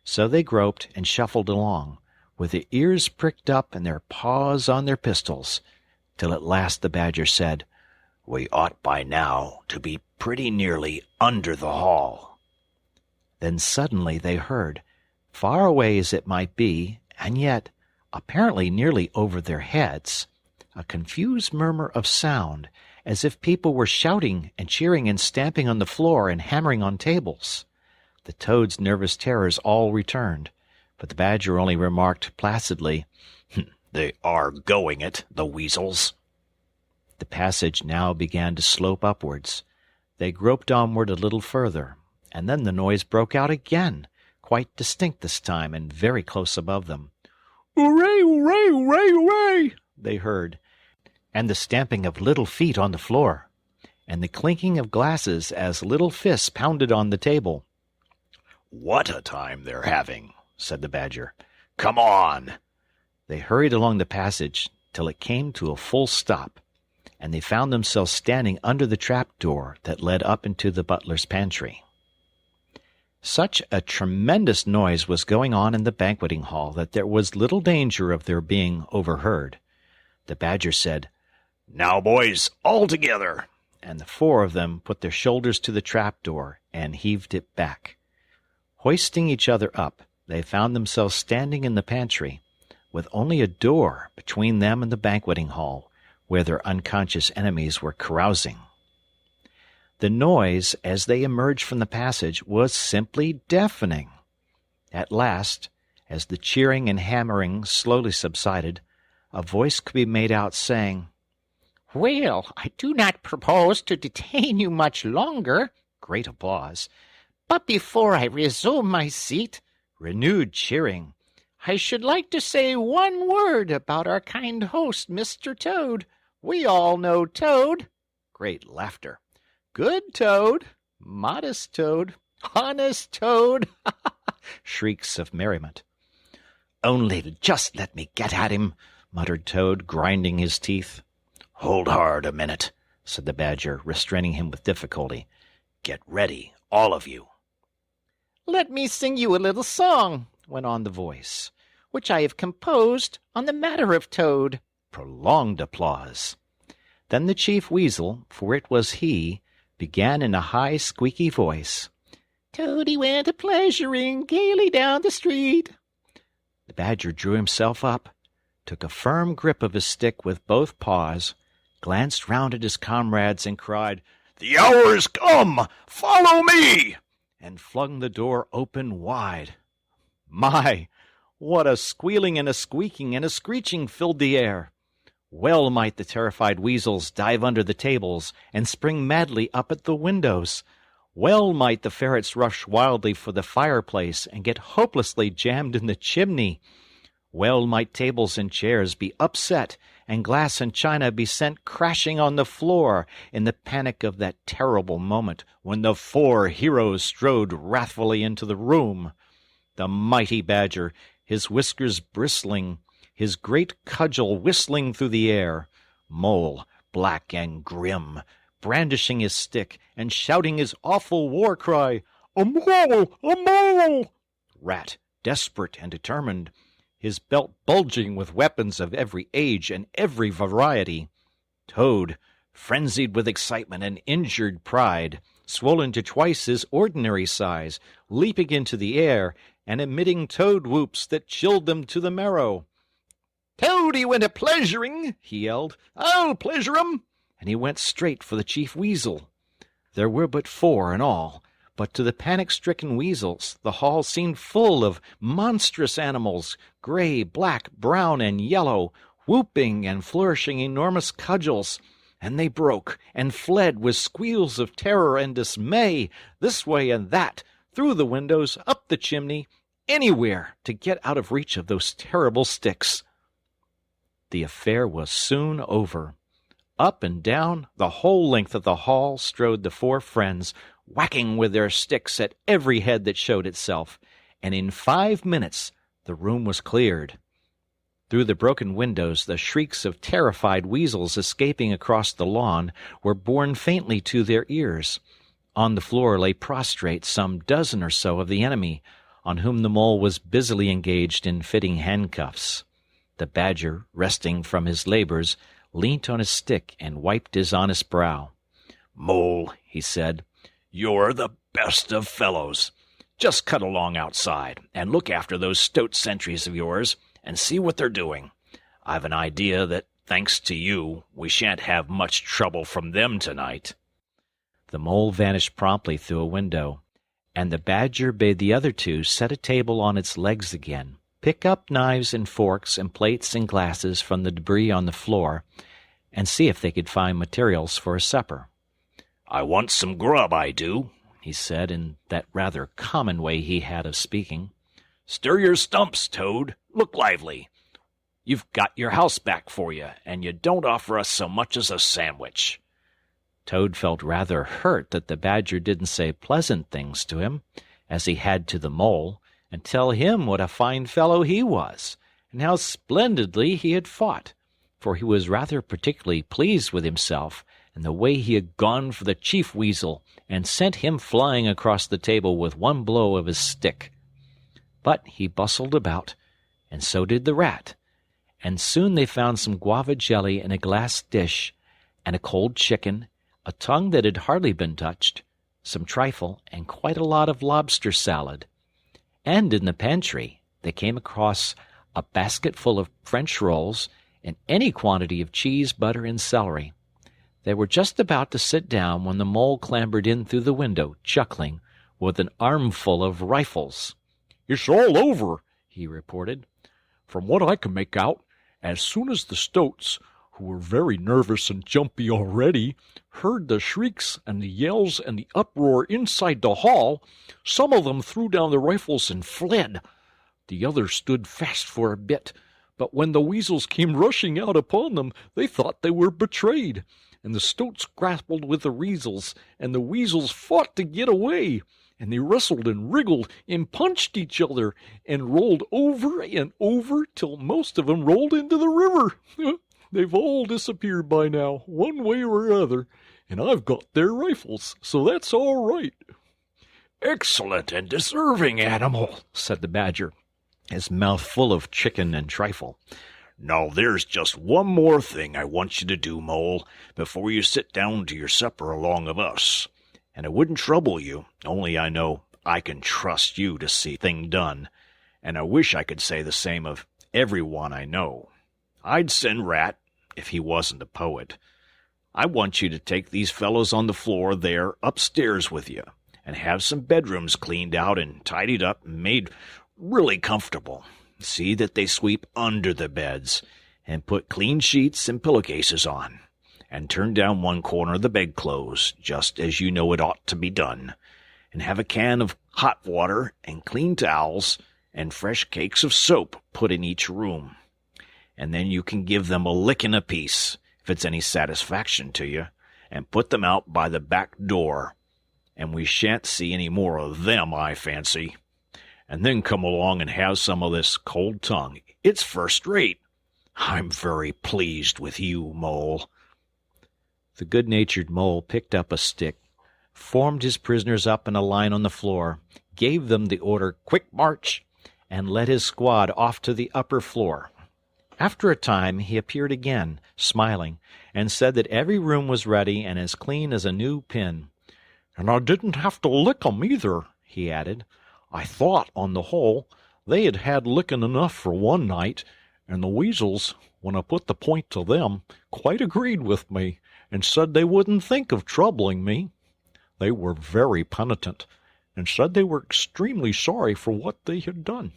So they groped and shuffled along, with their ears pricked up and their paws on their pistols, till at last the Badger said, "We ought by now to be pretty nearly under the hall." Then suddenly they heard, far away as it might be, and yet apparently nearly over their heads, a confused murmur of sound, as if people were shouting and cheering and stamping on the floor and hammering on tables. The Toad's nervous terrors all returned, but the Badger only remarked placidly, "They are going it, the weasels." The passage now began to slope upwards. They groped onward a little further, and then the noise broke out again, quite distinct this time, and very close above them. "Hooray, hooray, hooray, hooray!" they heard, and the stamping of little feet on the floor, and the clinking of glasses as little fists pounded on the table. "What a time they're having," said the Badger. "Come on!" They hurried along the passage till it came to a full stop, and they found themselves standing under the trap-door that led up into the butler's pantry. Such a tremendous noise was going on in the banqueting hall that there was little danger of their being overheard. The Badger said, "Now, boys, all together!" and the four of them put their shoulders to the trap-door and heaved it back. Hoisting each other up, they found themselves standing in the pantry, with only a door between them and the banqueting hall, where their unconscious enemies were carousing. The noise, as they emerged from the passage, was simply deafening. At last, as the cheering and hammering slowly subsided, a voice could be made out saying, "Well, I do not propose to detain you much longer." Great applause. "But before I resume my seat," renewed cheering, "I should like to say one word about our kind host, Mr. Toad. We all know Toad." Great laughter. "Good Toad, modest Toad, honest Toad." Shrieks of merriment. "Only just let me get at him," muttered Toad, grinding his teeth. "Hold hard a minute," said the Badger, restraining him with difficulty. "Get ready, all of you." "Let me sing you a little song," went on the voice, "which I have composed on the matter of Toad." Prolonged applause. Then the Chief Weasel, for it was he, began in a high, squeaky voice. "Toady went a-pleasuring gaily down the street." The Badger drew himself up, took a firm grip of his stick with both paws, glanced round at his comrades, and cried, "The hour is come! Follow me!" and flung the door open wide. My! What a squealing and a squeaking and a screeching filled the air! Well might the terrified weasels dive under the tables and spring madly up at the windows. Well might the ferrets rush wildly for the fireplace and get hopelessly jammed in the chimney. Well might tables and chairs be upset and glass and china be sent crashing on the floor in the panic of that terrible moment when the four heroes strode wrathfully into the room. The mighty Badger, his whiskers bristling, his great cudgel whistling through the air. Mole, black and grim, brandishing his stick and shouting his awful war cry, "A mole! A mole!" Rat, desperate and determined, his belt bulging with weapons of every age and every variety. Toad, frenzied with excitement and injured pride, swollen to twice his ordinary size, leaping into the air and emitting toad whoops that chilled them to the marrow. "Toady went a-pleasuring," he yelled. "I'll pleasure 'em!" And he went straight for the Chief Weasel. There were but four in all, but to the panic-stricken weasels the hall seemed full of monstrous animals, gray, black, brown, and yellow, whooping and flourishing enormous cudgels, and they broke and fled with squeals of terror and dismay, this way and that, through the windows, up the chimney, anywhere to get out of reach of those terrible sticks. The affair was soon over. Up and down the whole length of the hall strode the four friends, whacking with their sticks at every head that showed itself, and in 5 minutes the room was cleared. Through the broken windows the shrieks of terrified weasels escaping across the lawn were borne faintly to their ears. On the floor lay prostrate some dozen or so of the enemy, on whom the mole was busily engaged in fitting handcuffs. The Badger, resting from his labors, leant on his stick and wiped his honest brow. "Mole," he said, "you're the best of fellows. Just cut along outside and look after those stout sentries of yours and see what they're doing. I've an idea that, thanks to you, we shan't have much trouble from them tonight." The mole vanished promptly through a window, and the Badger bade the other two set a table on its legs again, pick up knives and forks and plates and glasses from the debris on the floor, and see if they could find materials for a supper. "I want some grub, I do," he said, in that rather common way he had of speaking. "Stir your stumps, Toad. Look lively. You've got your house back for you, and you don't offer us so much as a sandwich." Toad felt rather hurt that the Badger didn't say pleasant things to him, as he had to the mole, and tell him what a fine fellow he was, and how splendidly he had fought, for he was rather particularly pleased with himself and the way he had gone for the Chief Weasel and sent him flying across the table with one blow of his stick. But he bustled about, and so did the rat, and soon they found some guava jelly in a glass dish, and a cold chicken, a tongue that had hardly been touched, some trifle, and quite a lot of lobster salad. And in the pantry they came across a basket full of French rolls and any quantity of cheese, butter, and celery. They were just about to sit down when the mole clambered in through the window, chuckling, with an armful of rifles. "It's all over," he reported. "From what I can make out, as soon as the stoats, who were very nervous and jumpy already, heard the shrieks and the yells and the uproar inside the hall, some of them threw down the rifles and fled. The others stood fast for a bit, but when the weasels came rushing out upon them, they thought they were betrayed, and the stoats grappled with the weasels, and the weasels fought to get away, and they wrestled and wriggled and punched each other, and rolled over and over till most of them rolled into the river. They've all disappeared by now, one way or other, and I've got their rifles, so that's all right." "Excellent and deserving animal," said the Badger, his mouth full of chicken and trifle. "Now there's just one more thing I want you to do, Mole, before you sit down to your supper along of us. And it wouldn't trouble you, only I know I can trust you to see thing done. and I wish I could say the same of every one I know. I'd send Rat, if he wasn't a poet. I want you to take these fellows on the floor there upstairs with you, and have some bedrooms cleaned out and tidied up and made really comfortable. See that they sweep under the beds, and put clean sheets and pillowcases on, and turn down one corner of the bedclothes, just as you know it ought to be done, and have a can of hot water and clean towels and fresh cakes of soap put in each room. And then you can give them a licking apiece, if it's any satisfaction to you, and put them out by the back door, and we shan't see any more of them, I fancy. And then come along and have some of this cold tongue. It's first rate. I'm very pleased with you, Mole." The good-natured Mole picked up a stick, formed his prisoners up in a line on the floor, gave them the order, "Quick march," and led his squad off to the upper floor. After a time he appeared again, smiling, and said that every room was ready and as clean as a new pin. "And I didn't have to lick 'em either," he added. "I thought, on the whole, they had had licking enough for one night, and the weasels, when I put the point to them, quite agreed with me, and said they wouldn't think of troubling me. They were very penitent, and said they were extremely sorry for what they had done.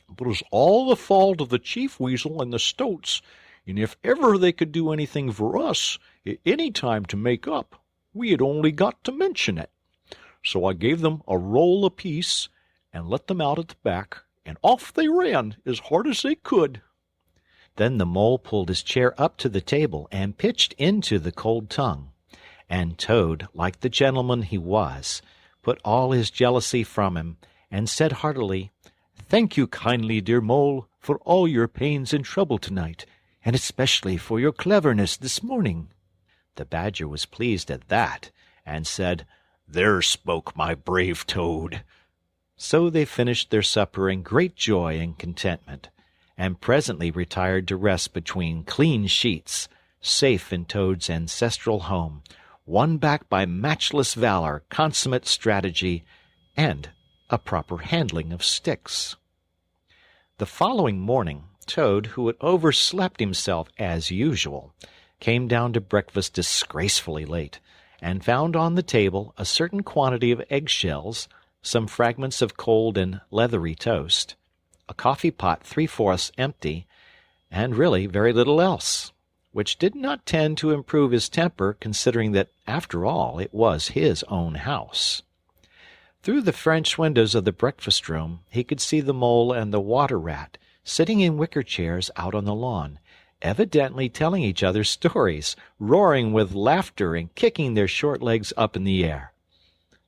But it was all the fault of the chief weasel and the stoats, and if ever they could do anything for us, at any time to make up, we had only got to mention it. So I gave them a roll apiece, and let them out at the back, and off they ran as hard as they could." Then the Mole pulled his chair up to the table and pitched into the cold tongue, and Toad, like the gentleman he was, put all his jealousy from him, and said heartily, "Thank you kindly, dear Mole, for all your pains and trouble tonight, and especially for your cleverness this morning." The Badger was pleased at that, and said, "There spoke my brave Toad." So they finished their supper in great joy and contentment, and presently retired to rest between clean sheets, safe in Toad's ancestral home, won back by matchless valor, consummate strategy, and a proper handling of sticks. The following morning, Toad, who had overslept himself as usual, came down to breakfast disgracefully late, and found on the table a certain quantity of eggshells, some fragments of cold and leathery toast, a coffee-pot 3/4 empty, and really very little else, which did not tend to improve his temper, considering that, after all, it was his own house. Through the French windows of the breakfast-room he could see the Mole and the Water-Rat sitting in wicker chairs out on the lawn, evidently telling each other stories, roaring with laughter and kicking their short legs up in the air.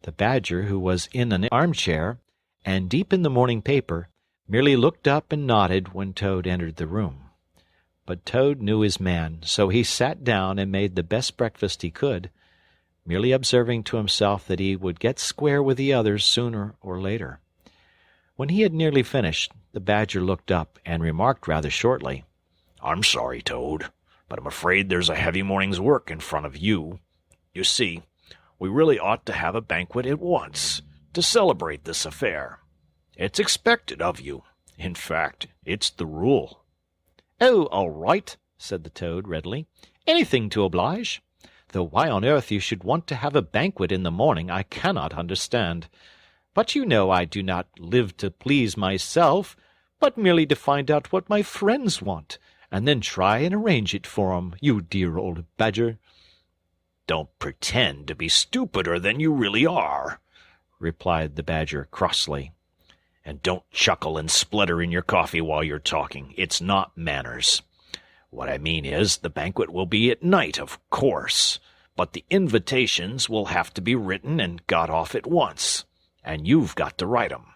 The Badger, who was in an armchair and deep in the morning paper, merely looked up and nodded when Toad entered the room. But Toad knew his man, so he sat down and made the best breakfast he could, merely observing to himself that he would get square with the others sooner or later. When he had nearly finished, the Badger looked up and remarked rather shortly, "I'm sorry, Toad, but I'm afraid there's a heavy morning's work in front of you. You see, we really ought to have a banquet at once, to celebrate this affair. It's expected of you. In fact, it's the rule." "Oh, all right," said the Toad readily. "Anything to oblige. Though why on earth you should want to have a banquet in the morning I cannot understand. But you know I do not live to please myself, but merely to find out what my friends want, and then try and arrange it for 'em, you dear old Badger." "Don't pretend to be stupider than you really are," replied the Badger crossly. "And don't chuckle and splutter in your coffee while you're talking. It's not manners. What I mean is, the banquet will be at night, of course, but the invitations will have to be written and got off at once, and you've got to write 'em.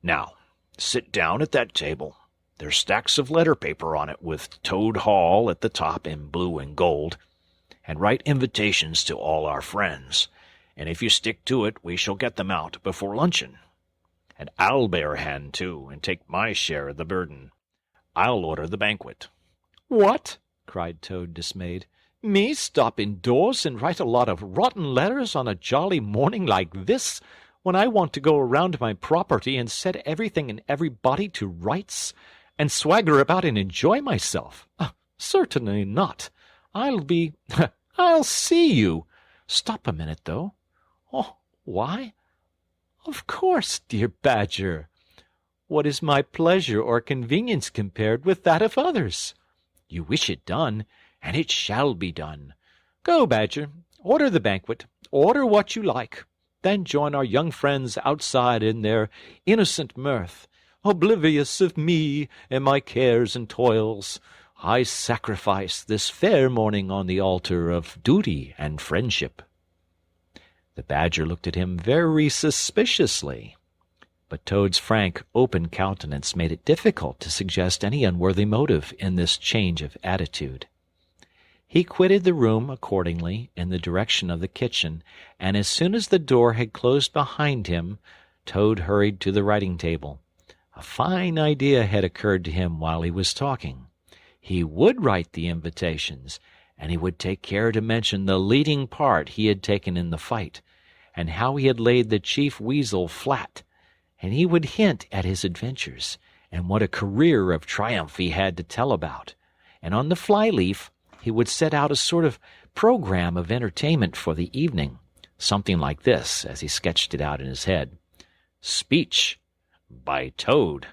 Now, sit down at that table. There's stacks of letter paper on it with Toad Hall at the top in blue and gold, and write invitations to all our friends, and if you stick to it, we shall get them out before luncheon. And I'll bear a hand, too, and take my share of the burden. I'll order the banquet." "What?" cried Toad, dismayed. "Me stop indoors and write a lot of rotten letters on a jolly morning like this? when I want to go around my property and set everything and everybody to rights, and swagger about and enjoy myself? Certainly not. I'll see you. Stop a minute, though. Oh, why? Of course, dear Badger. What is my pleasure or convenience compared with that of others? You wish it done, and it shall be done. Go, Badger, order the banquet, order what you like, then join our young friends outside in their innocent mirth. Oblivious of me and my cares and toils, I sacrifice this fair morning on the altar of duty and friendship." The Badger looked at him very suspiciously, but Toad's frank, open countenance made it difficult to suggest any unworthy motive in this change of attitude. He quitted the room accordingly in the direction of the kitchen, and as soon as the door had closed behind him, Toad hurried to the writing-table. A fine idea had occurred to him while he was talking. He would write the invitations, and he would take care to mention the leading part he had taken in the fight, and how he had laid the chief weasel flat, and he would hint at his adventures, and what a career of triumph he had to tell about, and on the fly-leaf he would set out a sort of program of entertainment for the evening, something like this, as he sketched it out in his head: Speech by Toad.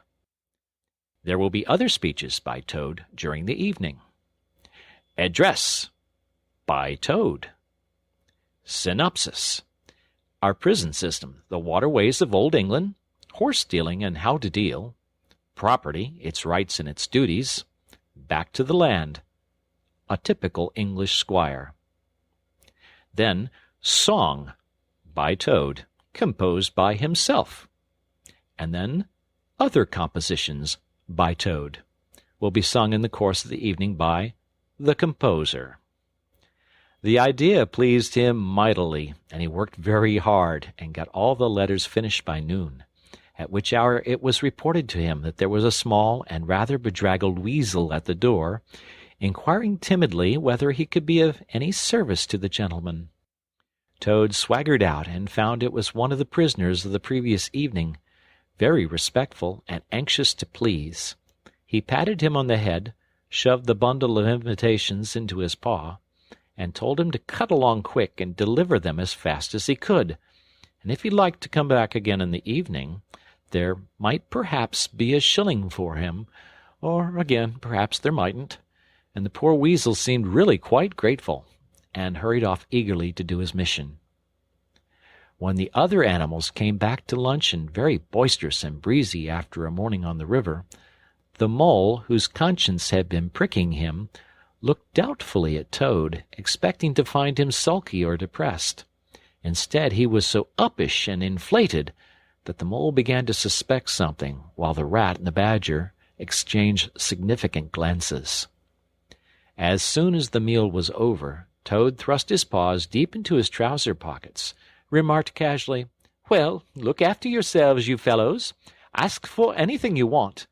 There will be other speeches by Toad during the evening. Address by Toad. Synopsis: Our prison system, the waterways of Old England, horse-stealing and how to deal, property, its rights and its duties, back to the land, a typical English squire. Then Song by Toad, composed by himself. And then other compositions by Toad will be sung in the course of the evening by the composer. The idea pleased him mightily, and he worked very hard and got all the letters finished by noon, at which hour it was reported to him that there was a small and rather bedraggled weasel at the door, inquiring timidly whether he could be of any service to the gentleman. Toad swaggered out and found it was one of the prisoners of the previous evening, very respectful and anxious to please. He patted him on the head, shoved the bundle of invitations into his paw, and told him to cut along quick and deliver them as fast as he could, and if he liked to come back again in the evening, there might perhaps be a shilling for him, or again perhaps there mightn't, and the poor weasel seemed really quite grateful, and hurried off eagerly to do his mission. When the other animals came back to luncheon, very boisterous and breezy after a morning on the river, the mole, whose conscience had been pricking him, looked doubtfully at Toad, expecting to find him sulky or depressed. Instead, he was so uppish and inflated that the mole began to suspect something, while the rat and the badger exchanged significant glances. As soon as the meal was over, Toad thrust his paws deep into his trouser pockets, remarked casually, "Well, look after yourselves, you fellows. Ask for anything you want,"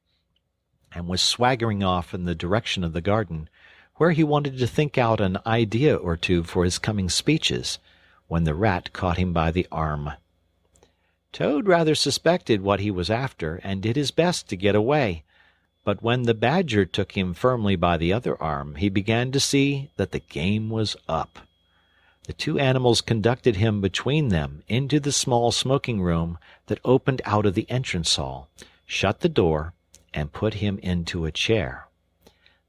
and was swaggering off in the direction of the garden, where he wanted to think out an idea or two for his coming speeches, when the rat caught him by the arm. Toad rather suspected what he was after, and did his best to get away, but when the badger took him firmly by the other arm, he began to see that the game was up. The two animals conducted him between them into the small smoking-room that opened out of the entrance hall, shut the door, and put him into a chair.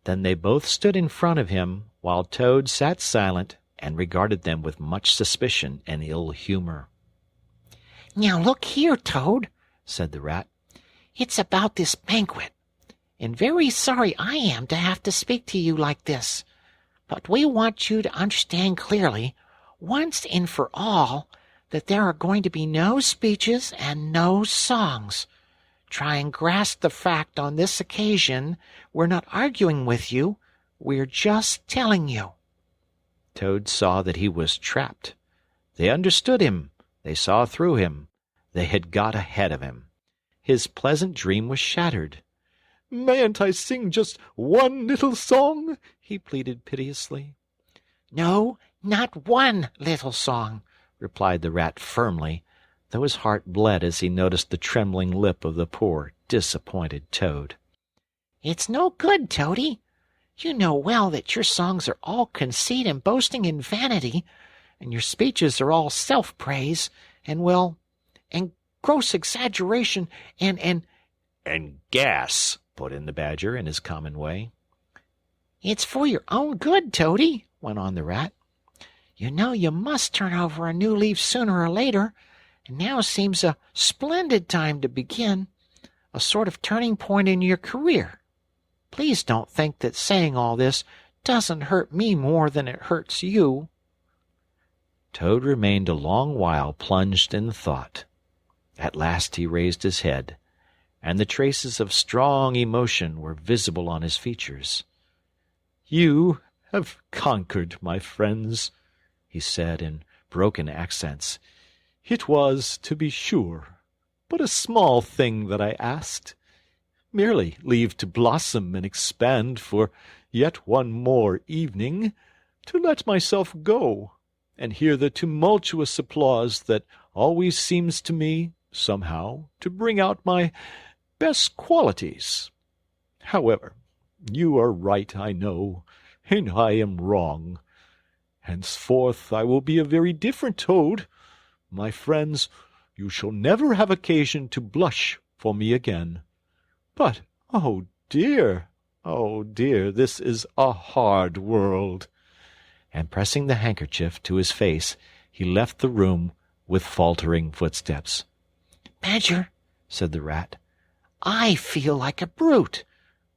Then they both stood in front of him, while Toad sat silent and regarded them with much suspicion and ill humor. "Now look here, Toad," said the rat. "It's about this banquet, and very sorry I am to have to speak to you like this, but we want you to understand clearly, once and for all, that there are going to be no speeches and no songs. Try and grasp the fact on this occasion. We're not arguing with you. We're just telling you." Toad saw that he was trapped. They understood him. They saw through him. They had got ahead of him. His pleasant dream was shattered. "Mayn't I sing just one little song?" he pleaded piteously. "No, not one little song," replied the rat firmly, though his heart bled as he noticed the trembling lip of the poor, disappointed Toad. "It's no good, Toady. You know well that your songs are all conceit and boasting and vanity, and your speeches are all self-praise, and, well, and gross exaggeration, and—" "And gas," put in the Badger in his common way. "It's for your own good, Toady," went on the Rat. "You know you must turn over a new leaf sooner or later, and now seems a splendid time to begin, a sort of turning point in your career. Please don't think that saying all this doesn't hurt me more than it hurts you." Toad remained a long while plunged in thought. At last he raised his head, and the traces of strong emotion were visible on his features. "You have conquered, my friends," he said in broken accents. "It was, to be sure, but a small thing that I asked. Merely leave to blossom and expand for yet one more evening, to let myself go, and hear the tumultuous applause that always seems to me, somehow, to bring out my best qualities. However, you are right, I know, and I am wrong. Henceforth I will be a very different Toad. My friends, you shall never have occasion to blush for me again. But, oh dear, this is a hard world." And pressing the handkerchief to his face, he left the room with faltering footsteps. "Badger," said the Rat, "I feel like a brute.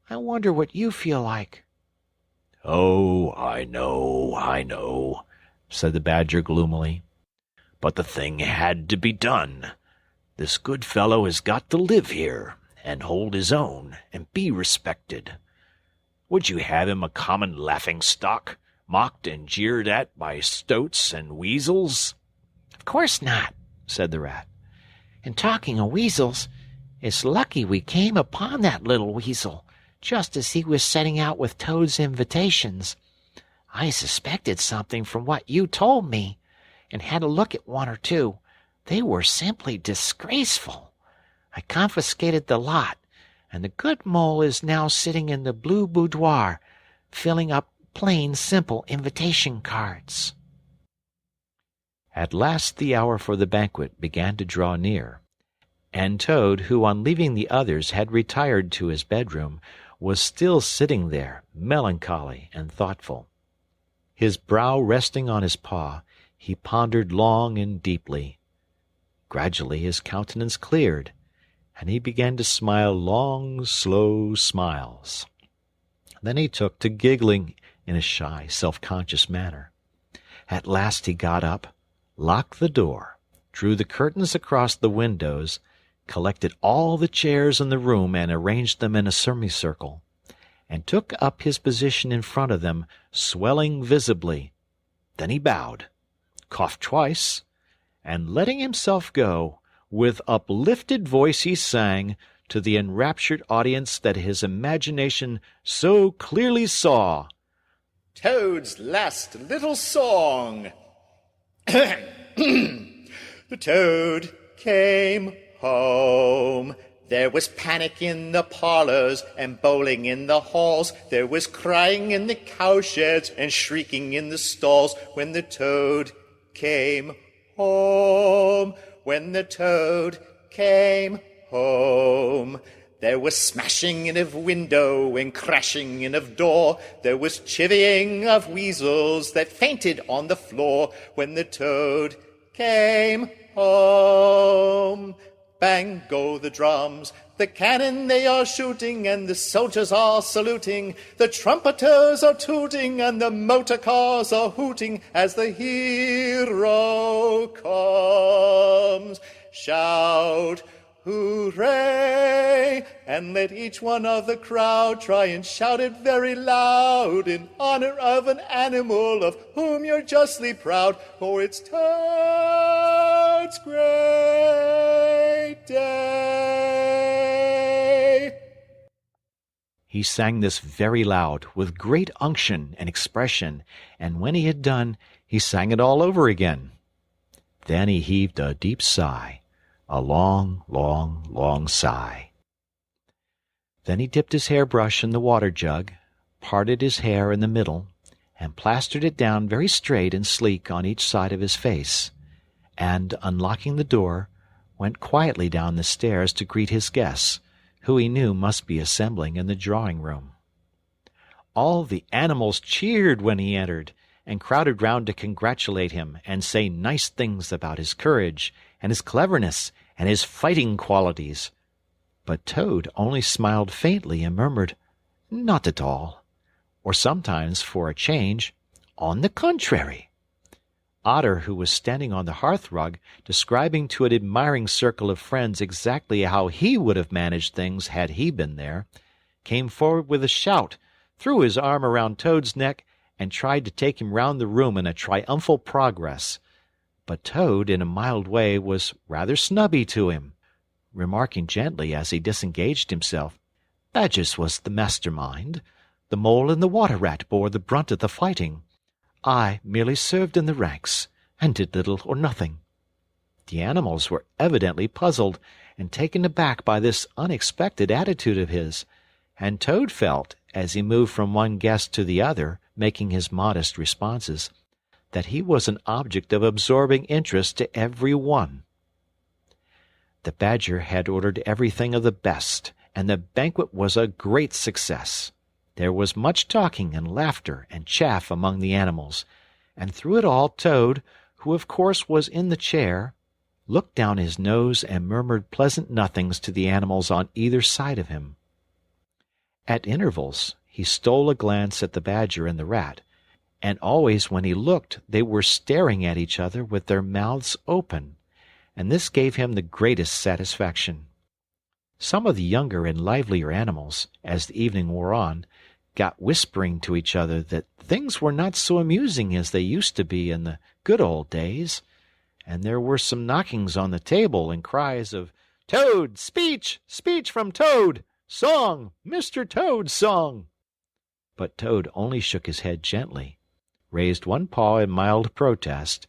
I wonder what you feel like." "Oh, I know," said the Badger gloomily. "But the thing had to be done. This good fellow has got to live here, and hold his own, and be respected. Would you have him a common laughing-stock, mocked and jeered at by stoats and weasels?" "Of course not," said the Rat. "And talking of weasels, it's lucky we came upon that little weasel, just as he was setting out with Toad's invitations. I suspected something from what you told me, and had a look at one or two. They were simply disgraceful. I confiscated the lot, and the good mole is now sitting in the blue boudoir, filling up plain, simple invitation cards." At last the hour for the banquet began to draw near, and Toad, who on leaving the others had retired to his bedroom, was still sitting there, melancholy and thoughtful. His brow resting on his paw, he pondered long and deeply. Gradually his countenance cleared, and he began to smile long, slow smiles. Then he took to giggling in a shy, self-conscious manner. At last he got up, locked the door, drew the curtains across the windows, collected all the chairs in the room and arranged them in a semicircle, and took up his position in front of them, swelling visibly. Then he bowed, coughed twice, and letting himself go, with uplifted voice he sang, to the enraptured audience that his imagination so clearly saw, Toad's last little song. The Toad came home. There was panic in the parlors and bowling in the halls. There was crying in the cowsheds and shrieking in the stalls when the Toad came home. When the Toad came home. There was smashing in of window and crashing in of door. There was chivying of weasels that fainted on the floor when the Toad came home. Bang go the drums, the cannon they are shooting, and the soldiers are saluting. The trumpeters are tooting, and the motorcars are hooting as the hero comes. Shout, hooray, and let each one of the crowd try and shout it very loud in honor of an animal of whom you're justly proud, for it's Toad's great day. He sang this very loud, with great unction and expression, and when he had done, he sang it all over again. Then he heaved a deep sigh, a long, long, long sigh. Then he dipped his hairbrush in the water jug, parted his hair in the middle, and plastered it down very straight and sleek on each side of his face, and, unlocking the door, went quietly down the stairs to greet his guests, who he knew must be assembling in the drawing-room. All the animals cheered when he entered, and crowded round to congratulate him and say nice things about his courage and his cleverness and his fighting qualities. But Toad only smiled faintly and murmured, "Not at all," or sometimes, for a change, "On the contrary." Otter, who was standing on the hearth-rug, describing to an admiring circle of friends exactly how he would have managed things had he been there, came forward with a shout, threw his arm around Toad's neck, and tried to take him round the room in a triumphal progress. But Toad, in a mild way, was rather snubby to him, remarking gently as he disengaged himself, "Badger's was the mastermind. The Mole and the Water Rat bore the brunt of the fighting. I merely served in the ranks, and did little or nothing." The animals were evidently puzzled and taken aback by this unexpected attitude of his, and Toad felt, as he moved from one guest to the other, making his modest responses, that he was an object of absorbing interest to every one. The Badger had ordered everything of the best, and the banquet was a great success. There was much talking and laughter and chaff among the animals, and through it all Toad, who of course was in the chair, looked down his nose and murmured pleasant nothings to the animals on either side of him. At intervals he stole a glance at the Badger and the Rat, and always when he looked they were staring at each other with their mouths open, and this gave him the greatest satisfaction. Some of the younger and livelier animals, as the evening wore on, got whispering to each other that things were not so amusing as they used to be in the good old days, and there were some knockings on the table and cries of, "Toad! Speech! Speech from Toad! Song! Mr. Toad's song!" But Toad only shook his head gently, raised one paw in mild protest,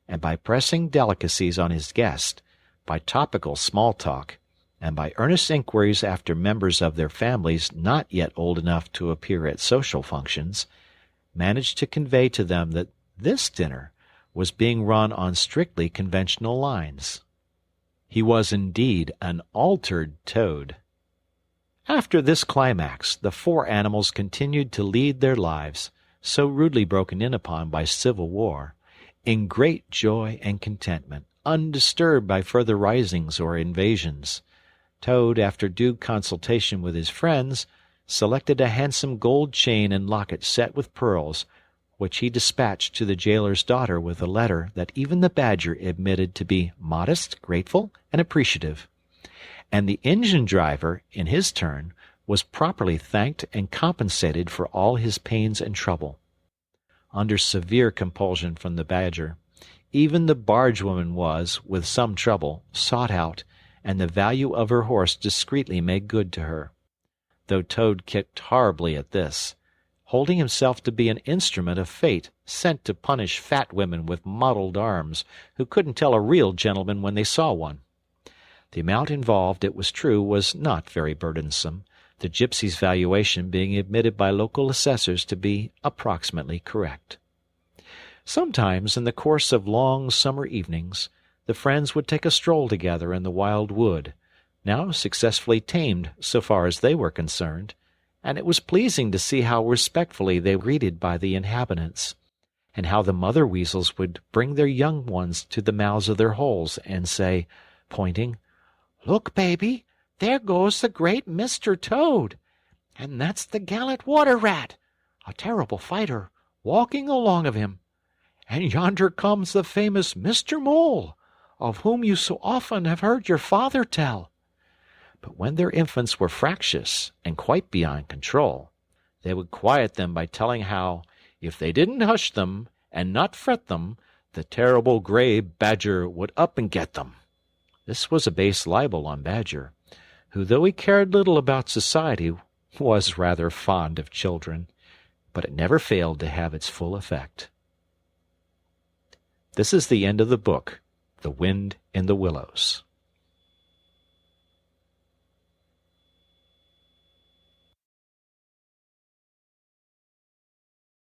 and by pressing delicacies on his guest, by topical small talk, and by earnest inquiries after members of their families not yet old enough to appear at social functions, managed to convey to them that this dinner was being run on strictly conventional lines. He was indeed an altered Toad. After this climax, the four animals continued to lead their lives, so rudely broken in upon by civil war, in great joy and contentment, undisturbed by further risings or invasions. Toad, after due consultation with his friends, selected a handsome gold chain and locket set with pearls, which he dispatched to the jailer's daughter with a letter that even the Badger admitted to be modest, grateful, and appreciative. And the engine-driver, in his turn, was properly thanked and compensated for all his pains and trouble. Under severe compulsion from the Badger, even the barge-woman was, with some trouble, sought out, and the value of her horse discreetly made good to her, though Toad kicked horribly at this, holding himself to be an instrument of fate sent to punish fat women with mottled arms who couldn't tell a real gentleman when they saw one. The amount involved, it was true, was not very burdensome, the gypsy's valuation being admitted by local assessors to be approximately correct. Sometimes, in the course of long summer evenings, the friends would take a stroll together in the wild wood, now successfully tamed so far as they were concerned, and it was pleasing to see how respectfully they were greeted by the inhabitants, and how the mother weasels would bring their young ones to the mouths of their holes and say, pointing, "Look, baby, there goes the great Mr. Toad, and that's the gallant Water Rat, a terrible fighter, walking along of him, and yonder comes the famous Mr. Mole, of whom you so often have heard your father tell." But when their infants were fractious and quite beyond control, they would quiet them by telling how, if they didn't hush them and not fret them, the terrible gray Badger would up and get them. This was a base libel on Badger, who, though he cared little about society, was rather fond of children, but it never failed to have its full effect. This is the end of the book, The Wind in the Willows.